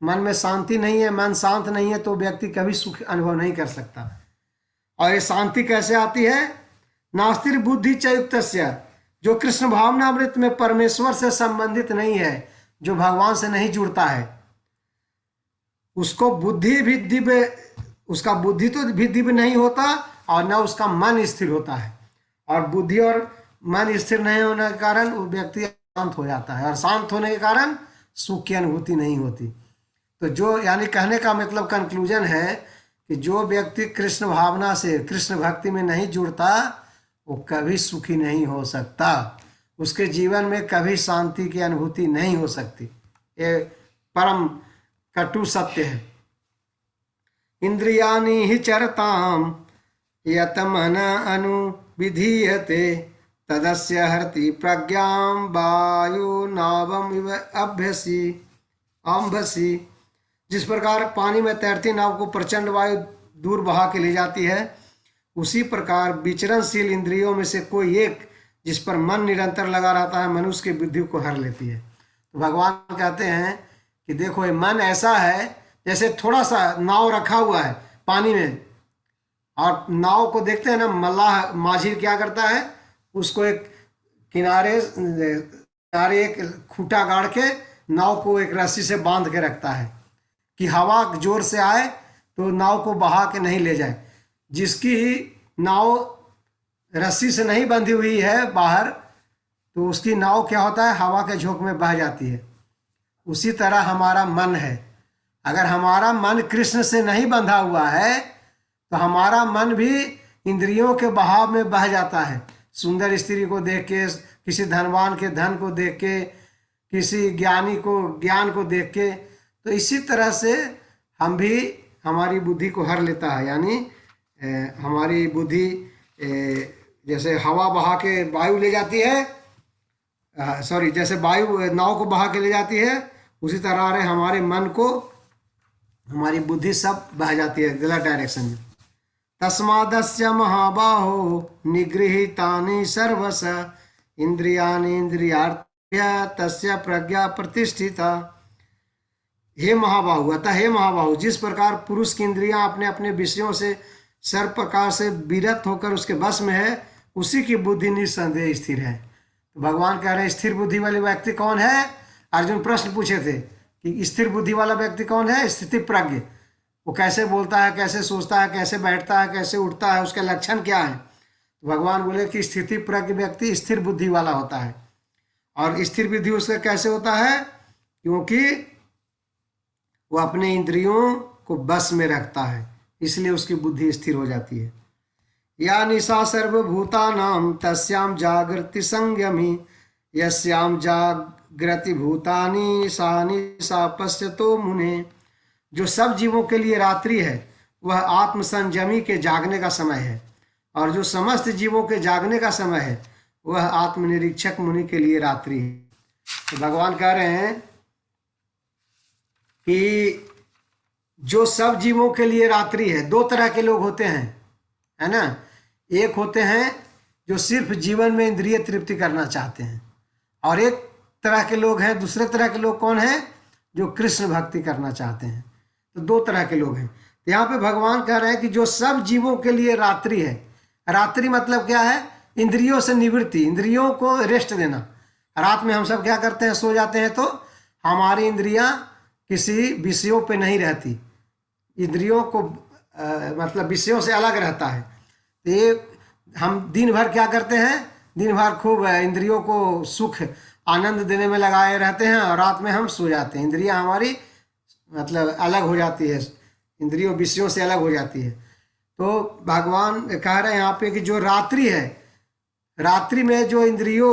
मन में शांति नहीं है, मन शांत नहीं है, तो व्यक्ति कभी सुख अनुभव नहीं कर सकता। और ये शांति कैसे आती है? नास्तिर बुद्धि च युक्तस्य, जो कृष्ण भावनामृत में परमेश्वर से संबंधित नहीं है, जो भगवान से नहीं जुड़ता है, उसको बुद्धि भी दिव्य, उसका बुद्धि तो भी दिव्य नहीं होता, और न उसका मन स्थिर होता है। और बुद्धि और मन स्थिर नहीं होने के कारण वो व्यक्ति शांत हो जाता है, और शांत होने के कारण सुख की अनुभूति नहीं होती। तो जो, यानी कहने का मतलब कंक्लूजन है कि जो व्यक्ति कृष्ण भावना से, कृष्ण भक्ति में नहीं जुड़ता, वो कभी सुखी नहीं हो सकता। उसके जीवन में कभी शांति की अनुभूति नहीं हो सकती। ये परम कटु सत्य है। इंद्रियाणि हि चरताम यत मन अनुविधीयते तदस्य हरति प्रज्ञां वायु नावम इव अभ्यसी आम्भसी। जिस प्रकार पानी में तैरती नाव को प्रचंड वायु दूर बहा के ले जाती है, उसी प्रकार विचरणशील इंद्रियों में से कोई एक जिस पर मन निरंतर लगा रहता है, मनुष्य की बुद्धि को हर लेती है। तो भगवान कहते हैं कि देखो, ये मन ऐसा है जैसे थोड़ा सा नाव रखा हुआ है पानी में, और नाव को देखते हैं ना, मल्लाह माझी क्या करता है, उसको एक किनारे एक खूंटा गाड़ के नाव को एक रस्सी से बांध के रखता है कि हवा जोर से आए तो नाव को बहा के नहीं ले जाए। जिसकी नाव रस्सी से नहीं बंधी हुई है बाहर, तो उसकी नाव क्या होता है, हवा के झोंके में बह जाती है। उसी तरह हमारा मन है। अगर हमारा मन कृष्ण से नहीं बंधा हुआ है तो हमारा मन भी इंद्रियों के बहाव में बह जाता है। सुंदर स्त्री को देख के, किसी धनवान के धन को देख के, किसी ज्ञानी को ज्ञान को देख के, तो इसी तरह से हम भी हमारी बुद्धि को हर लेता है। यानी हमारी बुद्धि जैसे हवा बहा के वायु ले जाती है, जैसे वायु नाव को बहा के ले जाती है, उसी तरह हमारे मन को, हमारी बुद्धि सब बह जाती है गलत डायरेक्शन में। तस्मादस्य महाबाहो निगृहीतानि सर्वश इंद्रियाणि इंद्रियार्थ्य तस्य प्रज्ञा प्रतिष्ठिता। हे महाबाहु, अतः हे महाबाहु, जिस प्रकार पुरुष की इंद्रियां अपने अपने विषयों से सर्व प्रकार से विरत होकर उसके बस में है, उसी की बुद्धि निस्संदेह स्थिर है। तो भगवान कह रहे हैं स्थिर बुद्धि वाले व्यक्ति कौन है। अर्जुन प्रश्न पूछे थे कि स्थिर बुद्धि वाला व्यक्ति कौन है। स्थिति प्रज्ञ, वो कैसे बोलता है, कैसे सोचता है, कैसे बैठता है, कैसे उठता है, उसके लक्षण क्या है। तो भगवान बोले कि स्थिति प्रज्ञ व्यक्ति स्थिर बुद्धि वाला होता है। और स्थिर बुद्धि उसका कैसे होता है, क्योंकि वो अपने इंद्रियों को बस में रखता है, इसलिए उसकी बुद्धि स्थिर हो जाती है। या निशा सर्वभूतानां तस्याम जागृति संयमी यस्याम जागृति भूतानि सा निशा पश्यतो मुने। जो सब जीवों के लिए रात्रि है वह आत्मसंयमी के जागने का समय है, और जो समस्त जीवों के जागने का समय है वह आत्मनिरीक्षक मुनि के लिए रात्रि है। तो भगवान कह रहे हैं कि जो सब जीवों के लिए रात्रि है, दो तरह के लोग होते हैं, है ना। एक होते हैं जो सिर्फ जीवन में इंद्रिय तृप्ति करना चाहते हैं, और एक तरह के लोग हैं, दूसरे तरह के लोग कौन हैं, जो कृष्ण भक्ति करना चाहते हैं। तो दो तरह के लोग हैं। तो यहाँ पे भगवान कह रहे हैं कि जो सब जीवों के लिए रात्रि है। रात्रि मतलब क्या है, इंद्रियों से निवृत्ति, इंद्रियों को रेस्ट देना। रात में हम सब क्या करते हैं, सो जाते हैं, तो हमारी इंद्रियां किसी विषयों पे नहीं रहती, इंद्रियों को मतलब विषयों से अलग रहता है। तो ये हम दिन भर क्या करते हैं, दिन भर खूब इंद्रियों को सुख आनंद देने में लगाए रहते हैं, और रात में हम सो जाते हैं। इंद्रियां हमारी मतलब अलग हो जाती है, इंद्रियों विषयों से अलग हो जाती है। तो भगवान कह रहे हैं यहाँ पे कि जो रात्रि है, रात्रि में जो इंद्रियों,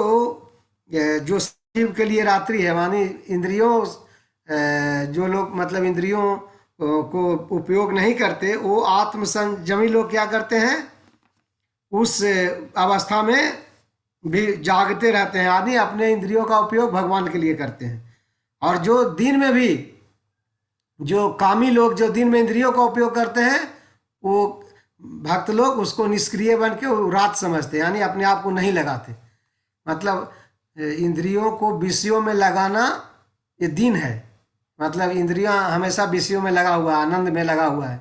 जो जीव के लिए रात्रि है, मानी इंद्रियों, जो लोग मतलब इंद्रियों को उपयोग नहीं करते, वो आत्मसंयमी लोग क्या करते हैं, उस अवस्था में भी जागते रहते हैं। आदि अपने इंद्रियों का उपयोग भगवान के लिए करते हैं। और जो दिन में भी, जो कामी लोग जो दिन में इंद्रियों का उपयोग करते हैं, वो भक्त लोग उसको निष्क्रिय बन के रात समझते हैं, यानी अपने आप को नहीं लगाते। मतलब इंद्रियों को विषयों में लगाना ये दिन है, मतलब इंद्रियां हमेशा विषयों में लगा हुआ है, आनंद में लगा हुआ है।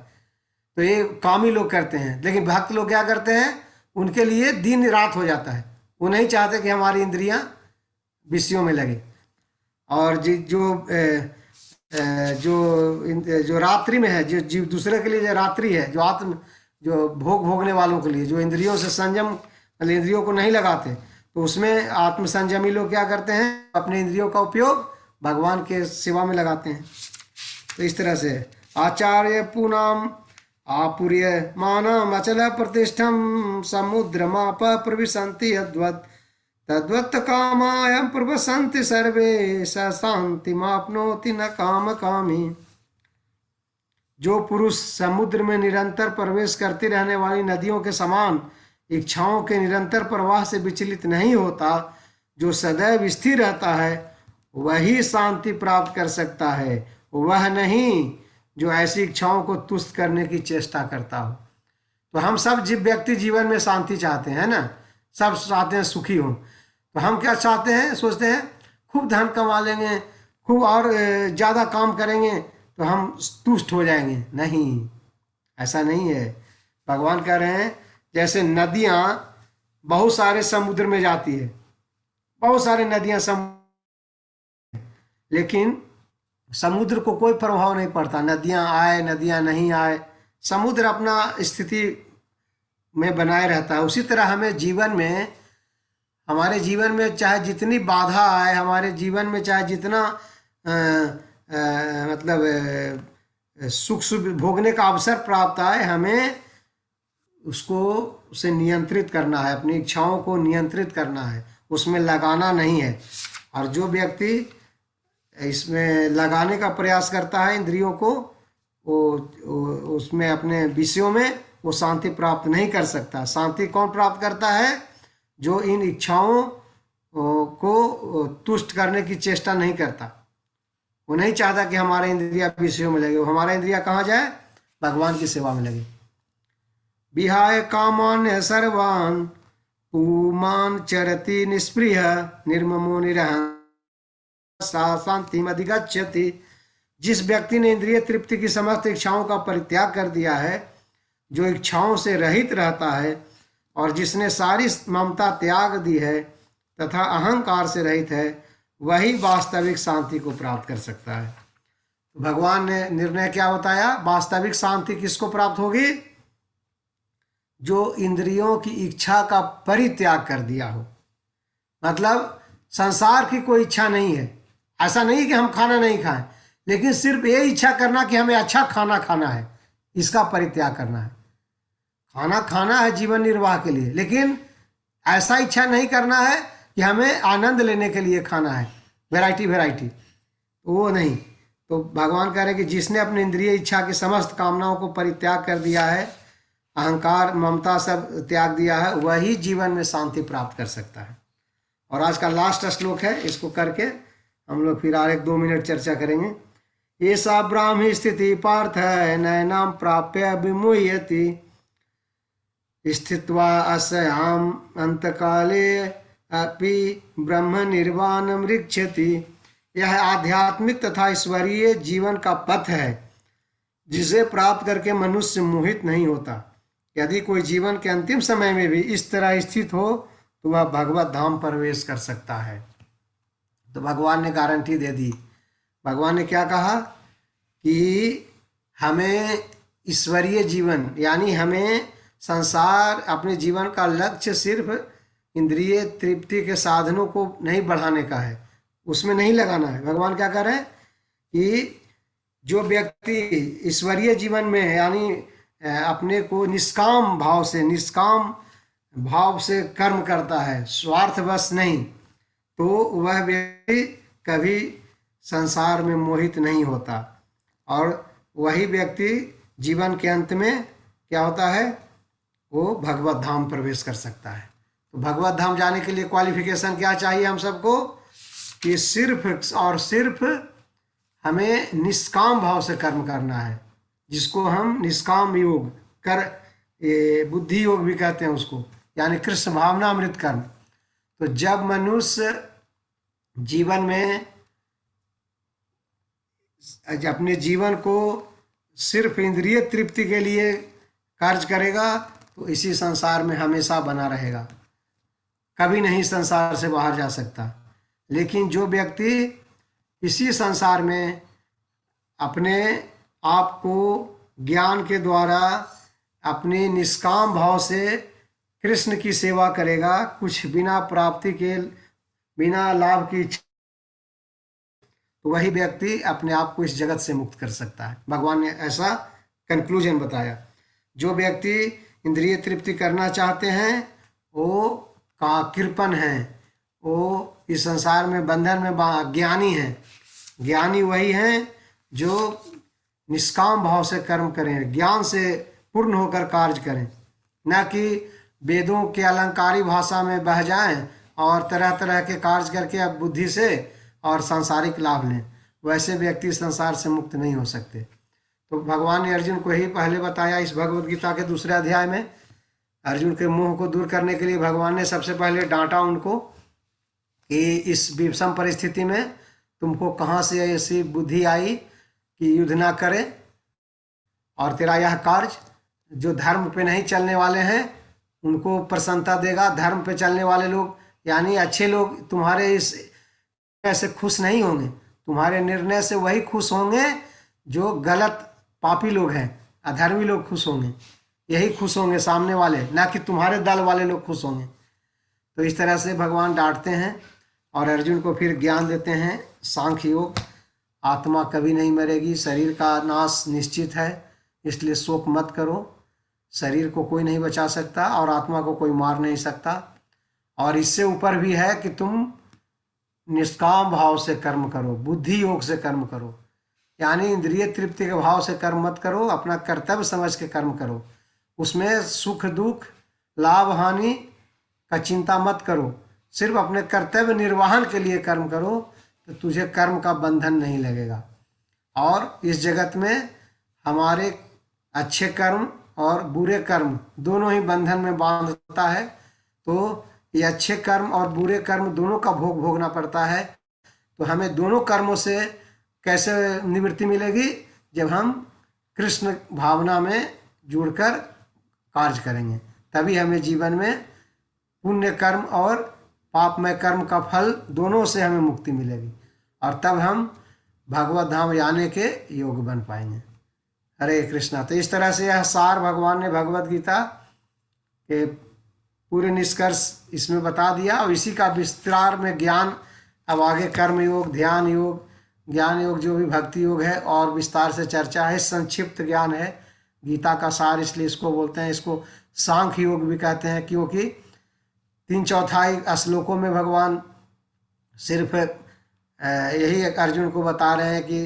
तो ये कामी लोग करते हैं। लेकिन भक्त लोग क्या करते हैं, उनके लिए दिन रात हो जाता है। वो नहीं चाहते कि हमारी इंद्रियां विषयों में लगे। और जो रात्रि में है, जो जीव दूसरे के लिए जो रात्रि है, जो भोग भोगने वालों के लिए, जो इंद्रियों से संयम मतलब इंद्रियों को नहीं लगाते, तो उसमें आत्मसंयमी लोग क्या करते हैं, अपने इंद्रियों का उपयोग भगवान के सेवा में लगाते हैं। तो इस तरह से आचार्य पूनाम आपुर्य मानम अचल प्रतिष्ठम समुद्रमाप प्रविशन्ति यद्वत् तद्वत् कामायं प्रवसन्ति सर्वे स शान्तिमाप्नोति न काम कामी। जो पुरुष समुद्र में निरंतर प्रवेश करती रहने वाली नदियों के समान इच्छाओं के निरंतर प्रवाह से विचलित नहीं होता, जो सदैव स्थिर रहता है, वही शांति प्राप्त कर सकता है, वह नहीं जो ऐसी इच्छाओं को तुष्ट करने की चेष्टा करता हो। तो हम सब व्यक्ति जीवन में शांति चाहते हैं ना, सब चाहते हैं सुखी हो। तो हम क्या चाहते हैं, सोचते हैं खूब धन कमा लेंगे, खूब और ज़्यादा काम करेंगे तो हम तुष्ट हो जाएंगे। नहीं, ऐसा नहीं है। भगवान कह रहे हैं जैसे नदियाँ बहुत सारे समुद्र में जाती है, बहुत सारी नदियाँ लेकिन समुद्र को कोई प्रभाव नहीं पड़ता, नदियाँ आए नदियाँ नहीं आए, समुद्र अपना स्थिति में बनाए रहता है। उसी तरह हमें जीवन में, हमारे जीवन में चाहे जितनी बाधा आए, हमारे जीवन में चाहे जितना मतलब सुख सुख भोगने का अवसर प्राप्त आए, हमें उसको उसे नियंत्रित करना है, अपनी इच्छाओं को नियंत्रित करना है, उसमें लगाना नहीं है। और जो व्यक्ति इसमें लगाने का प्रयास करता है इंद्रियों को, वो उसमें अपने विषयों में वो शांति प्राप्त नहीं कर सकता। शांति कौन प्राप्त करता है? जो इन इच्छाओं को तुष्ट करने की चेष्टा नहीं करता। वो नहीं चाहता कि हमारा इंद्रिया विषयों में लगे, वो हमारा इंद्रिया कहाँ जाए? भगवान की सेवा में लगे। विहाय कामान्य सर्वान् पुमान् चरति निस्पृह निर्ममो निरहं सा शांतिमधिगच्छति। जिस व्यक्ति ने इंद्रिय तृप्ति की समस्त इच्छाओं का परित्याग कर दिया है, जो इच्छाओं से रहित रहता है और जिसने सारी ममता त्याग दी है तथा अहंकार से रहित है, वही वास्तविक शांति को प्राप्त कर सकता है। भगवान ने निर्णय क्या बताया? वास्तविक शांति किसको प्राप्त होगी? जो इंद्रियों की इच्छा का परित्याग कर दिया हो। मतलब संसार की कोई इच्छा नहीं है। ऐसा नहीं कि हम खाना नहीं खाएं, लेकिन सिर्फ ये इच्छा करना कि हमें अच्छा खाना खाना है, इसका परित्याग करना है। खाना खाना है जीवन निर्वाह के लिए, लेकिन ऐसा इच्छा नहीं करना है कि हमें आनंद लेने के लिए खाना है, वैरायटी वैरायटी, वो नहीं। तो भगवान कह रहे हैं कि जिसने अपनी इंद्रिय इच्छा की समस्त कामनाओं को परित्याग कर दिया है, अहंकार ममता सब त्याग दिया है, वही जीवन में शांति प्राप्त कर सकता है। और आज का लास्ट श्लोक है, इसको करके हम लोग फिर और 1-2 मिनट चर्चा करेंगे। ऐसा ब्राह्मी स्थिति पार्थ नयनाम प्राप्य विमुह्यति स्थित्वा असयाम अंतकाले अपि ब्रह्म निर्वाणम ऋक्षति। यह आध्यात्मिक तथा ईश्वरीय जीवन का पथ है जिसे प्राप्त करके मनुष्य मोहित नहीं होता। यदि कोई जीवन के अंतिम समय में भी इस तरह स्थित हो तो वह भगवत धाम प्रवेश कर सकता है। तो भगवान ने गारंटी दे दी। भगवान ने क्या कहा कि हमें ईश्वरीय जीवन, यानी हमें संसार, अपने जीवन का लक्ष्य सिर्फ इंद्रिय तृप्ति के साधनों को नहीं बढ़ाने का है, उसमें नहीं लगाना है। भगवान क्या कह रहे हैं कि जो व्यक्ति ईश्वरीय जीवन में, यानी अपने को निष्काम भाव से कर्म करता है, स्वार्थवश नहीं, तो वह व्यक्ति कभी संसार में मोहित नहीं होता। और वही व्यक्ति जीवन के अंत में क्या होता है? वो भगवत धाम प्रवेश कर सकता है। तो भगवत धाम जाने के लिए क्वालिफिकेशन क्या चाहिए हम सबको? कि सिर्फ और सिर्फ हमें निष्काम भाव से कर्म करना है, जिसको हम निष्काम योग बुद्धि योग भी कहते हैं उसको, यानी कृष्ण भावनामृत कर्म। तो जब मनुष्य जीवन में अपने जीवन को सिर्फ इंद्रिय तृप्ति के लिए कार्य करेगा तो इसी संसार में हमेशा बना रहेगा, कभी नहीं संसार से बाहर जा सकता। लेकिन जो व्यक्ति इसी संसार में अपने आप को ज्ञान के द्वारा अपने निष्काम भाव से कृष्ण की सेवा करेगा, कुछ बिना प्राप्ति के, बिना लाभ की, तो वही व्यक्ति अपने आप को इस जगत से मुक्त कर सकता है। भगवान ने ऐसा कंक्लूजन बताया। जो व्यक्ति इंद्रिय तृप्ति करना चाहते हैं वो का कृपण हैं, वो इस संसार में बंधन में ज्ञानी है। ज्ञानी वही है जो निष्काम भाव से कर्म करें, ज्ञान से पूर्ण होकर कार्य करें, न कि वेदों के अलंकारी भाषा में बह जाएं और तरह तरह के कार्य करके अब बुद्धि से और सांसारिक लाभ लें। वैसे व्यक्ति संसार से मुक्त नहीं हो सकते। तो भगवान ने अर्जुन को ही पहले बताया इस भगवत गीता के दूसरे अध्याय में। अर्जुन के मोह को दूर करने के लिए भगवान ने सबसे पहले डांटा उनको कि इस विषम परिस्थिति में तुमको कहाँ से ऐसी बुद्धि आई कि युद्ध ना करे, और तेरा यह कार्य जो धर्म पे नहीं चलने वाले हैं उनको प्रसन्नता देगा। धर्म पे चलने वाले लोग यानी अच्छे लोग तुम्हारे इस निर्णय से खुश नहीं होंगे। तुम्हारे निर्णय से वही खुश होंगे जो गलत पापी लोग हैं, अधर्मी लोग खुश होंगे। यही खुश होंगे सामने वाले, ना कि तुम्हारे दल वाले लोग खुश होंगे। तो इस तरह से भगवान डांटते हैं और अर्जुन को फिर ज्ञान देते हैं सांख्य योग। आत्मा कभी नहीं मरेगी, शरीर का नाश निश्चित है, इसलिए शोक मत करो। शरीर को कोई नहीं बचा सकता और आत्मा को कोई मार नहीं सकता। और इससे ऊपर भी है कि तुम निष्काम भाव से कर्म करो, बुद्धि योग से कर्म करो, यानी इंद्रिय तृप्ति के भाव से कर्म मत करो, अपना कर्तव्य समझ के कर्म करो। उसमें सुख दुख लाभ हानि का चिंता मत करो, सिर्फ अपने कर्तव्य निर्वहन के लिए कर्म करो, तो तुझे कर्म का बंधन नहीं लगेगा। और इस जगत में हमारे अच्छे कर्म और बुरे कर्म दोनों ही बंधन में बांधता है। तो ये अच्छे कर्म और बुरे कर्म दोनों का भोग भोगना पड़ता है। तो हमें दोनों कर्मों से कैसे निवृत्ति मिलेगी? जब हम कृष्ण भावना में जुड़कर कार्य करेंगे, तभी हमें जीवन में पुण्य कर्म और पापमय कर्म का फल दोनों से हमें मुक्ति मिलेगी, और तब हम भगवत धाम जाने के योग बन पाएंगे। हरे कृष्णा। तो इस तरह से यह सार भगवान ने भगवत गीता के पूरे निष्कर्ष इसमें बता दिया, और इसी का विस्तार में ज्ञान अब आगे कर्म योग, ध्यान योग, ज्ञान योग, जो भी भक्ति योग है, और विस्तार से चर्चा है। संक्षिप्त ज्ञान है गीता का सार, इसलिए इसको बोलते हैं, इसको सांख्य योग भी कहते हैं, क्योंकि 3/4 श्लोकों में भगवान सिर्फ यही एक अर्जुन को बता रहे हैं कि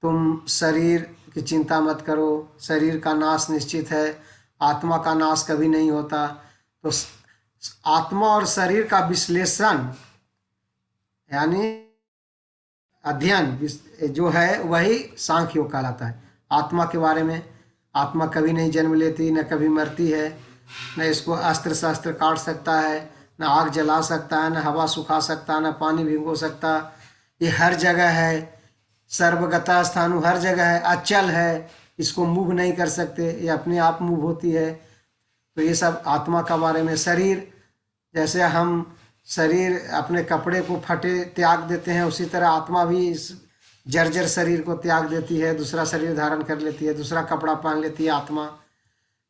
तुम शरीर की चिंता मत करो, शरीर का नाश निश्चित है, आत्मा का नाश कभी नहीं होता। तो आत्मा और शरीर का विश्लेषण यानी अध्ययन जो है वही सांख्य योग कहलाता है। आत्मा के बारे में, आत्मा कभी नहीं जन्म लेती, न कभी मरती है, न इसको अस्त्र शस्त्र काट सकता है, न आग जला सकता है, न हवा सुखा सकता, न पानी भिगो सकता। ये हर जगह है, सर्वगता स्थानु, हर जगह है, अचल है, इसको मूव नहीं कर सकते, ये अपने आप मूव होती है। तो ये सब आत्मा का बारे में। शरीर, जैसे हम शरीर अपने कपड़े को फटे त्याग देते हैं, उसी तरह आत्मा भी इस जर्जर शरीर को त्याग देती है, दूसरा शरीर धारण कर लेती है, दूसरा कपड़ा पहन लेती है आत्मा।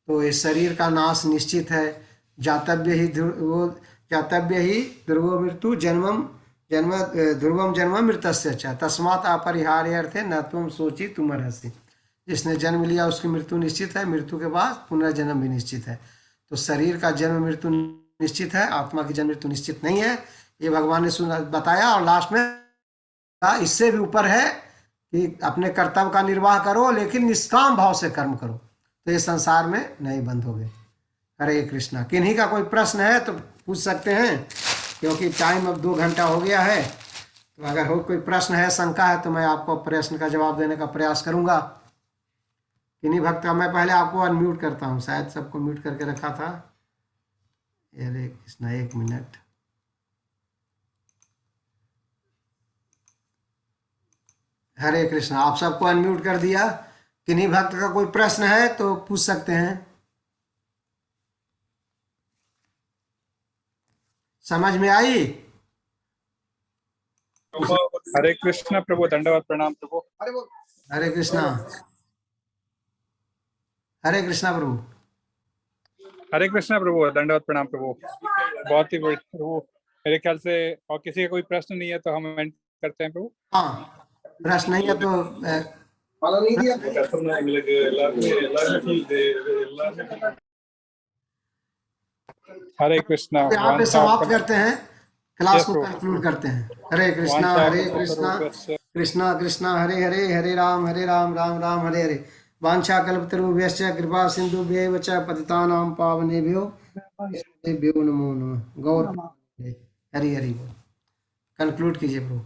तो इस शरीर का नाश निश्चित है। जातव्य ही ध्रुवो मृत्यु जन्म ध्रुवम जन्म मृतस्य च तस्मात् अपरिहार्य अर्थे न तुम सोची तुम रहसी। जिसने जन्म लिया उसकी मृत्यु निश्चित है, मृत्यु के बाद पुनर्जन्म भी निश्चित है। तो शरीर का जन्म मृत्यु निश्चित है, आत्मा की जन्म मृत्यु निश्चित नहीं है। ये भगवान ने बताया, और लास्ट में इससे भी ऊपर है कि अपने कर्तव्य का निर्वाह करो, लेकिन निष्काम भाव से कर्म करो, तो ये संसार में नहीं बंधोगे। हरे कृष्णा। किन्हीं का कोई प्रश्न है तो पूछ सकते हैं, क्योंकि टाइम अब 2 घंटा हो गया है। तो अगर हो कोई प्रश्न है, शंका है, तो मैं आपको प्रश्न का जवाब देने का प्रयास करूंगा। किन्हीं भक्त का मैं पहले आपको अनम्यूट करता हूँ, शायद सबको म्यूट करके रखा था। हरे कृष्णा, 1 मिनट। हरे कृष्णा, आप सबको अनम्यूट कर दिया। किन्हीं भक्त का कोई प्रश्न है तो पूछ सकते हैं। समझ में आई? हरे कृष्णा प्रभु, दंडवत प्रणाम प्रभु। हरे कृष्णा। हरे कृष्णा प्रभु। हरे कृष्णा प्रभु, दंडवत प्रणाम प्रभु। बहुत ही बड़ी प्रभु, मेरे ख्याल से और किसी का कोई प्रश्न नहीं है तो हम एंड करते हैं प्रभु। हाँ, प्रश्न नहीं है तो हरे कृष्णा। यहाँ पे समाप्त करते हैं। क्लास Yes, को प्रभु। कंक्लूड करते हैं। हरे कृष्णा वांछा हरे कृष्णा कल्पतरुभ्यश्च कृष्णा कृष्णा हरे हरे हरे राम राम राम हरे हरे। वांछा कल्पतरुभ्यश्च कृपा सिंधुभ्येव च पतितानां पावनेभ्यो वैष्णवेभ्यो नमो नमः। गौर हरि हरि बोल। कंक्लूड कीजिए प्रभु।